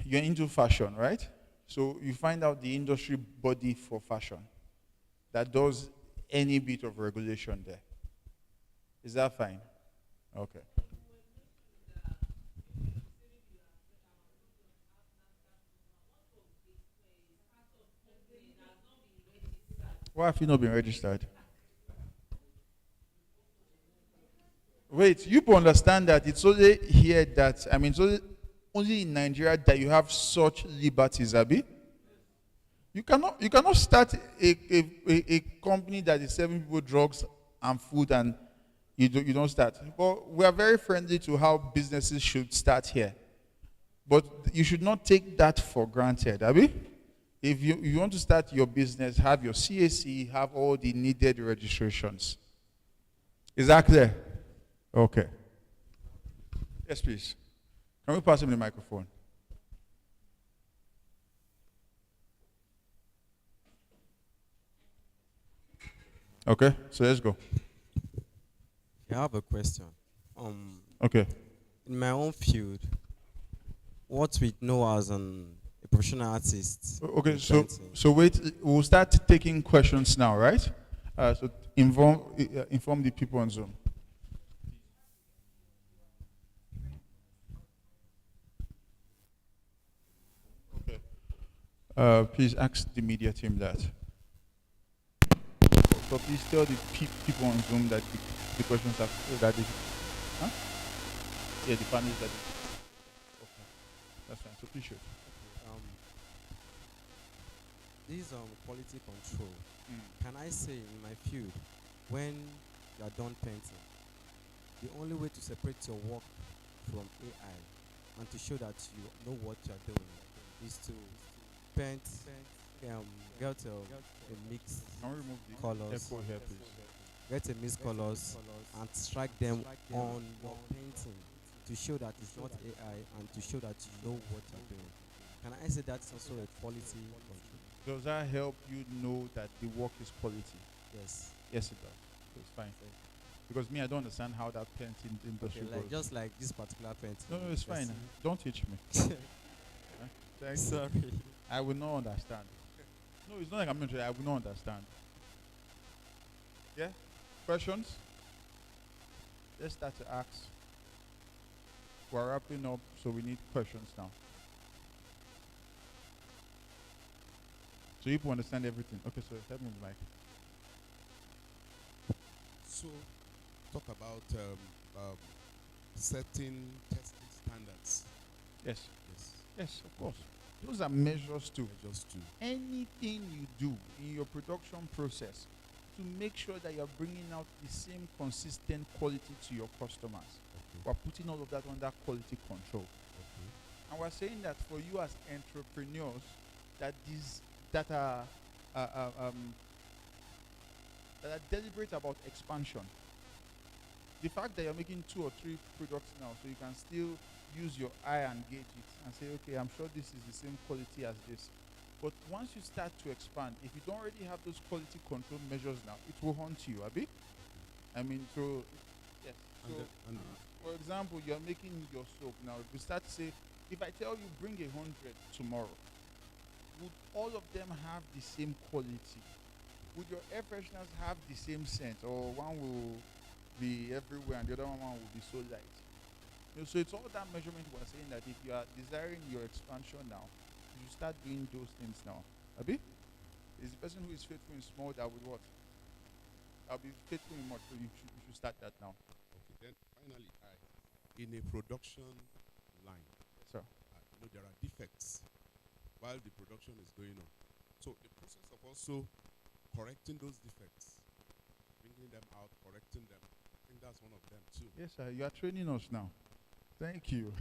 B: You're into fashion, right? So you find out the industry body for fashion that does any bit of regulation there. Is that fine? Okay. Why have you not been registered? Wait, you understand that it's only here that, I mean, it's only in Nigeria that you have such liberties, Abi? You cannot start a company that is serving people drugs and food and you don't start. But we are very friendly to how businesses should start here. But you should not take that for granted, Abi? If you want to start your business, have your CAC, have all the needed registrations. Is that clear? Okay. Yes, please. Can we pass him the microphone? Okay, so let's go.
F: I have a question.
B: Okay.
F: In my own field, what we know as a professional artist.
B: Okay, so wait, we'll start taking questions now, right? So inform the people on Zoom. Okay. Please ask the media team that. So please tell the people on Zoom that the questions are that they, huh? Yeah, the panelists that. Okay, that's fine. So please shoot.
F: This quality control. Can I say in my field, when you are done painting, the only way to separate your work from AI and to show that you know what you are doing is to paint, get a mix colors, get a mix colors and strike them on your painting to show that it's not AI and to show that you know what you're doing. Can I say that's also a quality control?
B: Does that help you know that the work is quality?
F: Yes.
B: Yes, it does. So it's fine. Because me, I don't understand how that painting industry
F: Okay, like
B: goes.
F: just like this particular painting.
B: No, it's fine.
F: Yes.
B: Don't teach me. Thank
F: Sorry.
B: you. I will not understand. No, it's not like I'm not. I will not understand. Yeah? Questions? Let's start to ask. We're wrapping up, so we need questions now. So you people understand everything. Okay, so help me with the mic.
G: So, talk about setting testing standards.
B: Yes. Yes, of course. Those are measures too.
G: Measures too.
B: Anything you do in your production process to make sure that you're bringing out the same consistent quality to your customers. We're putting all of that under quality control. And we're saying that for you as entrepreneurs, that these that are deliberate about expansion. The fact that you're making 2 or 3 products now, so you can still use your eye and gauge it and say, okay, I'm sure this is the same quality as this. But once you start to expand, if you don't already have those quality control measures now, it will haunt you, Abi. I mean, so, yes. So, for example, you're making your soap now. If you start to say, if I tell you bring 100 tomorrow, would all of them have the same quality? Would your air fresheners have the same scent, or one will be everywhere and the other one will be so light? You know, so it's all that measurement we're saying that if you are desiring your expansion now, you start doing those things now. Abi? Is the person who is faithful in small that would what? I'll be faithful in much, so you should start that now.
G: Okay, then finally, in a production line,
B: sir,
G: you know, there are defects while the production is going on. So the process of also correcting those defects, bringing them out, correcting them, I think that's one of them too.
B: Yes, sir. You are training us now. Thank you.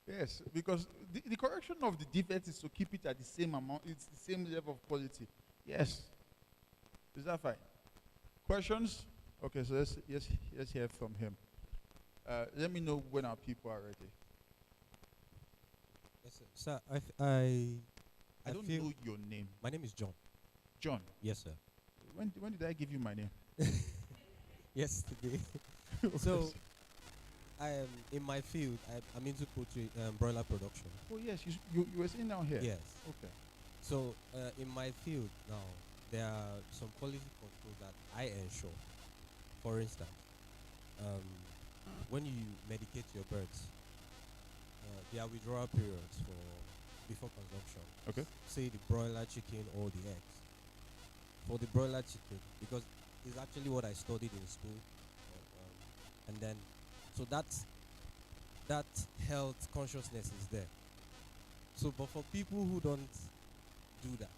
B: Yes, because the correction of the defect is to keep it at the same amount, it's the same level of quality. Yes. Is that fine? Questions? Okay, so let's hear from him. Let me know when our people are ready.
I: Yes, sir. I
B: don't know your name.
I: My name is John.
B: John?
I: Yes, sir.
B: When did I give you my name?
I: Yesterday.
B: Okay.
I: So,
F: I am in my field. I'm into poultry, broiler production.
B: Oh yes, you were saying down here.
F: Yes.
B: Okay.
F: So in my field now, there are some quality controls that I ensure. For instance, when you medicate your birds, there are withdrawal periods for before consumption.
B: Okay.
F: Say the broiler chicken or the eggs. For the broiler chicken, because it's actually what I studied in school, and then so that health consciousness is there. So, but for people who don't do that,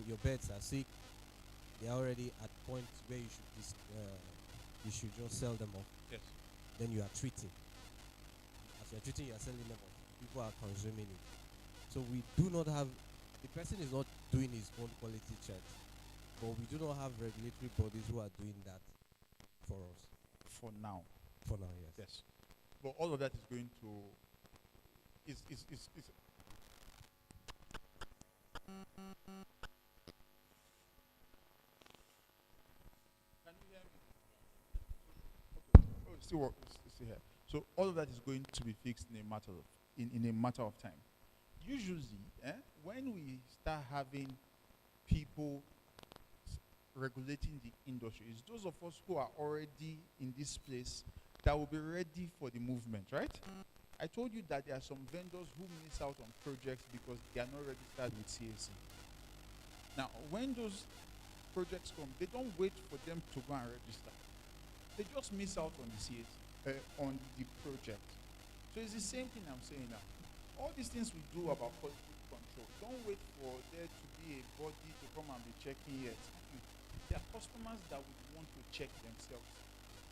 F: your birds are sick, they're already at point where you should just sell them off.
B: Yes.
F: Then you are treating. As you're treating, you are selling them off. People are consuming it. So we do not have, the person is not doing his own quality checks, but we do not have regulatory bodies who are doing that for us.
B: For now.
F: For now, yes.
B: Yes. But all of that is going to is Can you hear me? Okay. Oh, it's still work. It's still here. So all of that is going to be fixed in a matter of time. Usually, when we start having people regulating the industry, it's those of us who are already in this place that will be ready for the movement, right? I told you that there are some vendors who miss out on projects because they are not registered with CAC. Now, when those projects come, they don't wait for them to go and register. They just miss out on the CAC, on the project. So it's the same thing I'm saying now. All these things we do about quality control, don't wait for there to be a body to come and be checking it. There are customers that would want to check themselves.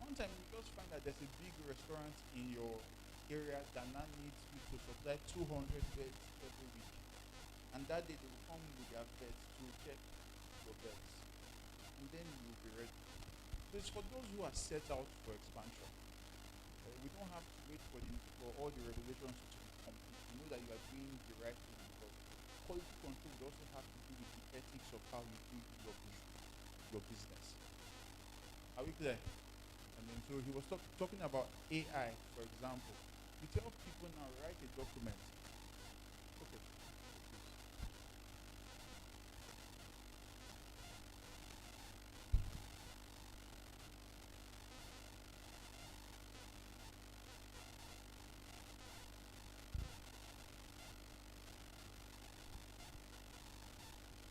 B: One time you just find that there's a big restaurant in your area that now needs you to supply 200 beds every week. And that day they will come with their beds to check your beds. And then you will be ready. So it's for those who are set out for expansion. We don't have to wait for all the regulations to be complete. You know that you are doing the right thing, because quality control will also have to do with the ethics of how you do your business. Are we clear? And then so he was talking about AI, for example. You tell people now, write a document. Okay.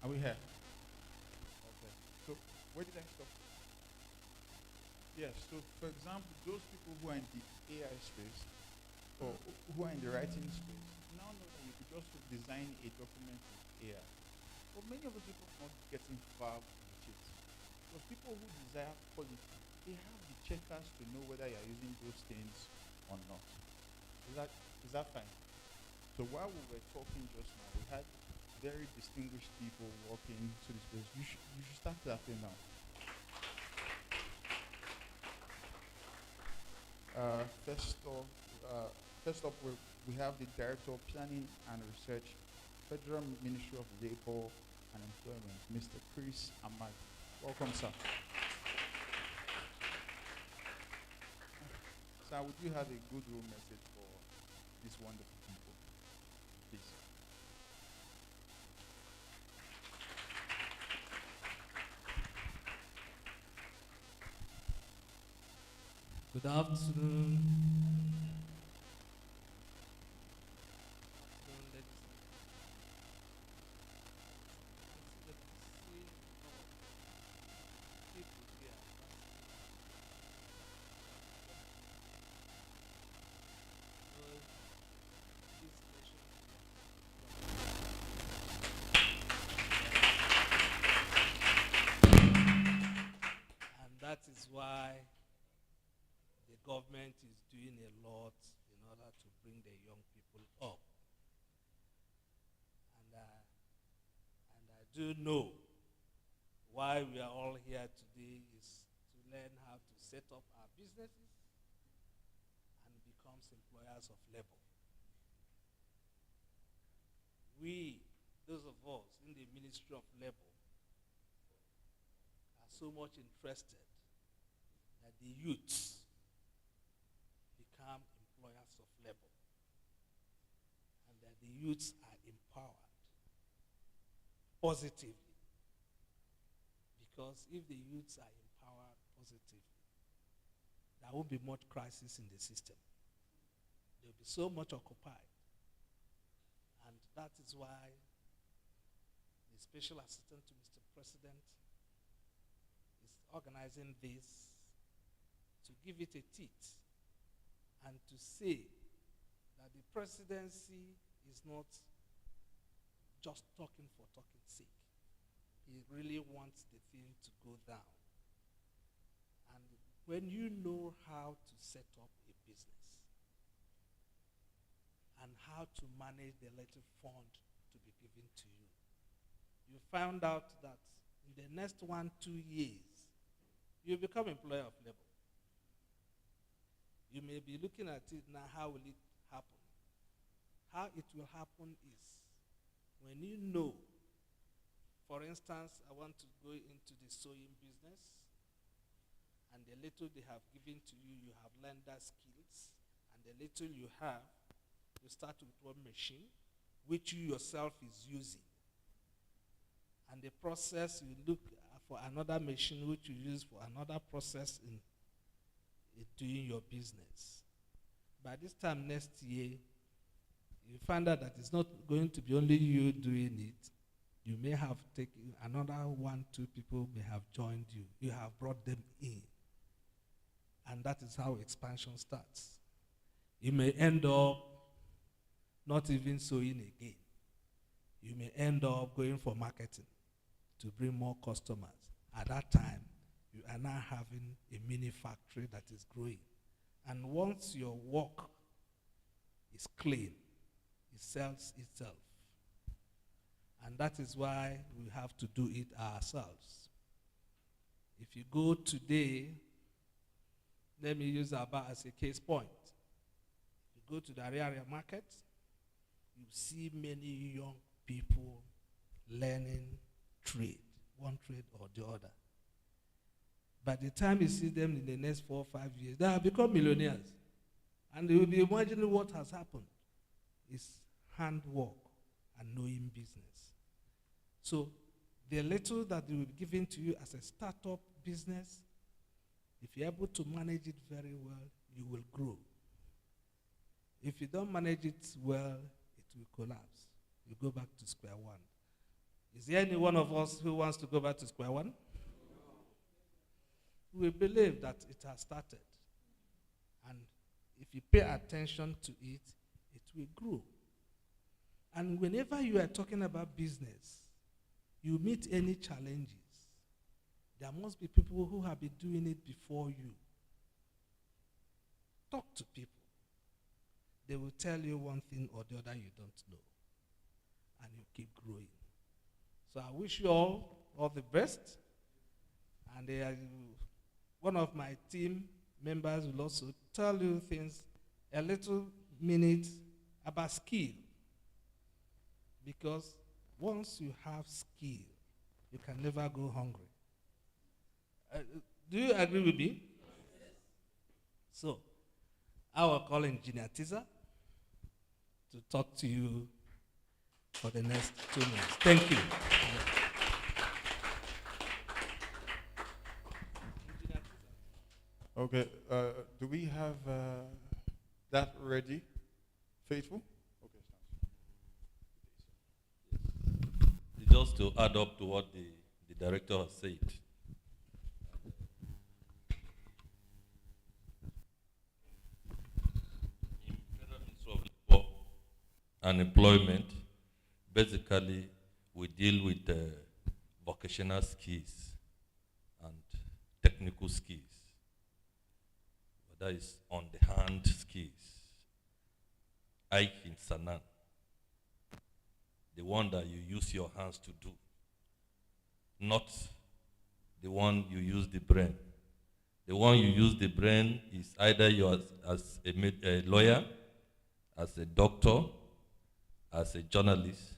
B: Are we here? Okay. So where did I stop? Yes. So for example, those people who are in the AI space or who are in the writing space now know that you could just design a document with AI. But many of the people are not getting far with it. Because people who desire quality, they have the checkers to know whether you are using those things or not. Is that fine? So while we were talking just now, we had very distinguished people walking to this place. You should start clapping now. First up, we have the Director of Planning and Research, Federal Ministry of Labor and Employment, Mr. Chris Ahmad. Welcome, sir. Sir, would you have a goodwill message for these wonderful people, please?
J: Good afternoon. And that is why the government is doing a lot in order to bring the young people up. And I do know why we are all here today is to learn how to set up our businesses and become employers of labor. We, those of us in the Ministry of Labor, are so much interested that the youths become become employers of labor, and that the youths are empowered positively. Because if the youths are empowered positively, there won't be much crisis in the system. They'll be so much occupied. And that is why the Special Assistant to Mr. President is organizing this to give it a teeth and to say that the presidency is not just talking for talking's sake. He really wants the thing to go down. And when you know how to set up a business and how to manage the little fund to be given to you, you found out that in the next 1-2 years, you become employer of labor. You may be looking at it now, how will it happen? How it will happen is when you know, for instance, I want to go into the sewing business, and the little they have given to you, you have learned that skills, and the little you have, you start with one machine, which you yourself is using. And the process, you look for another machine which you use for another process in doing your business. By this time next year, you find out that it's not going to be only you doing it. You may have taken another 1-2 people may have joined you. You have brought them in. And that is how expansion starts. You may end up not even sewing again. You may end up going for marketing to bring more customers. At that time, you are now having a mini factory that is growing. And once your work is clean, it sells itself. And that is why we have to do it ourselves. If you go today, let me use Aba as a case point. You go to the area market, you see many young people learning trade, one trade or the other. By the time you see them in the next 4 or 5 years, they have become millionaires. And they will be imagining what has happened. It's handwork and knowing business. So the little that they will be given to you as a startup business, if you're able to manage it very well, you will grow. If you don't manage it well, it will collapse. You go back to square one. Is there any one of us who wants to go back to square one? We believe that it has started. And if you pay attention to it, it will grow. And whenever you are talking about business, you meet any challenges, there must be people who have been doing it before you. Talk to people. They will tell you one thing or the other you don't know. And you keep growing. So I wish you all the best. And one of my team members will also tell you things, a little minute about skill. Because once you have skill, you can never go hungry. Do you agree with me? So, I will call Engineer Tiza to talk to you for the next 2 minutes. Thank you.
B: Okay, do we have that ready? Faithful?
K: Just to add up to what the director has said. In Federal Ministry of Labor and Employment, basically we deal with vocational skills and technical skills. But that is on-the-hand skills. Ike in Sanan. The one that you use your hands to do, not the one you use the brain. The one you use the brain is either you as a lawyer, as a doctor, as a journalist,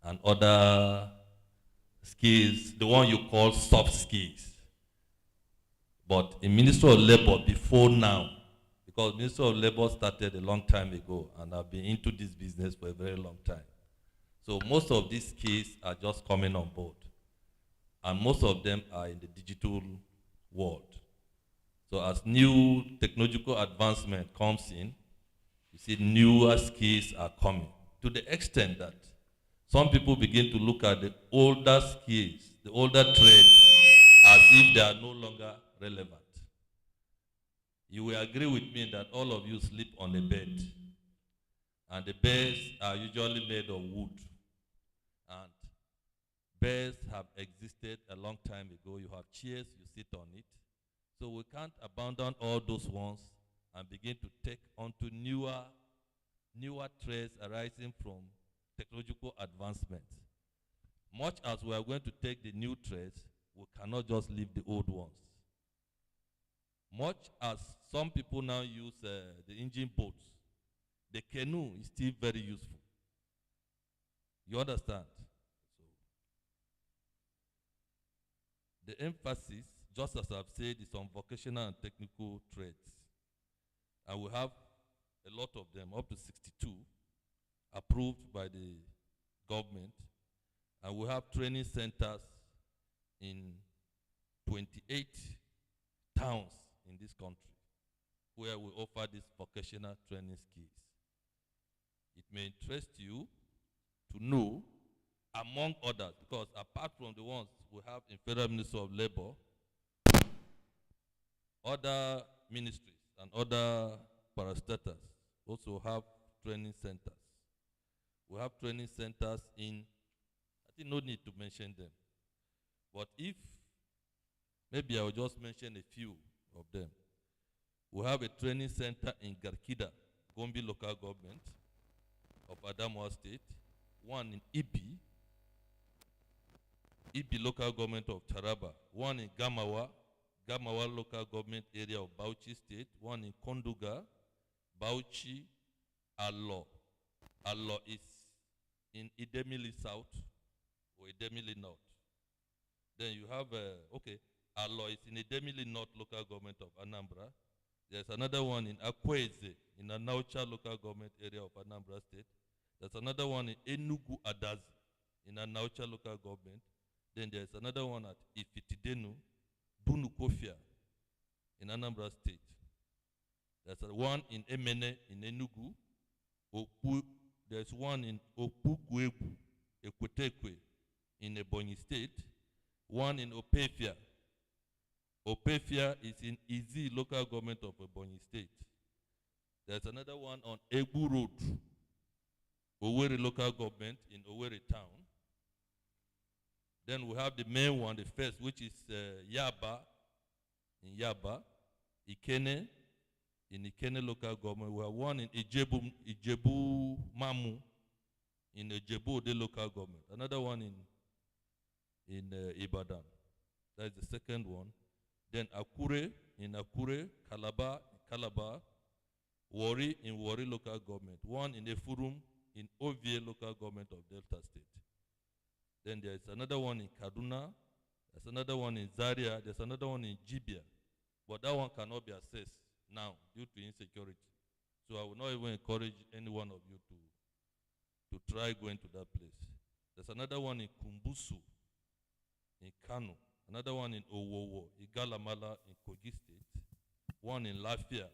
K: and other skills, the one you call soft skills. But in Ministry of Labor, before now, Because Ministry of Labor started a long time ago, and I've been into this business for a very long time. So most of these skills are just coming on board. And most of them are in the digital world. So as new technological advancement comes in, you see newer skills are coming. To the extent that some people begin to look at the older skills, the older trades, as if they are no longer relevant. You will agree with me that all of you sleep on a bed, and the beds are usually made of wood. And beds have existed a long time ago. You have chairs, you sit on it. So we can't abandon all those ones and begin to take onto newer trades arising from technological advancement. Much as we are going to take the new trades, we cannot just leave the old ones. Much as some people now use the engine boats, the canoe is still very useful. You understand? So, the emphasis, just as I've said, is on vocational and technical trades. And we have a lot of them, up to 62, approved by the government. And we have training centers in 28 towns in this country where we offer these vocational training skills. It may interest you to know, among others, because apart from the ones we have in Federal Ministry of Labor, other ministries and other parastatals also have training centers. We have training centers in, I think no need to mention them, but if, maybe I will just mention a few of them. We have a training center in Garkida, Gombe local government of Adamawa State, one in Ibi local government of Taraba, one in Gamawa local government area of Bauchi State, one in Konduga, Bauchi, Allo. Allo is in Idemili South or Idemili North. Then you have, Allo is in Idemili North local government of Anambra. There's another one in Akweze, in Anaucha local government area of Anambra State. There's another one in Enugu Adazi, in Anaucha local government. Then there's another one at Ifitidenu, Bunukofia, in Anambra State. There's one in Emene, in Enugu. There's one in Okuguebu, Ekwetekwe, in Ebonyi State. One in Opefia. Opefia is in Izi local government of Ebonyi State. There's another one on Egbu Road, Owerri local government in Owerri town. Then we have the main one, the first, which is Yaba, in Yaba, Ikene, in Ikene local government. We have one in Ijebu Mamu, in Ijebu Ode local government. Another one in Ibadan. That is the second one. Then Akure, in Akure, Calabar, Wari, in Wari local government. One in Efurum, in Ovie local government of Delta State. Then there's another one in Kaduna. There's another one in Zaria. There's another one in Jibia. But that one cannot be accessed now due to insecurity. So I will not even encourage any one of you to try going to that place. There's another one in Kumbusu, in Kano. Another one in Owowo, Igalamala, in Kogi State. One in Lafia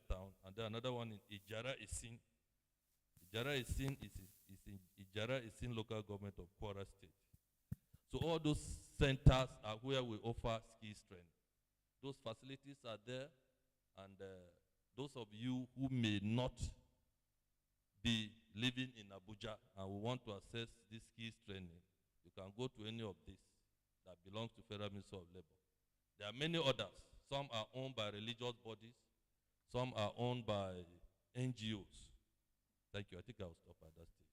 K: town. And then another one in Ijara Isin. Ijara Isin is in Ijara Isin local government of Kwara State. So all those centers are where we offer skills training. Those facilities are there, and those of you who may not be living in Abuja and we want to access this skills training, you can go to any of these that belongs to Federal Ministry of Labor. There are many others. Some are owned by religious bodies. Some are owned by NGOs. Thank you. I think I'll stop at that stage.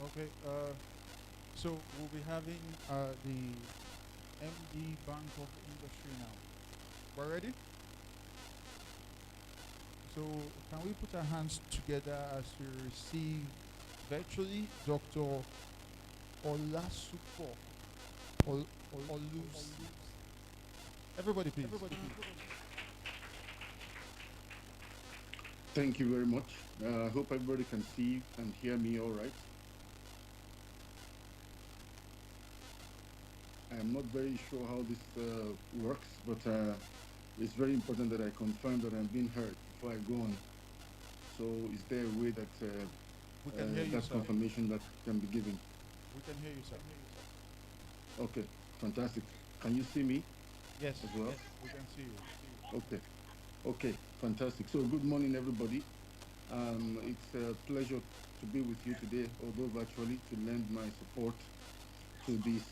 B: Okay, so we'll be having the MD Bank of Industry now. We're ready? So can we put our hands together as we receive virtually Dr. Olasupo or lose. Everybody, please.
O: Thank you very much. I hope everybody can see and hear me all right. I'm not very sure how this works, but it's very important that I confirm that I'm being heard before I go on. So is there a way that
B: We can hear you,
O: that
B: sir.
O: confirmation that can be given?
B: We can hear you, sir.
O: Okay, fantastic. Can you see me?
B: Yes,
O: as well?
B: yes, we can see you.
O: Okay. Okay, fantastic. So good morning, everybody. It's a pleasure to be with you today, although virtually, to lend my support to this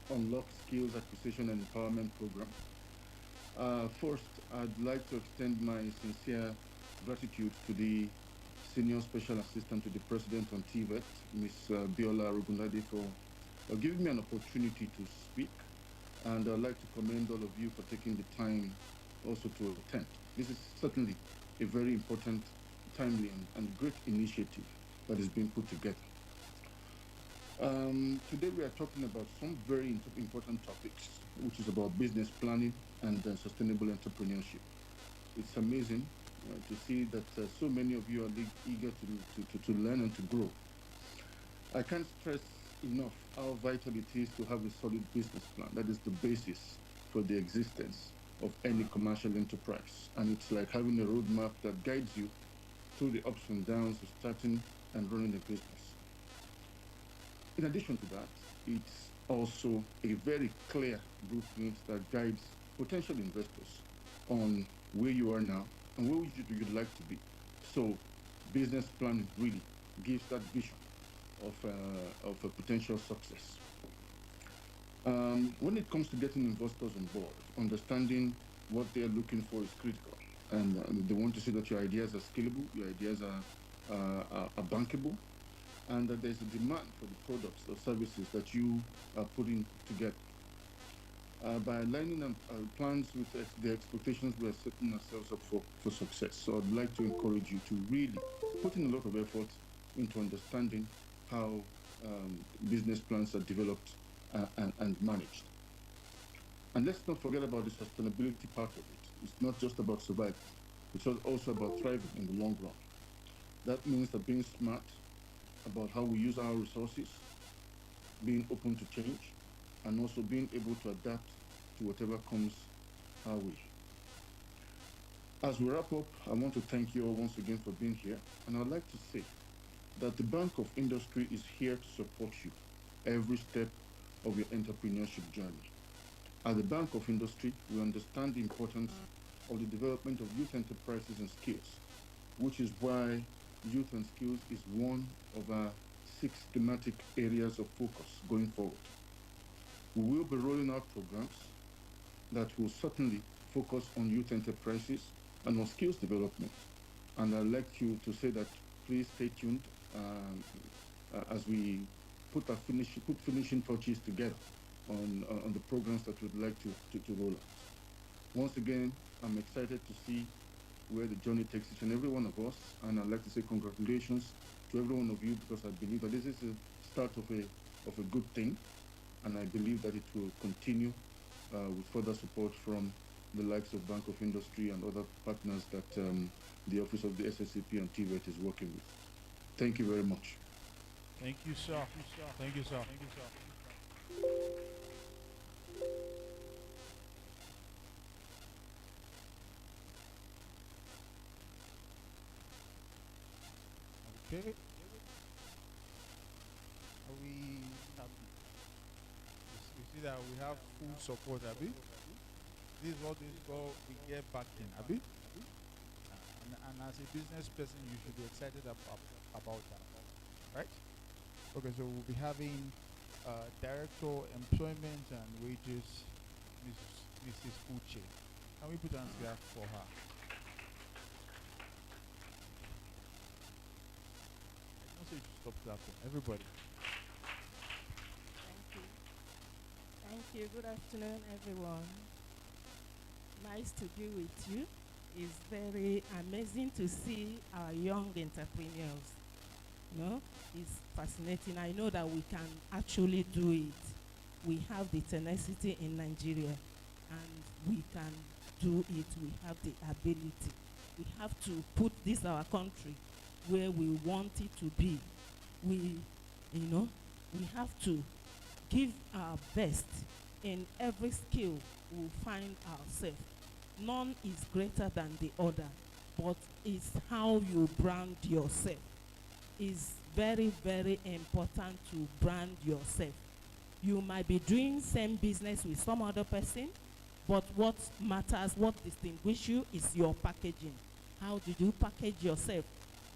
O: Unlock Skills Acquisition and Empowerment Program. First, I'd like to extend my sincere gratitude to the Senior Special Assistant to the President on TVET, Ms. Biola Rugundade, for giving me an opportunity to speak. And I'd like to commend all of you for taking the time also to attend. This is certainly a very important, timely, and great initiative that is being put together. Today we are talking about some very important topics, which is about business planning and sustainable entrepreneurship. It's amazing to see that so many of you are eager to learn and to grow. I can't stress enough how vital it is to have a solid business plan. That is the basis for the existence of any commercial enterprise. And it's like having a roadmap that guides you through the ups and downs of starting and running a business. In addition to that, it's also a very clear blueprint that guides potential investors on where you are now and where you'd like to be. So business planning really gives that vision of a potential success. When it comes to getting investors on board, understanding what they are looking for is critical. And they want to see that your ideas are scalable, your ideas are bankable, and that there's a demand for the products or services that you are putting together. By aligning our plans with the expectations we are setting ourselves up for success. So I'd like to encourage you to really put in a lot of effort into understanding how business plans are developed and managed. And let's not forget about the sustainability part of it. It's not just about survival. It's also about thriving in the long run. That means that being smart about how we use our resources, being open to change, and also being able to adapt to whatever comes our way. As we wrap up, I want to thank you all once again for being here, and I'd like to say that the Bank of Industry is here to support you every step of your entrepreneurship journey. At the Bank of Industry, we understand the importance of the development of youth enterprises and skills, which is why youth and skills is one of our 6 thematic areas of focus going forward. We will be rolling out programs that will certainly focus on youth enterprises and on skills development. And I'd like you to say that please stay tuned as we put finishing touches together on the programs that we'd like to roll out. Once again, I'm excited to see where the journey takes each and every one of us, and I'd like to say congratulations to every one of you, because I believe that this is the start of a good thing, and I believe that it will continue with further support from the likes of Bank of Industry and other partners that the Office of the SSCP and TVET is working with. Thank you very much.
B: Thank you, sir. Thank you, sir. Thank you, sir. Okay. Are we happy? You see that we have full support, Abby. This is what this called we get back in, Abby. And as a business person, you should be excited about that, right? Okay, so we'll be having Director Employment and Wages, Mrs. Uche. Can we put hands together for her? I don't say you should stop clapping. Everybody.
P: Thank you. Thank you. Good afternoon, everyone. Nice to be with you. It's very amazing to see our young entrepreneurs. You know, it's fascinating. I know that we can actually do it. we have the tenacity in Nigeria, and we can do it. We have the ability. We have to put this our country where we want it to be. We have to give our best in every skill we find ourselves. None is greater than the other, but it's how you brand yourself. It's very, very important to brand yourself. You might be doing same business with some other person, but what matters, what distinguishes you is your packaging. How do you package yourself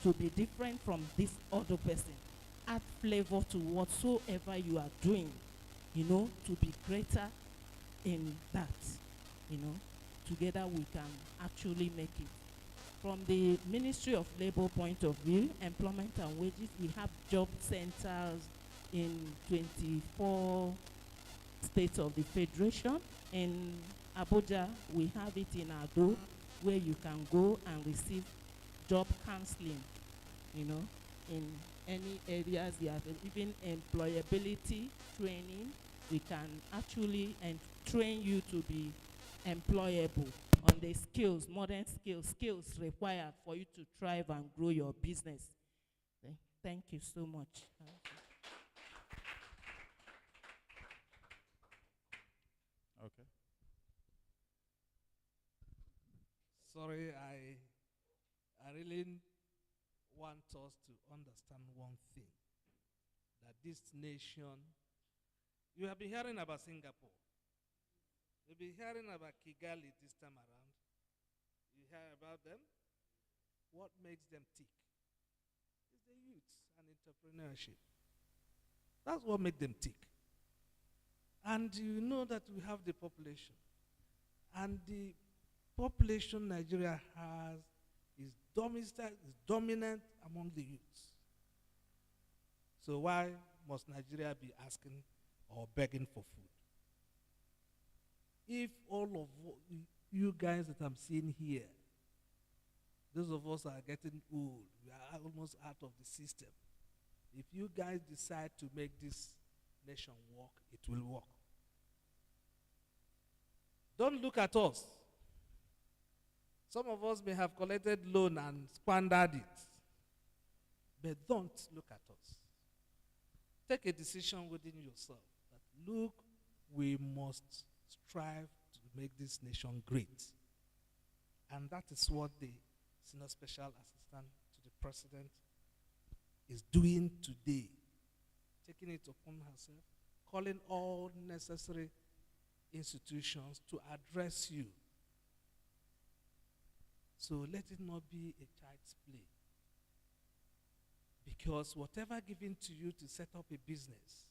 P: to be different from this other person? Add flavor to whatsoever you are doing, to be greater in that, Together we can actually make it. From the Ministry of Labor point of view, employment and wages, we have job centers in 24 states of the Federation. In Abuja, we have it in Ado, where you can go and receive job counseling, in any areas you have, even employability training. We can actually train you to be employable on the skills, modern skills required for you to thrive and grow your business. Thank you so much.
B: Okay.
J: Sorry, I really want us to understand one thing, that this nation, you have been hearing about Singapore. You've been hearing about Kigali this time around. You hear about them? What makes them tick? It's the youth and entrepreneurship. That's what makes them tick. And you know that we have the population. And the population Nigeria has is dominant among the youths. So why must Nigeria be asking or begging for food? If all of you guys that I'm seeing here, those of us are getting old, we are almost out of the system. If you guys decide to make this nation work, it will work. Don't look at us. Some of us may have collected loan and squandered it. But don't look at us. Take a decision within yourself that, look, we must strive to make this nation great. And that is what the Senior Special Assistant to the President is doing today. Taking it upon herself, calling all necessary institutions to address you. So let it not be a child's play. Because whatever given to you to set up a business,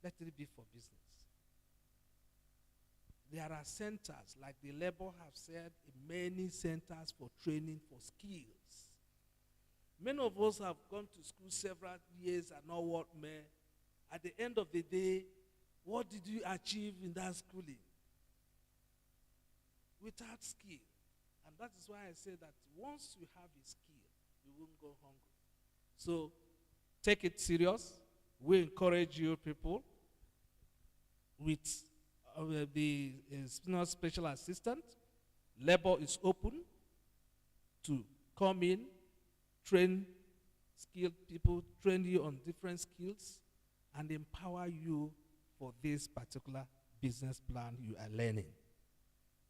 J: let it be for business. There are centers, like the Labour have said, many centers for training for skills. Many of us have gone to school several years and not what may. At the end of the day, what did you achieve in that schooling? Without skill. And that is why I say that once you have a skill, you won't go hungry. So take it serious. We encourage you people with the Senior Special Assistant. Labour is open to come in, train skilled people, train you on different skills, and empower you for this particular business plan you are learning.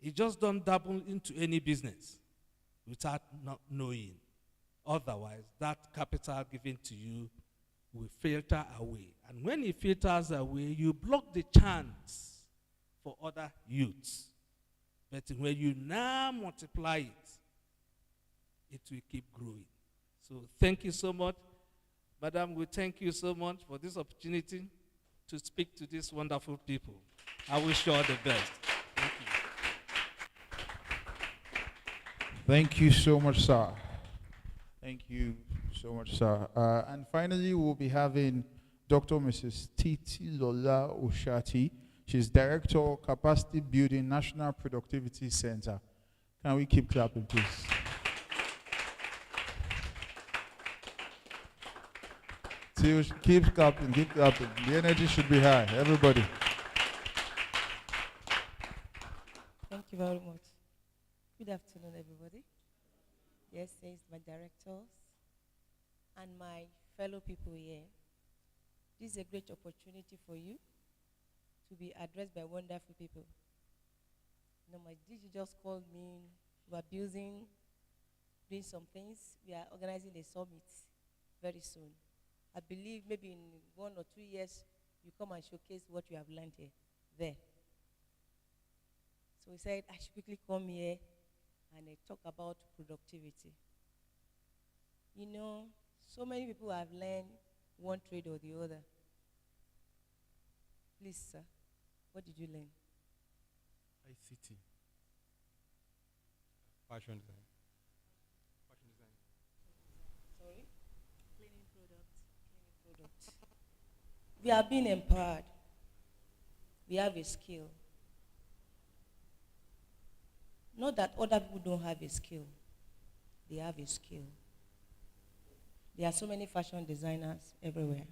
J: You just don't dabble into any business without not knowing. Otherwise, that capital given to you will filter away. And when it filters away, you block the chance for other youths. But when you now multiply it, it will keep growing. So thank you so much. Madam, we thank you so much for this opportunity to speak to these wonderful people. I wish you all the best. Thank you.
B: Thank you so much, sir. Thank you so much, sir. And finally, we'll be having Dr. Mrs. Titi Lola Oshati. She's Director, Capacity Building, National Productivity Center. Can we keep clapping, please? Keep clapping, keep clapping. The energy should be high. Everybody.
H: Thank you very much. Good afternoon, everybody. Yes, yes, my directors and my fellow people here. This is a great opportunity for you to be addressed by wonderful people. You know, my DG just called me. We are building, doing some things. We are organizing a summit very soon. I believe maybe in 1 or 2 years, you come and showcase what you have learned here, there. So we said, I should quickly come here and talk about productivity. You know, so many people have learned one trade or the other. Please, sir, what did you learn?
I: ICT. Fashion design. Fashion design.
H: Sorry? Cleaning product. We are being empowered. We have a skill. Not that other people don't have a skill. They have a skill. There are so many fashion designers everywhere.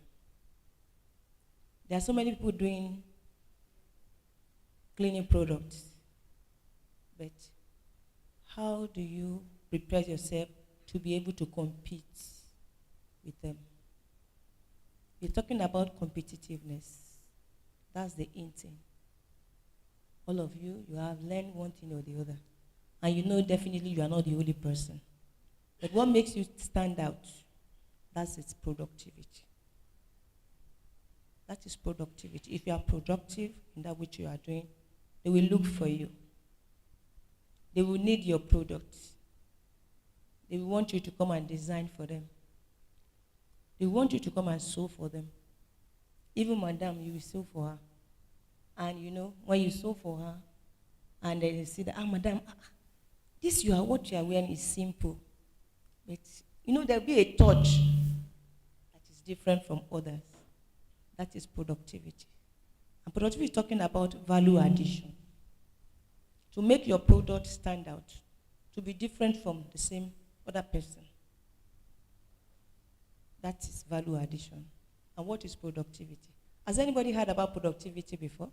H: There are so many people doing cleaning products. But how do you prepare yourself to be able to compete with them? We're talking about competitiveness. That's the in thing. All of you, you have learned one thing or the other. And you know definitely you are not the only person. But what makes you stand out? That's its productivity. That is productivity. If you are productive in that which you are doing, they will look for you. They will need your products. They will want you to come and design for them. They want you to come and sew for them. Even madam, you will sew for her. And you know, when you sew for her, and then you see that, madam, what you are wearing is simple. But, you know, there'll be a touch that is different from others. That is productivity. And productivity is talking about value addition. To make your product stand out, to be different from the same other person. That is value addition. And what is productivity? Has anybody heard about productivity before?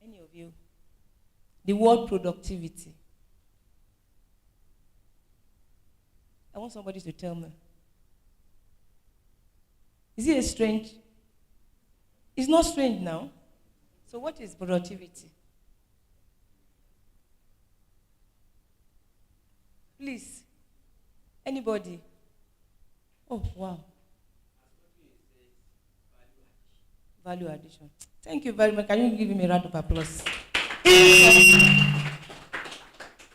H: Any of you? The word productivity. I want somebody to tell me. Is it a strange? It's not strange now. So what is productivity? Please. Anybody? Oh, wow. Value addition. Thank you very much. Can you give him a round of applause?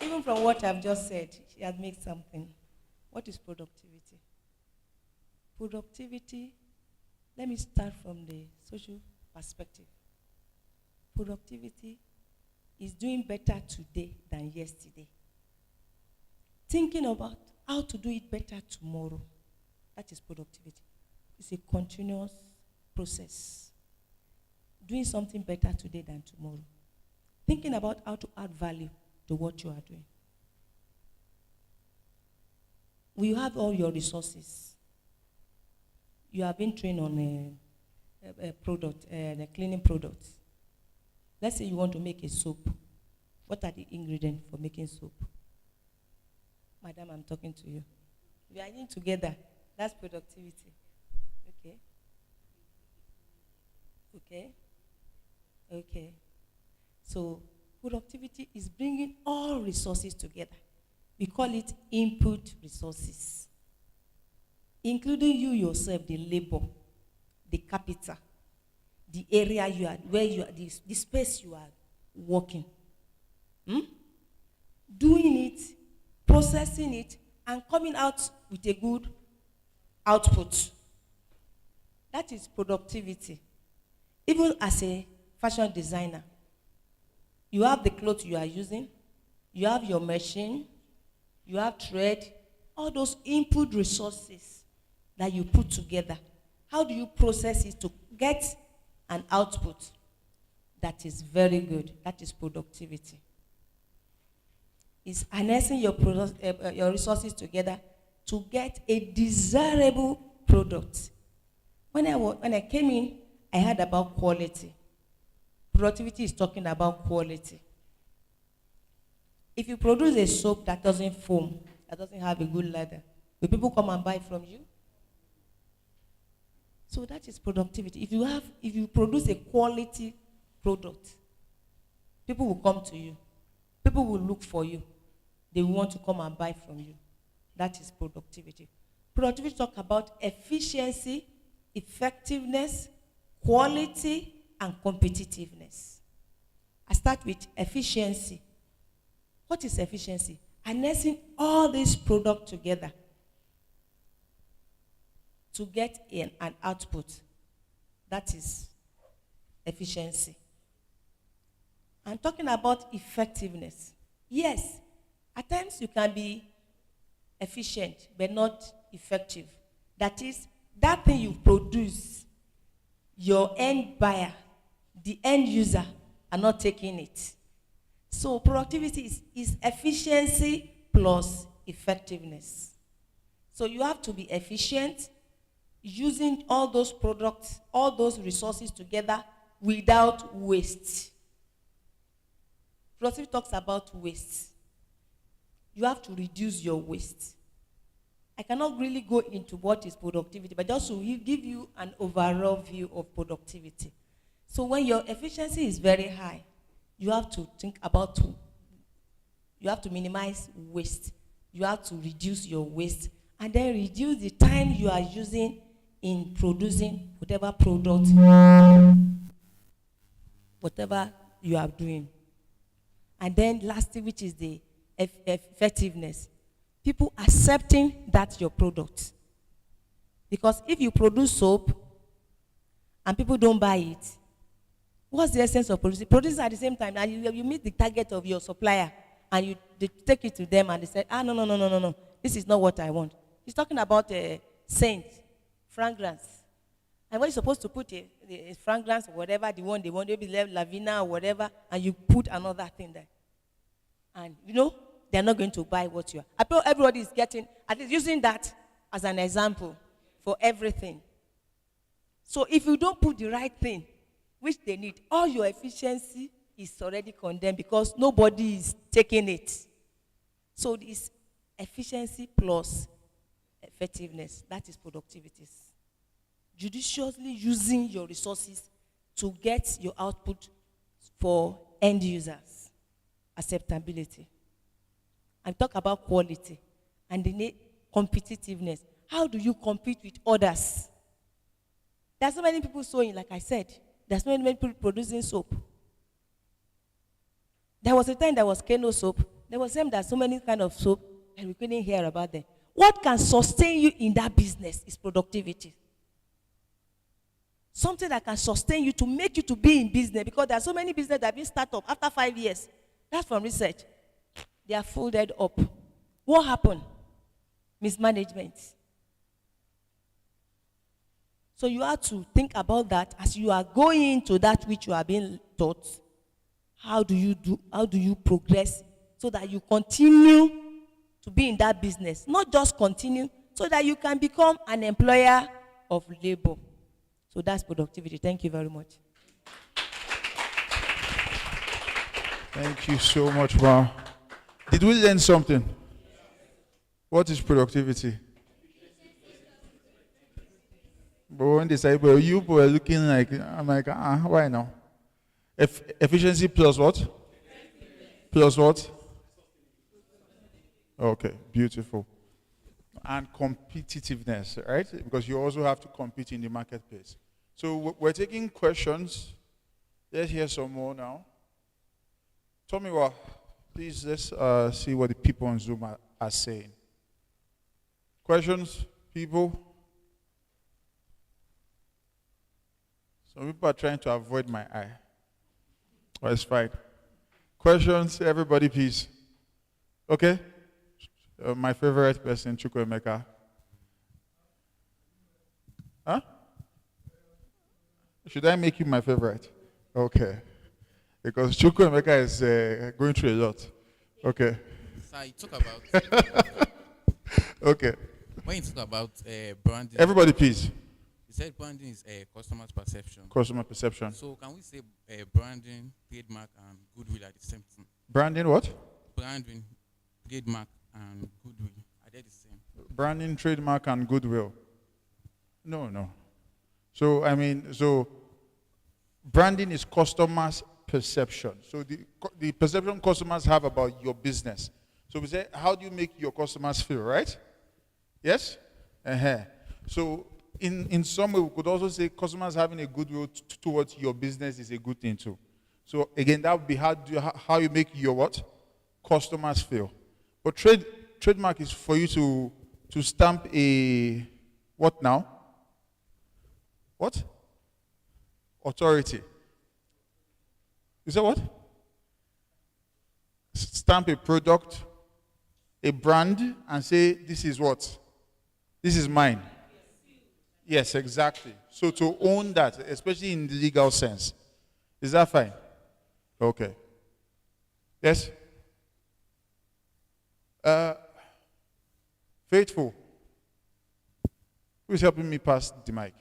H: Even from what I've just said, she has made something. What is productivity? Productivity, let me start from the social perspective. Productivity is doing better today than yesterday. Thinking about how to do it better tomorrow. That is productivity. It's a continuous process. Doing something better today than tomorrow. Thinking about how to add value to what you are doing. You have all your resources. You have been trained on a product, a cleaning product. Let's say you want to make a soap. What are the ingredients for making soap? Madam, I'm talking to you. We are in together. That's productivity. Okay. Okay. Okay. So productivity is bringing all resources together. We call it input resources, including you yourself, the labor, the capital, the area you are, where you are, the space you are working. Doing it, processing it, and coming out with a good output. That is productivity. Even as a fashion designer, you have the clothes you are using, you have your machine, you have thread, all those input resources that you put together. How do you process it to get an output that is very good? That is productivity. It's harnessing your resources together to get a desirable product. When I came in, I heard about quality. Productivity is talking about quality. If you produce a soap that doesn't foam, that doesn't have a good lather, will people come and buy from you? So that is productivity. If you produce a quality product, people will come to you. People will look for you. They want to come and buy from you. That is productivity. Productivity talk about efficiency, effectiveness, quality, and competitiveness. I start with efficiency. What is efficiency? Harnessing all these products together to get an output. That is efficiency. I'm talking about effectiveness. Yes, at times you can be efficient but not effective. That is, that thing you produce, your end buyer, the end user are not taking it. So productivity is efficiency plus effectiveness. So you have to be efficient, using all those products, all those resources together without waste. Productivity talks about waste. You have to reduce your waste. I cannot really go into what is productivity, but just to give you an overall view of productivity. So when your efficiency is very high, you have to think about, you have to minimize waste. You have to reduce your waste, and then reduce the time you are using in producing whatever product, whatever you are doing. And then lastly, which is the effectiveness. People accepting that's your product. Because if you produce soap and people don't buy it, what's the essence of producing? Producing at the same time, and you meet the target of your supplier, and they take it to them and they say, no, this is not what I want. He's talking about scent, fragrance. And when you're supposed to put a fragrance or whatever the one they want, maybe Lavina or whatever, and you put another thing there. And they're not going to buy what you are. Everybody is getting, at least using that as an example for everything. So if you don't put the right thing, which they need, all your efficiency is already condemned because nobody is taking it. So this efficiency plus effectiveness, that is productivity. Judiciously using your resources to get your output for end users. Acceptability. And talk about quality and the need competitiveness. How do you compete with others? There are so many people sewing, like I said. There's so many people producing soap. There was a time there was Kano soap. There was time there's so many kind of soap and we couldn't hear about them. What can sustain you in that business is productivity. Something that can sustain you to make you to be in business, because there are so many businesses that have been started up after 5 years. That's from research. They are folded up. What happened? Mismanagement. So you have to think about that as you are going into that which you are being taught. How do you progress so that you continue to be in that business? Not just continue, so that you can become an employer of labor. So that's productivity. Thank you very much.
B: Thank you so much, Wow. Did we learn something? What is productivity? But when they say, well, you were looking like, I'm like, why now? Efficiency plus what? Plus what? Okay, beautiful. And competitiveness, right? Because you also have to compete in the marketplace. So we're taking questions. Let's hear some more now. Tomiwa, please, let's see what the people on Zoom are saying. Questions, people? Some people are trying to avoid my eye. Well, it's fine. Questions, everybody, please. Okay? My favorite person, Chukwuemeka. Huh? Should I make you my favorite? Okay. Because Chukwuemeka is going through a lot. Okay.
R: Sir, you talk about.
B: Okay.
R: When you talk about branding,
B: Everybody, please.
R: You said branding is customer's perception.
B: Customer perception.
R: So can we say branding, trademark, and goodwill are the same thing?
B: Branding what?
R: Branding, trademark, and goodwill are they the same?
B: Branding, trademark, and goodwill. No. So I mean, so branding is customers' perception. So the perception customers have about your business. So we say, how do you make your customers feel, right? Yes? So in some way, we could also say customers having a goodwill towards your business is a good thing too. So again, that would be how you make your what? Customers feel. But trademark is for you to stamp a, what now? What? Authority. You say what? Stamp a product, a brand, and say, this is what? This is mine. Yes, exactly. So to own that, especially in the legal sense. Is that fine? Okay. Yes? Faithful. Who's helping me pass the mic?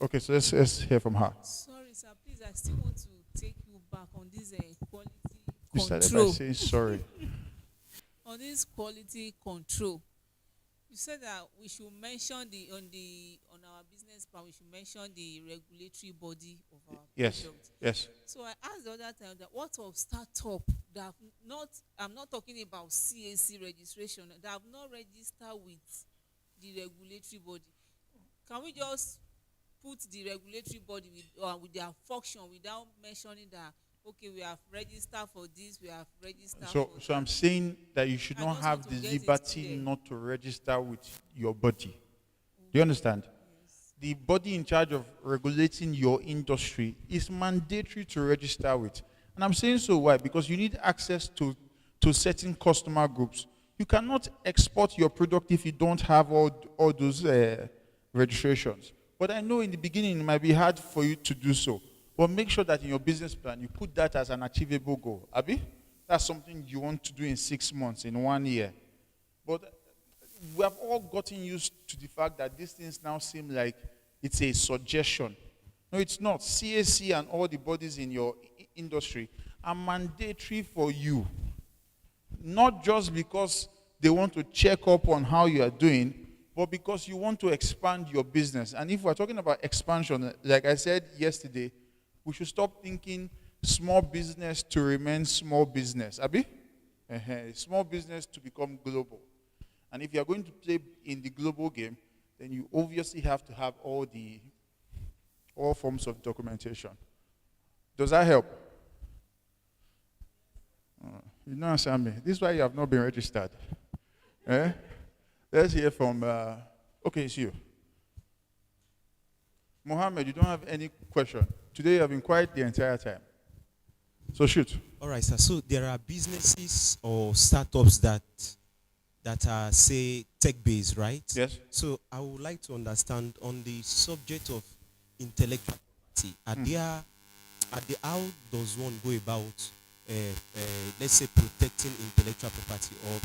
B: Okay, so let's hear from her.
S: Sorry, sir. Please, I still want to take you back on this quality
B: You
S: control.
B: started by saying sorry.
S: On this quality control, you said that we should mention on our business plan, we should mention the regulatory body of our product.
B: Yes.
S: So I asked the other time that what of startup that have not, I'm not talking about CAC registration, that have not registered with the regulatory body. Can we just put the regulatory body with their function without mentioning that, okay, we have registered for this, we have registered for that?
B: So I'm saying that you should not have the liberty not to register with your body. Do you understand? Yes. The body in charge of regulating your industry is mandatory to register with. And I'm saying so why? Because you need access to certain customer groups. You cannot export your product if you don't have all those registrations. But I know in the beginning it might be hard for you to do so. But make sure that in your business plan, you put that as an achievable goal. Abi? That's something you want to do in 6 months, in 1 year. But we have all gotten used to the fact that these things now seem like it's a suggestion. No, it's not. CAC and all the bodies in your industry are mandatory for you. Not just because they want to check up on how you are doing, but because you want to expand your business. And if we're talking about expansion, like I said yesterday, we should stop thinking small business to remain small business. Abi? Small business to become global. And if you're going to play in the global game, then you obviously have to have all forms of documentation. Does that help? You don't answer me. This is why you have not been registered. Let's hear from, okay, it's you. Mohammed, you don't have any question. Today you have been quiet the entire time. So shoot.
M: All right, sir. So there are businesses or startups that are, say, tech-based, right?
B: Yes.
M: So I would like to understand on the subject of intellectual property, how does one go about, let's say, protecting intellectual property, or,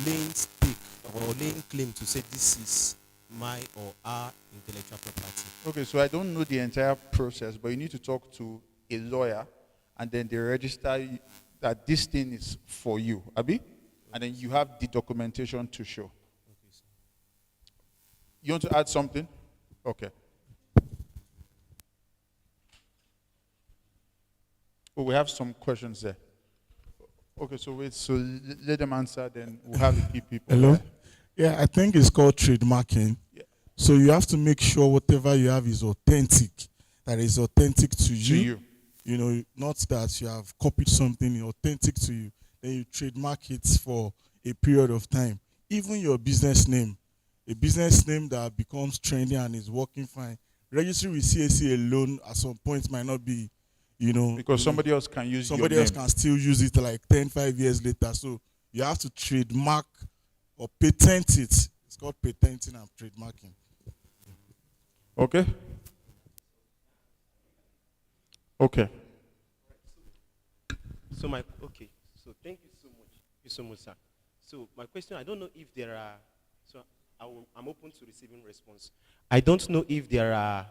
M: laying stake or laying claim to say this is my or our intellectual property?
B: Okay, so I don't know the entire process, but you need to talk to a lawyer, and then they register that this thing is for you, Abi? And then you have the documentation to show.
M: Okay, sir.
B: You want to add something? Okay. Oh, we have some questions there. Okay, so wait, so let them answer, then we'll have the key people.
Q: Hello?
B: There.
Q: Yeah, I think it's called trademarking. Yeah. So you have to make sure whatever you have is authentic, that is authentic to you. You know, not that you have copied something authentic to you, then you trademark it for a period of time. Even your business name, a business name that becomes trendy and is working fine, registry with CAC alone at some point might not be,
B: because somebody else can use
Q: somebody
B: your
Q: else
B: name.
Q: can still use it like 5 years later. So you have to trademark or patent it. It's called patenting and trademarking.
B: Okay. Okay.
M: So thank you so much. Thank you so much, sir. So my question, I don't know if there are, so I'm open to receiving response. I don't know if there are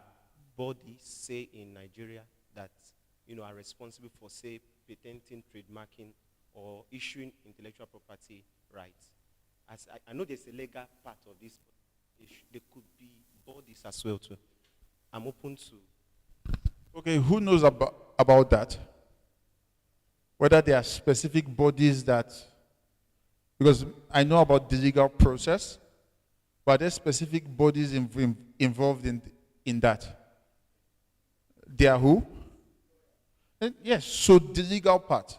M: bodies, say in Nigeria, that are responsible for, say, patenting, trademarking, or issuing intellectual property rights. As I know there's a legal part of this, but there could be bodies as well too. I'm open to.
B: Okay, who knows about that? Whether there are specific bodies that, because I know about the legal process, but there's specific bodies involved in that. They are who? Yes, so the legal part.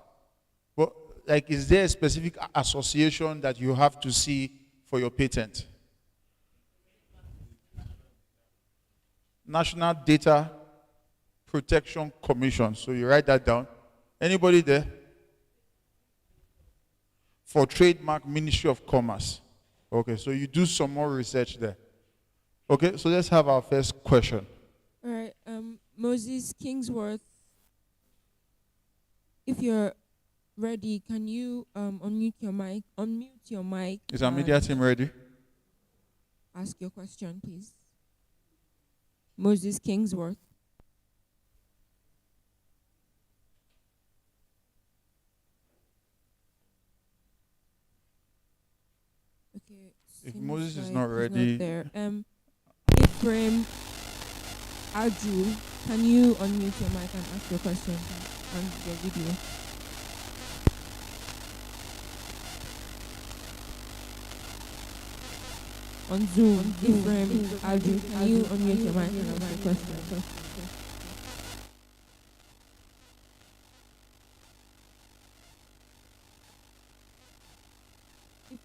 B: But like, is there a specific association that you have to see for your patent? National Data Protection Commission. So you write that down. Anybody there? For trademark, Ministry of Commerce. Okay, so you do some more research there. Okay, so let's have our first question.
N: All right, Moses Kingsworth, if you're ready, can you unmute your mic?
B: Is our media team ready?
N: Ask your question, please. Moses Kingsworth. Okay.
B: If Moses is
N: like
B: not
N: he's
B: ready,
N: there. Ephraim Aju, can you unmute your mic and ask your question on your video? On Zoom, Ephraim Aju, can you unmute your mic and ask your question? If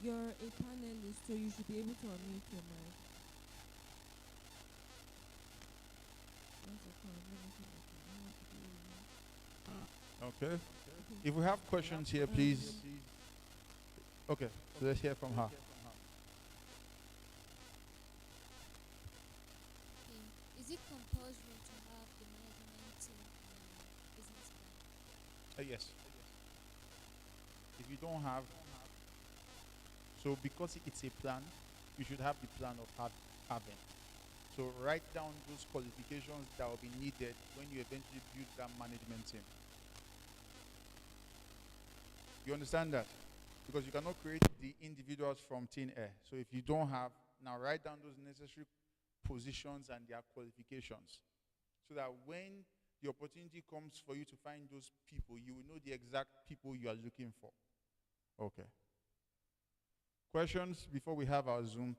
N: you're a panelist, so you should be able to unmute your mic.
B: okay. If we have questions here, please. Okay, so let's hear from her.
C: Is it compulsory to have the management team business plan?
B: Yes. If you don't have, so because it's a plan, you should have the plan of having. So write down those qualifications that will be needed when you eventually build that management team. You understand that? Because you cannot create the individuals from thin air. So if you don't have, now write down those necessary positions and their qualifications. So that when the opportunity comes for you to find those people, you will know the exact people you are looking for. Okay. Questions before we have our Zoom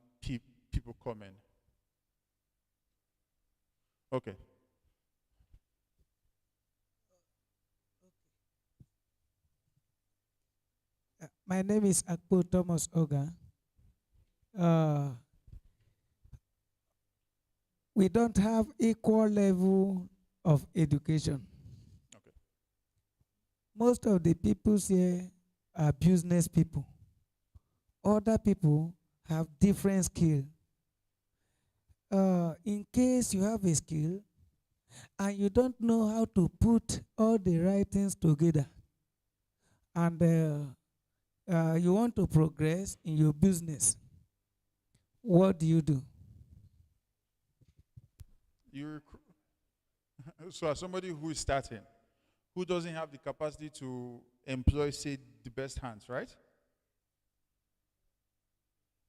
B: people come in? Okay.
T: My name is Akpo Thomas Oga. We don't have equal level of education.
B: Okay.
T: Most of the people here are business people. Other people have different skill. In case you have a skill and you don't know how to put all the right things together, and you want to progress in your business, what do you do?
B: So as somebody who is starting, who doesn't have the capacity to employ, say, the best hands, right?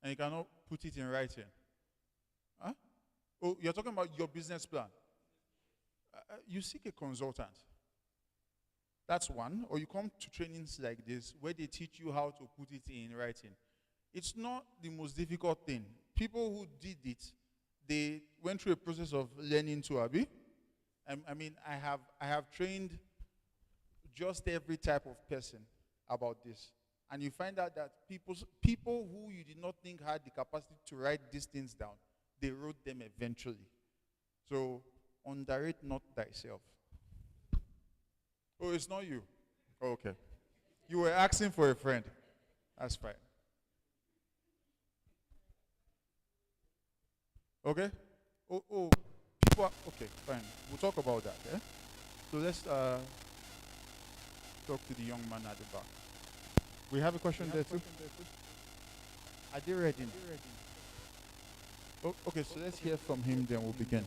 B: And you cannot put it in writing. Huh? Oh, you're talking about your business plan. You seek a consultant. That's one. Or you come to trainings like this where they teach you how to put it in writing. It's not the most difficult thing. People who did it, they went through a process of learning to Abi. I mean, I have trained just every type of person about this. And you find out that people who you did not think had the capacity to write these things down, they wrote them eventually. So, underrate not thyself. Oh, it's not you. Oh, okay. You were asking for a friend. That's fine. Okay? Oh, people are, okay, fine. We'll talk about that, eh? So let's, talk to the young man at the back. We have a question there too. Are they ready? Okay, so let's hear from him, then we'll begin.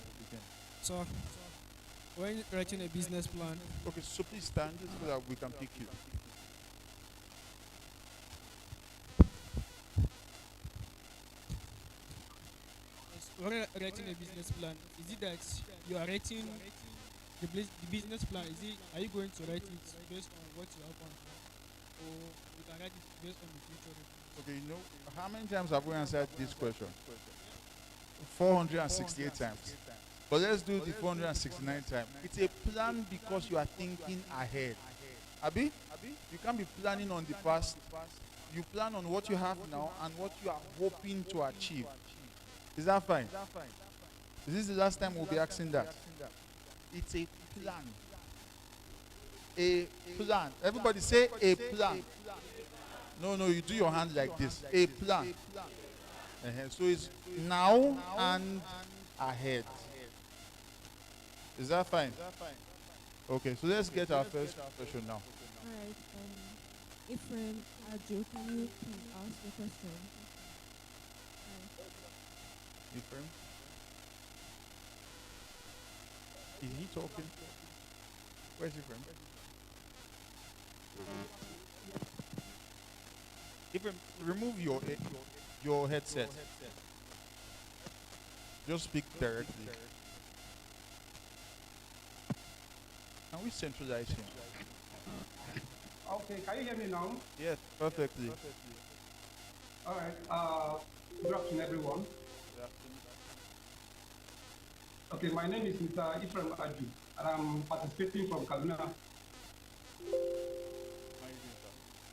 U: So, when writing a business plan,
B: Okay, so please stand so that we can pick you.
U: when writing a business plan, is it that you are writing the business plan? Are you going to write it based on what you have on hand, or you can write it based on the future?
B: Okay, how many times have we answered this question? 468 times. But let's do the 469 times. It's a plan because you are thinking ahead. Abi? You can't be planning on the past. You plan on what you have now and what you are hoping to achieve. Is that fine? Is this the last time we'll be asking that? It's a plan. A plan. Everybody say a plan. No, you do your hand like this. A plan. So it's now and ahead. Is that fine? Okay, so let's get our first question now.
N: Alright, Ephraim Adjo, can you please ask the question?
B: Ephraim? Is he talking? Where's Ephraim? Ephraim, remove your headset. Just speak directly. Can we centralize him?
V: Okay, can you hear me now?
B: Yes, perfectly.
V: All right. Good afternoon, everyone. Okay, my name is Mr. Ephraim Adju, and I'm participating from Kaduna.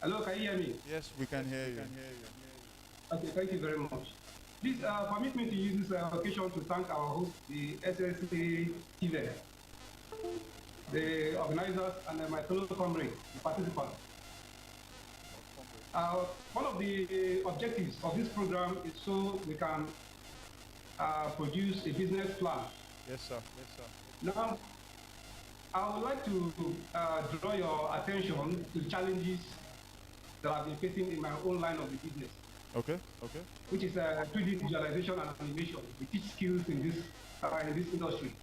V: Hello, can you hear me?
B: Yes, we can hear you.
V: Okay, thank you very much. Please permit me to use this occasion to thank our host, the SSA event, the organizers, and my fellow comrades, the participants. One of the objectives of this program is so we can produce a business plan.
B: Yes, sir.
V: Now, I would like to draw your attention to the challenges that I've been facing in my own line of the business.
B: Okay.
V: Which is 3D visualization and animation. We teach skills in this industry.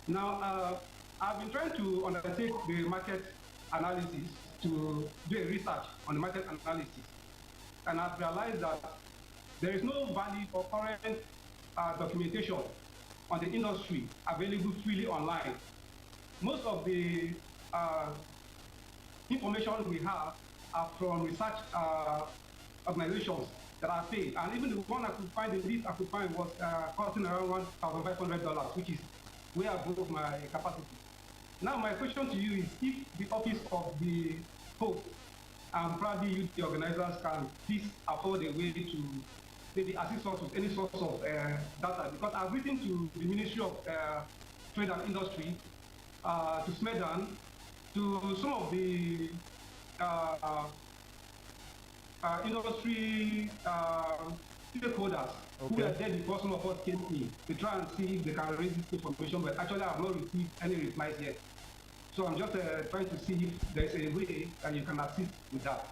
V: Now, I've been trying to undertake the market analysis to do a research on the market analysis, and I've realized that there is no valid or current documentation on the industry available freely online. Most of the information we have are from research organizations that are paid, and even the one the least I could find was costing around $1,500, which is way above my capacity. Now, my question to you is, if the office of the Pope and probably you, the organizers, can please afford a way to maybe assist us with any source of data, because I've written to the Ministry of Trade and Industry, to SMEDAN, to some of the industry stakeholders who are there before some of us came in to try and see if they can raise this information, but actually I have not received any replies yet. So I'm just trying to see if there's a way that you can assist with that.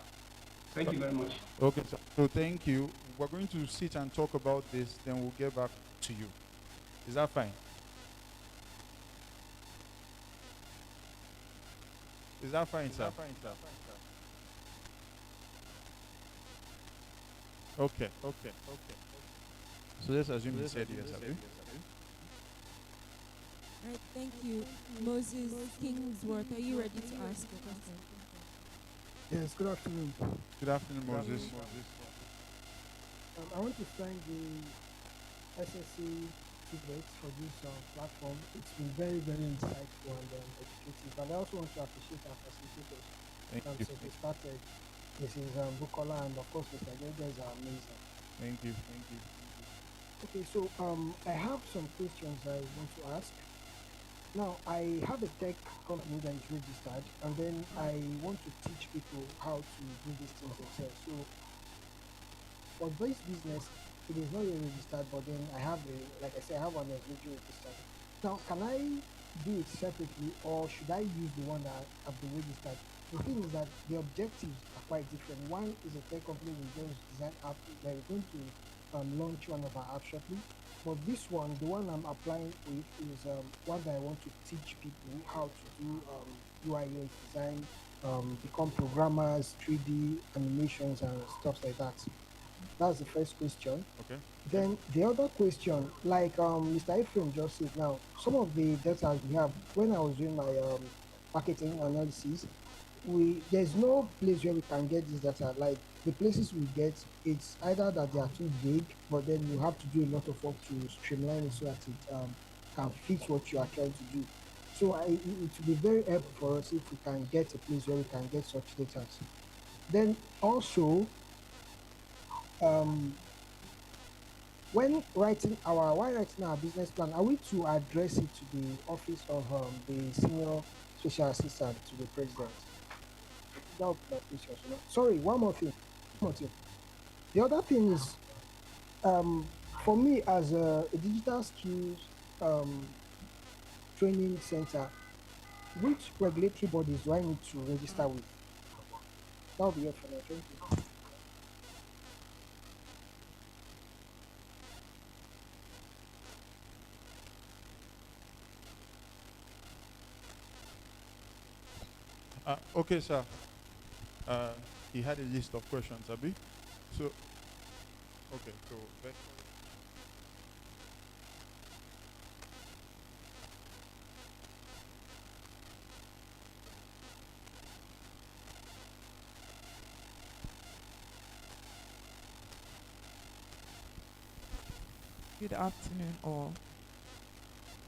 V: Thank you very much.
B: Okay, so thank you. We're going to sit and talk about this, then we'll get back to you. Is that fine? Is that fine, sir? Okay. So let's assume he said yes, have you?
N: Right, thank you. Moses Kingsworth, are you ready to ask a question?
W: Yes, good afternoon.
B: Good afternoon, Moses.
W: I want to thank the SSC Tibet for this platform. It's been very, very insightful and educative. And I also want to appreciate our facilitators.
B: Thank you.
W: Since we started, Mrs. Bukola and of course Mr. Georges are amazing.
B: Thank you.
W: Okay, so I have some questions I want to ask. Now, I have a tech company that is registered, and then I want to teach people how to do these things themselves. So, for this business, it is not yet registered, but then I have like I said, I have an individual registered. Now, can I do it separately, or should I use the one that I've been registered? The thing is that the objectives are quite different. One is a tech company we just design app. We're going to launch one of our apps shortly. But this one, the one I'm applying with, is one that I want to teach people how to do UI UX design, become programmers, 3D animations, and stuff like that. That's the first question.
B: Okay.
W: Then the other question, like Mr. Ephraim just said now, some of the data we have, when I was doing my marketing analysis, there's no place where we can get this data. Like the places we get, it's either that they are too vague, but then you have to do a lot of work to streamline it so that it can fit what you are trying to do. So it will be very helpful for us if we can get a place where we can get such data. Then also, um, while writing our business plan, are we to address it to the office of the senior special assistant to the president? That would be my question. Sorry, one more thing. The other thing is, for me as a digital skills um, training center, which regulatory bodies do I need to register with? That will be it for now. Thank you.
B: Okay, sir. He had a list of questions, Abi. So, okay, so let's.
A: Good afternoon, all.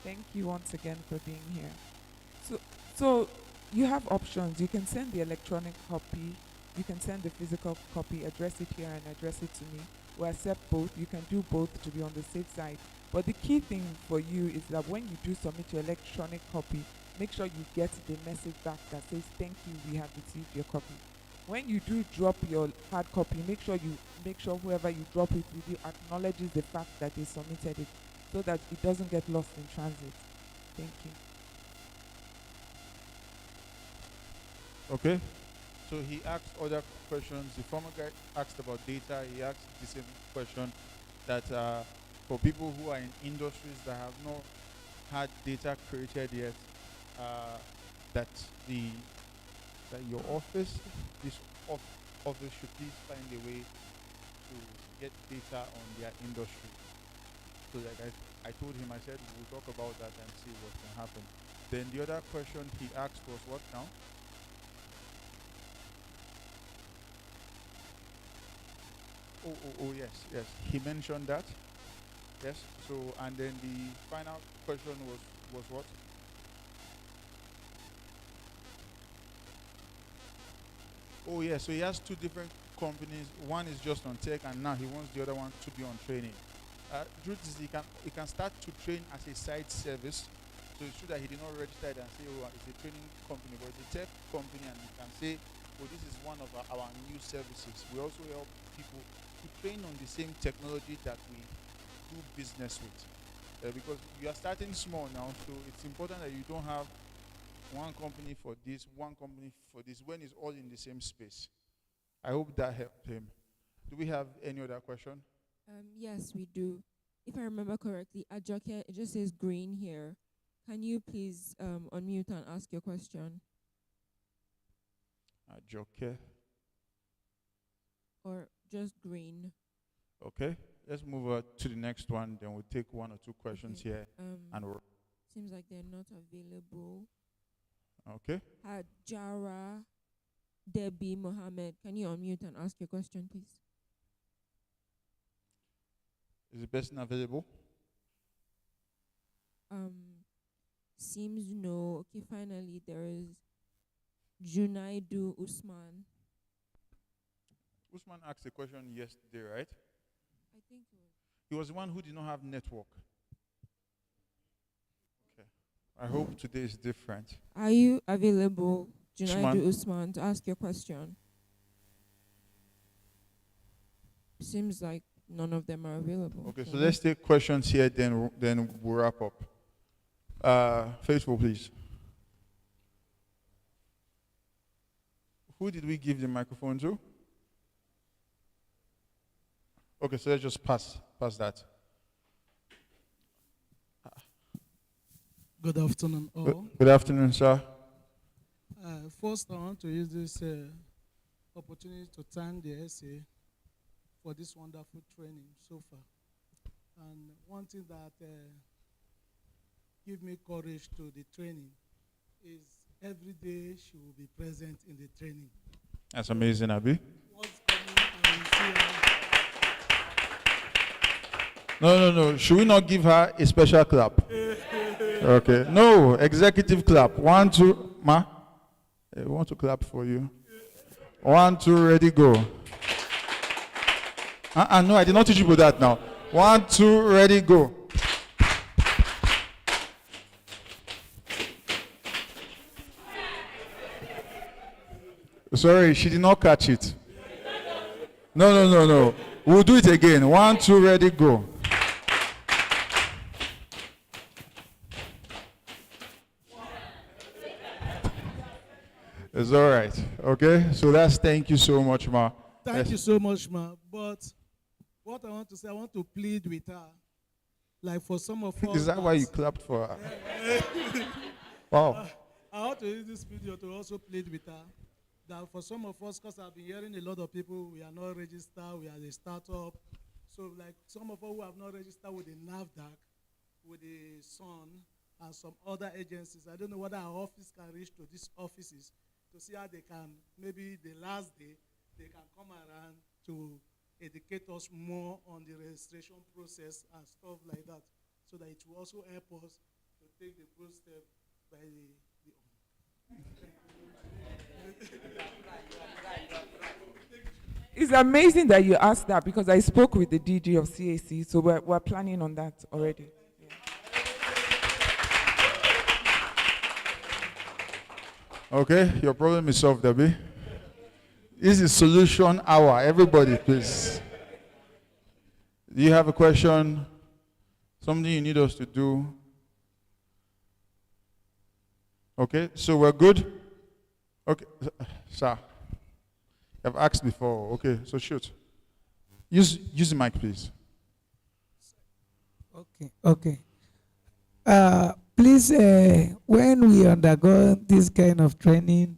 A: Thank you once again for being here. So you have options. You can send the electronic copy. You can send the physical copy. Address it here and address it to me. We accept both. You can do both to be on the safe side. But the key thing for you is that when you do submit your electronic copy, make sure you get the message back that says, "Thank you, we have received your copy." When you do drop your hard copy, make sure whoever you drop it with you acknowledges the fact that they submitted it, so that it doesn't get lost in transit. Thank you.
B: Okay. So he asked other questions. The former guy asked about data. He asked the same question that for people who are in industries that have not had data created yet, that your office, this office should please find a way to get data on their industry. So like I told him, I said we'll talk about that and see what can happen. Then the other question he asked was what now? Oh, yes. He mentioned that. Yes. So, and then the final question was what? Oh, yeah. So he has two different companies. One is just on tech, and now he wants the other one to be on training. Truth is, he can start to train as a side service. So it's true that he did not register it and say, oh, it's a training company, but it's a tech company, and he can say, oh, this is one of our new services. We also help people to train on the same technology that we do business with. Because you are starting small now, so it's important that you don't have one company for this, one company for this, when it's all in the same space. I hope that helped him. Do we have any other question?
N: Yes, we do. If I remember correctly, Ajoke, it just says green here. Can you please unmute and ask your question?
B: Ajoke.
N: Or just green.
B: Okay, let's move to the next one. Then we'll take one or two questions here. And
N: seems like they're not available.
B: Okay.
N: Hajara Debbie Mohammed, can you unmute and ask your question, please?
B: Is the person available?
N: Seems no. Okay, finally there is Junaidu Usman.
B: Usman asked a question yesterday, right?
N: I think it was.
B: He was the one who did not have network. Okay. I hope today is different.
N: Are you available, Junaidu Usman, to ask your question? Seems like none of them are available.
B: Okay, so let's take questions here, then we'll wrap up. Faithful, please. Who did we give the microphone to? Okay, so let's just pass that.
D: Good afternoon, all.
B: Good afternoon, sir.
D: First, I want to use this opportunity to thank the SA for this wonderful training so far. And one thing that give me courage to the training is every day she will be present in the training.
B: That's amazing, Abi. No. Should we not give her a special clap? Okay. No, executive clap. 1, 2, Ma. I want to clap for you. 1, 2, ready, go. No, I did not teach you that now. 1, 2, ready, go. Sorry, she did not catch it. No. We'll do it again. 1, 2, ready, go. It's all right. Okay? So that's thank you so much, Ma.
D: Thank you so much, Ma. But what I want to say, I want to plead with her. Like for some of us.
B: Is that why you clapped for her? Wow.
D: I want to use this video to also plead with her. That for some of us, because I've been hearing a lot of people, we are not registered, we are a startup. So like some of us who have not registered with the NAFDAC, with the SUN, and some other agencies, I don't know whether our office can reach to these offices to see how they can, maybe the last day, they can come around to educate us more on the registration process and stuff like that, so that it will also help us to take the good step by
A: It's amazing that you asked that because I spoke with the DG of CAC, so we're planning on that already.
B: Okay, your problem is solved, Debbie. This is solution hour. Everybody, please. Do you have a question? Something you need us to do? Okay, so we're good? Okay, sir. I've asked before. Okay, so shoot. Use the mic, please.
T: Okay. Please, when we undergo this kind of training,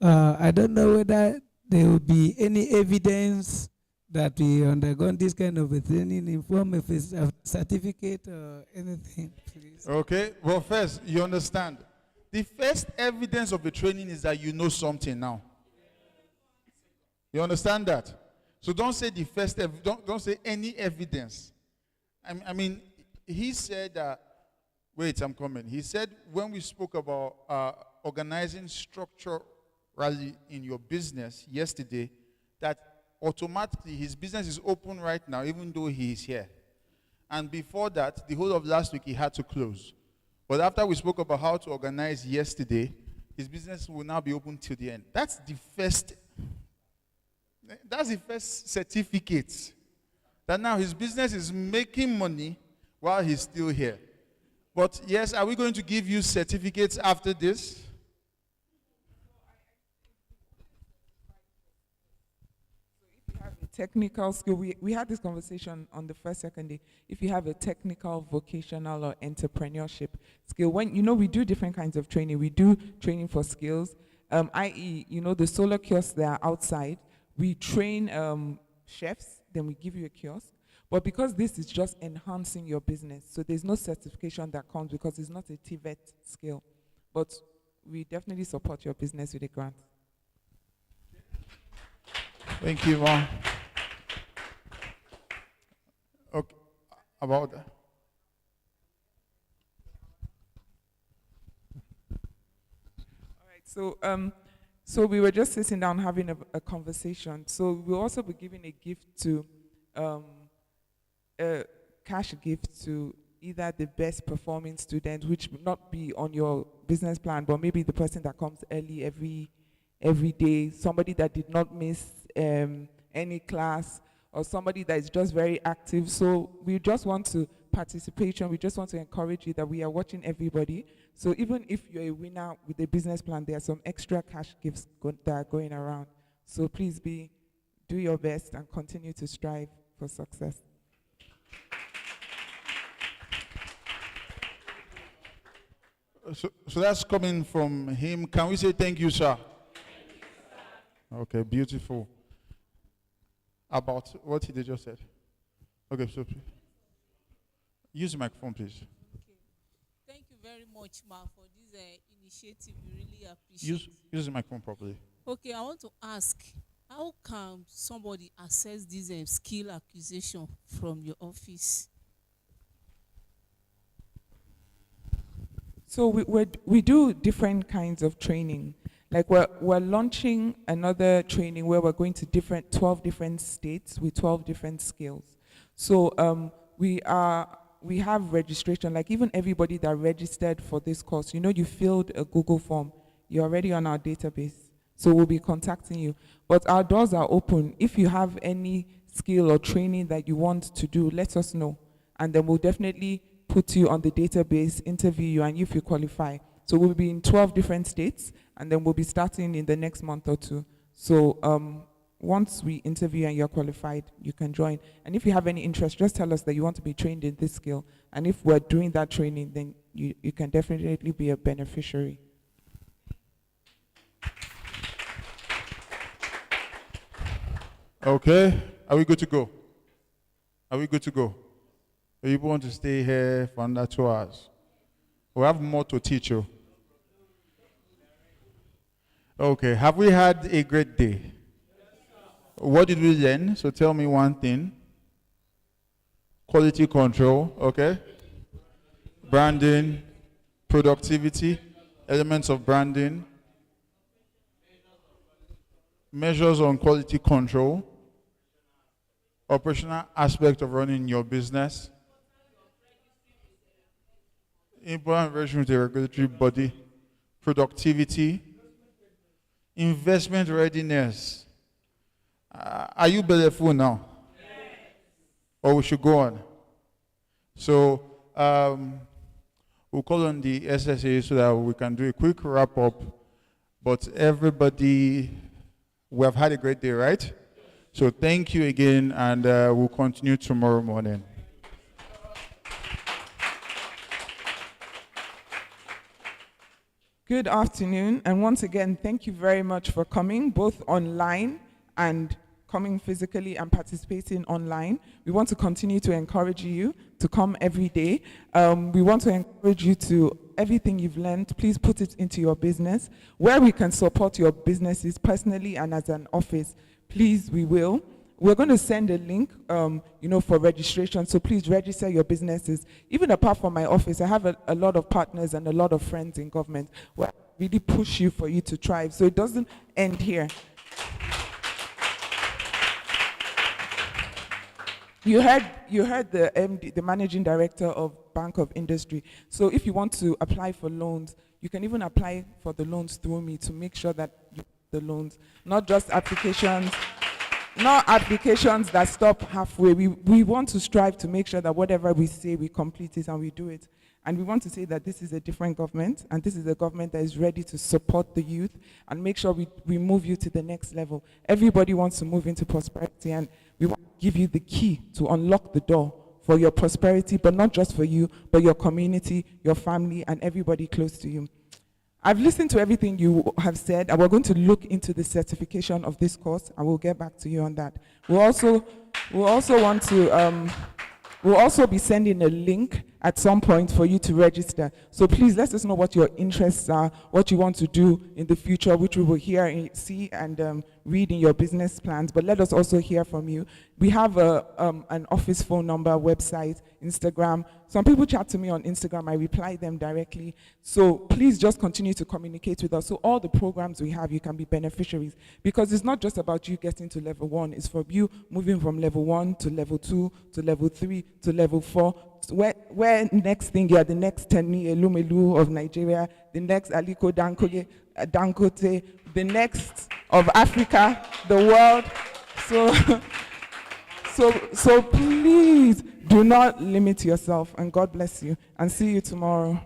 T: I don't know whether there will be any evidence that we undergone this kind of a training in form of a certificate or anything, please.
B: Okay, well, first, you understand. The first evidence of the training is that you know something now. You understand that? So don't say the first, don't say any evidence. I mean, he said that, wait, I'm coming. He said when we spoke about organizing structurally in your business yesterday, that automatically his business is open right now, even though he is here. And before that, the whole of last week, he had to close. But after we spoke about how to organize yesterday, his business will now be open till the end. That's the first certificate. That now his business is making money while he's still here. But yes, are we going to give you certificates after this?
A: Technical skill, we had this conversation on the second day. If you have a technical, vocational, or entrepreneurship skill, when we do different kinds of training. We do training for skills, i.e., the solar kiosks that are outside. We train chefs, then we give you a kiosk. But because this is just enhancing your business, so there's no certification that comes because it's not a TVET skill. But we definitely support your business with a grant.
B: Thank you, Mom. Okay, about that.
A: All right, so we were just sitting down having a conversation. So we'll also be giving a gift to, a cash gift to either the best performing student, which will not be on your business plan, but maybe the person that comes early every day, somebody that did not miss any class, or somebody that is just very active. So we just want to participation. We just want to encourage you that we are watching everybody. So even if you're a winner with a business plan, there are some extra cash gifts that are going around. So please do your best and continue to strive for success.
B: So that's coming from him. Can we say thank you, sir? Okay, beautiful. About what he just said. Okay, so use the microphone, please.
S: Okay. Thank you very much, Ma, for this initiative. We really appreciate
B: Use the microphone properly.
S: Okay, I want to ask, how can somebody access this skill acquisition from your office?
A: So we do different kinds of training. Like we're launching another training where we're going to 12 different states with 12 different skills. So we have registration, like even everybody that registered for this course, you filled a Google form, you're already on our database. So we'll be contacting you. But our doors are open. If you have any skill or training that you want to do, let us know. And then we'll definitely put you on the database, interview you, and if you qualify. So we'll be in 12 different states, and then we'll be starting in the next month or two. So once we interview and you're qualified, you can join. And if you have any interest, just tell us that you want to be trained in this skill. And if we're doing that training, then you can definitely be a beneficiary.
B: Okay, are we good to go? Are we good to go? Or you want to stay here for under 2 hours? We have more to teach you. Okay, have we had a great day? What did we learn? So tell me one thing. Quality control, okay? Branding, productivity, elements of branding, measures on quality control, operational aspect of running your business, important relation with the regulatory body, productivity, investment readiness. Are you full now? Or we should go on? So we'll call on the SSA so that we can do a quick wrap up. But everybody, we have had a great day, right? So thank you again, and we'll continue tomorrow morning.
A: Good afternoon, and once again, thank you very much for coming, both online and coming physically and participating online. We want to continue to encourage you to come every day. We want to encourage you to, everything you've learned, please put it into your business. Where we can support your businesses personally and as an office, please, we will. We're going to send a link, for registration, so please register your businesses. Even apart from my office, I have a lot of partners and a lot of friends in government where I really push you for you to thrive, so it doesn't end here. You heard the MD, the managing director of Bank of Industry. So if you want to apply for loans, you can even apply for the loans through me to make sure that you get the loans, not just applications, not applications that stop halfway. We want to strive to make sure that whatever we say, we complete it and we do it. And we want to say that this is a different government, and this is a government that is ready to support the youth and make sure we move you to the next level. Everybody wants to move into prosperity, and we want to give you the key to unlock the door for your prosperity, but not just for you, but your community, your family, and everybody close to you. I've listened to everything you have said, and we're going to look into the certification of this course, and we'll get back to you on that. We'll also be sending a link at some point for you to register. So please let us know what your interests are, what you want to do in the future, which we will hear and see and read in your business plans. But let us also hear from you. We have an office phone number, website, Instagram. Some people chat to me on Instagram. I reply them directly. So please just continue to communicate with us. So all the programs we have, you can be beneficiaries. Because it's not just about you getting to level 1. It's for you moving from level 1 to level 2 to level 3 to level 4. Where next thing you are the next Tenny Elumelu of Nigeria, the next Aliko Dangote, the next of Africa, the world. So please Do not limit yourself, and God bless you. And see you tomorrow.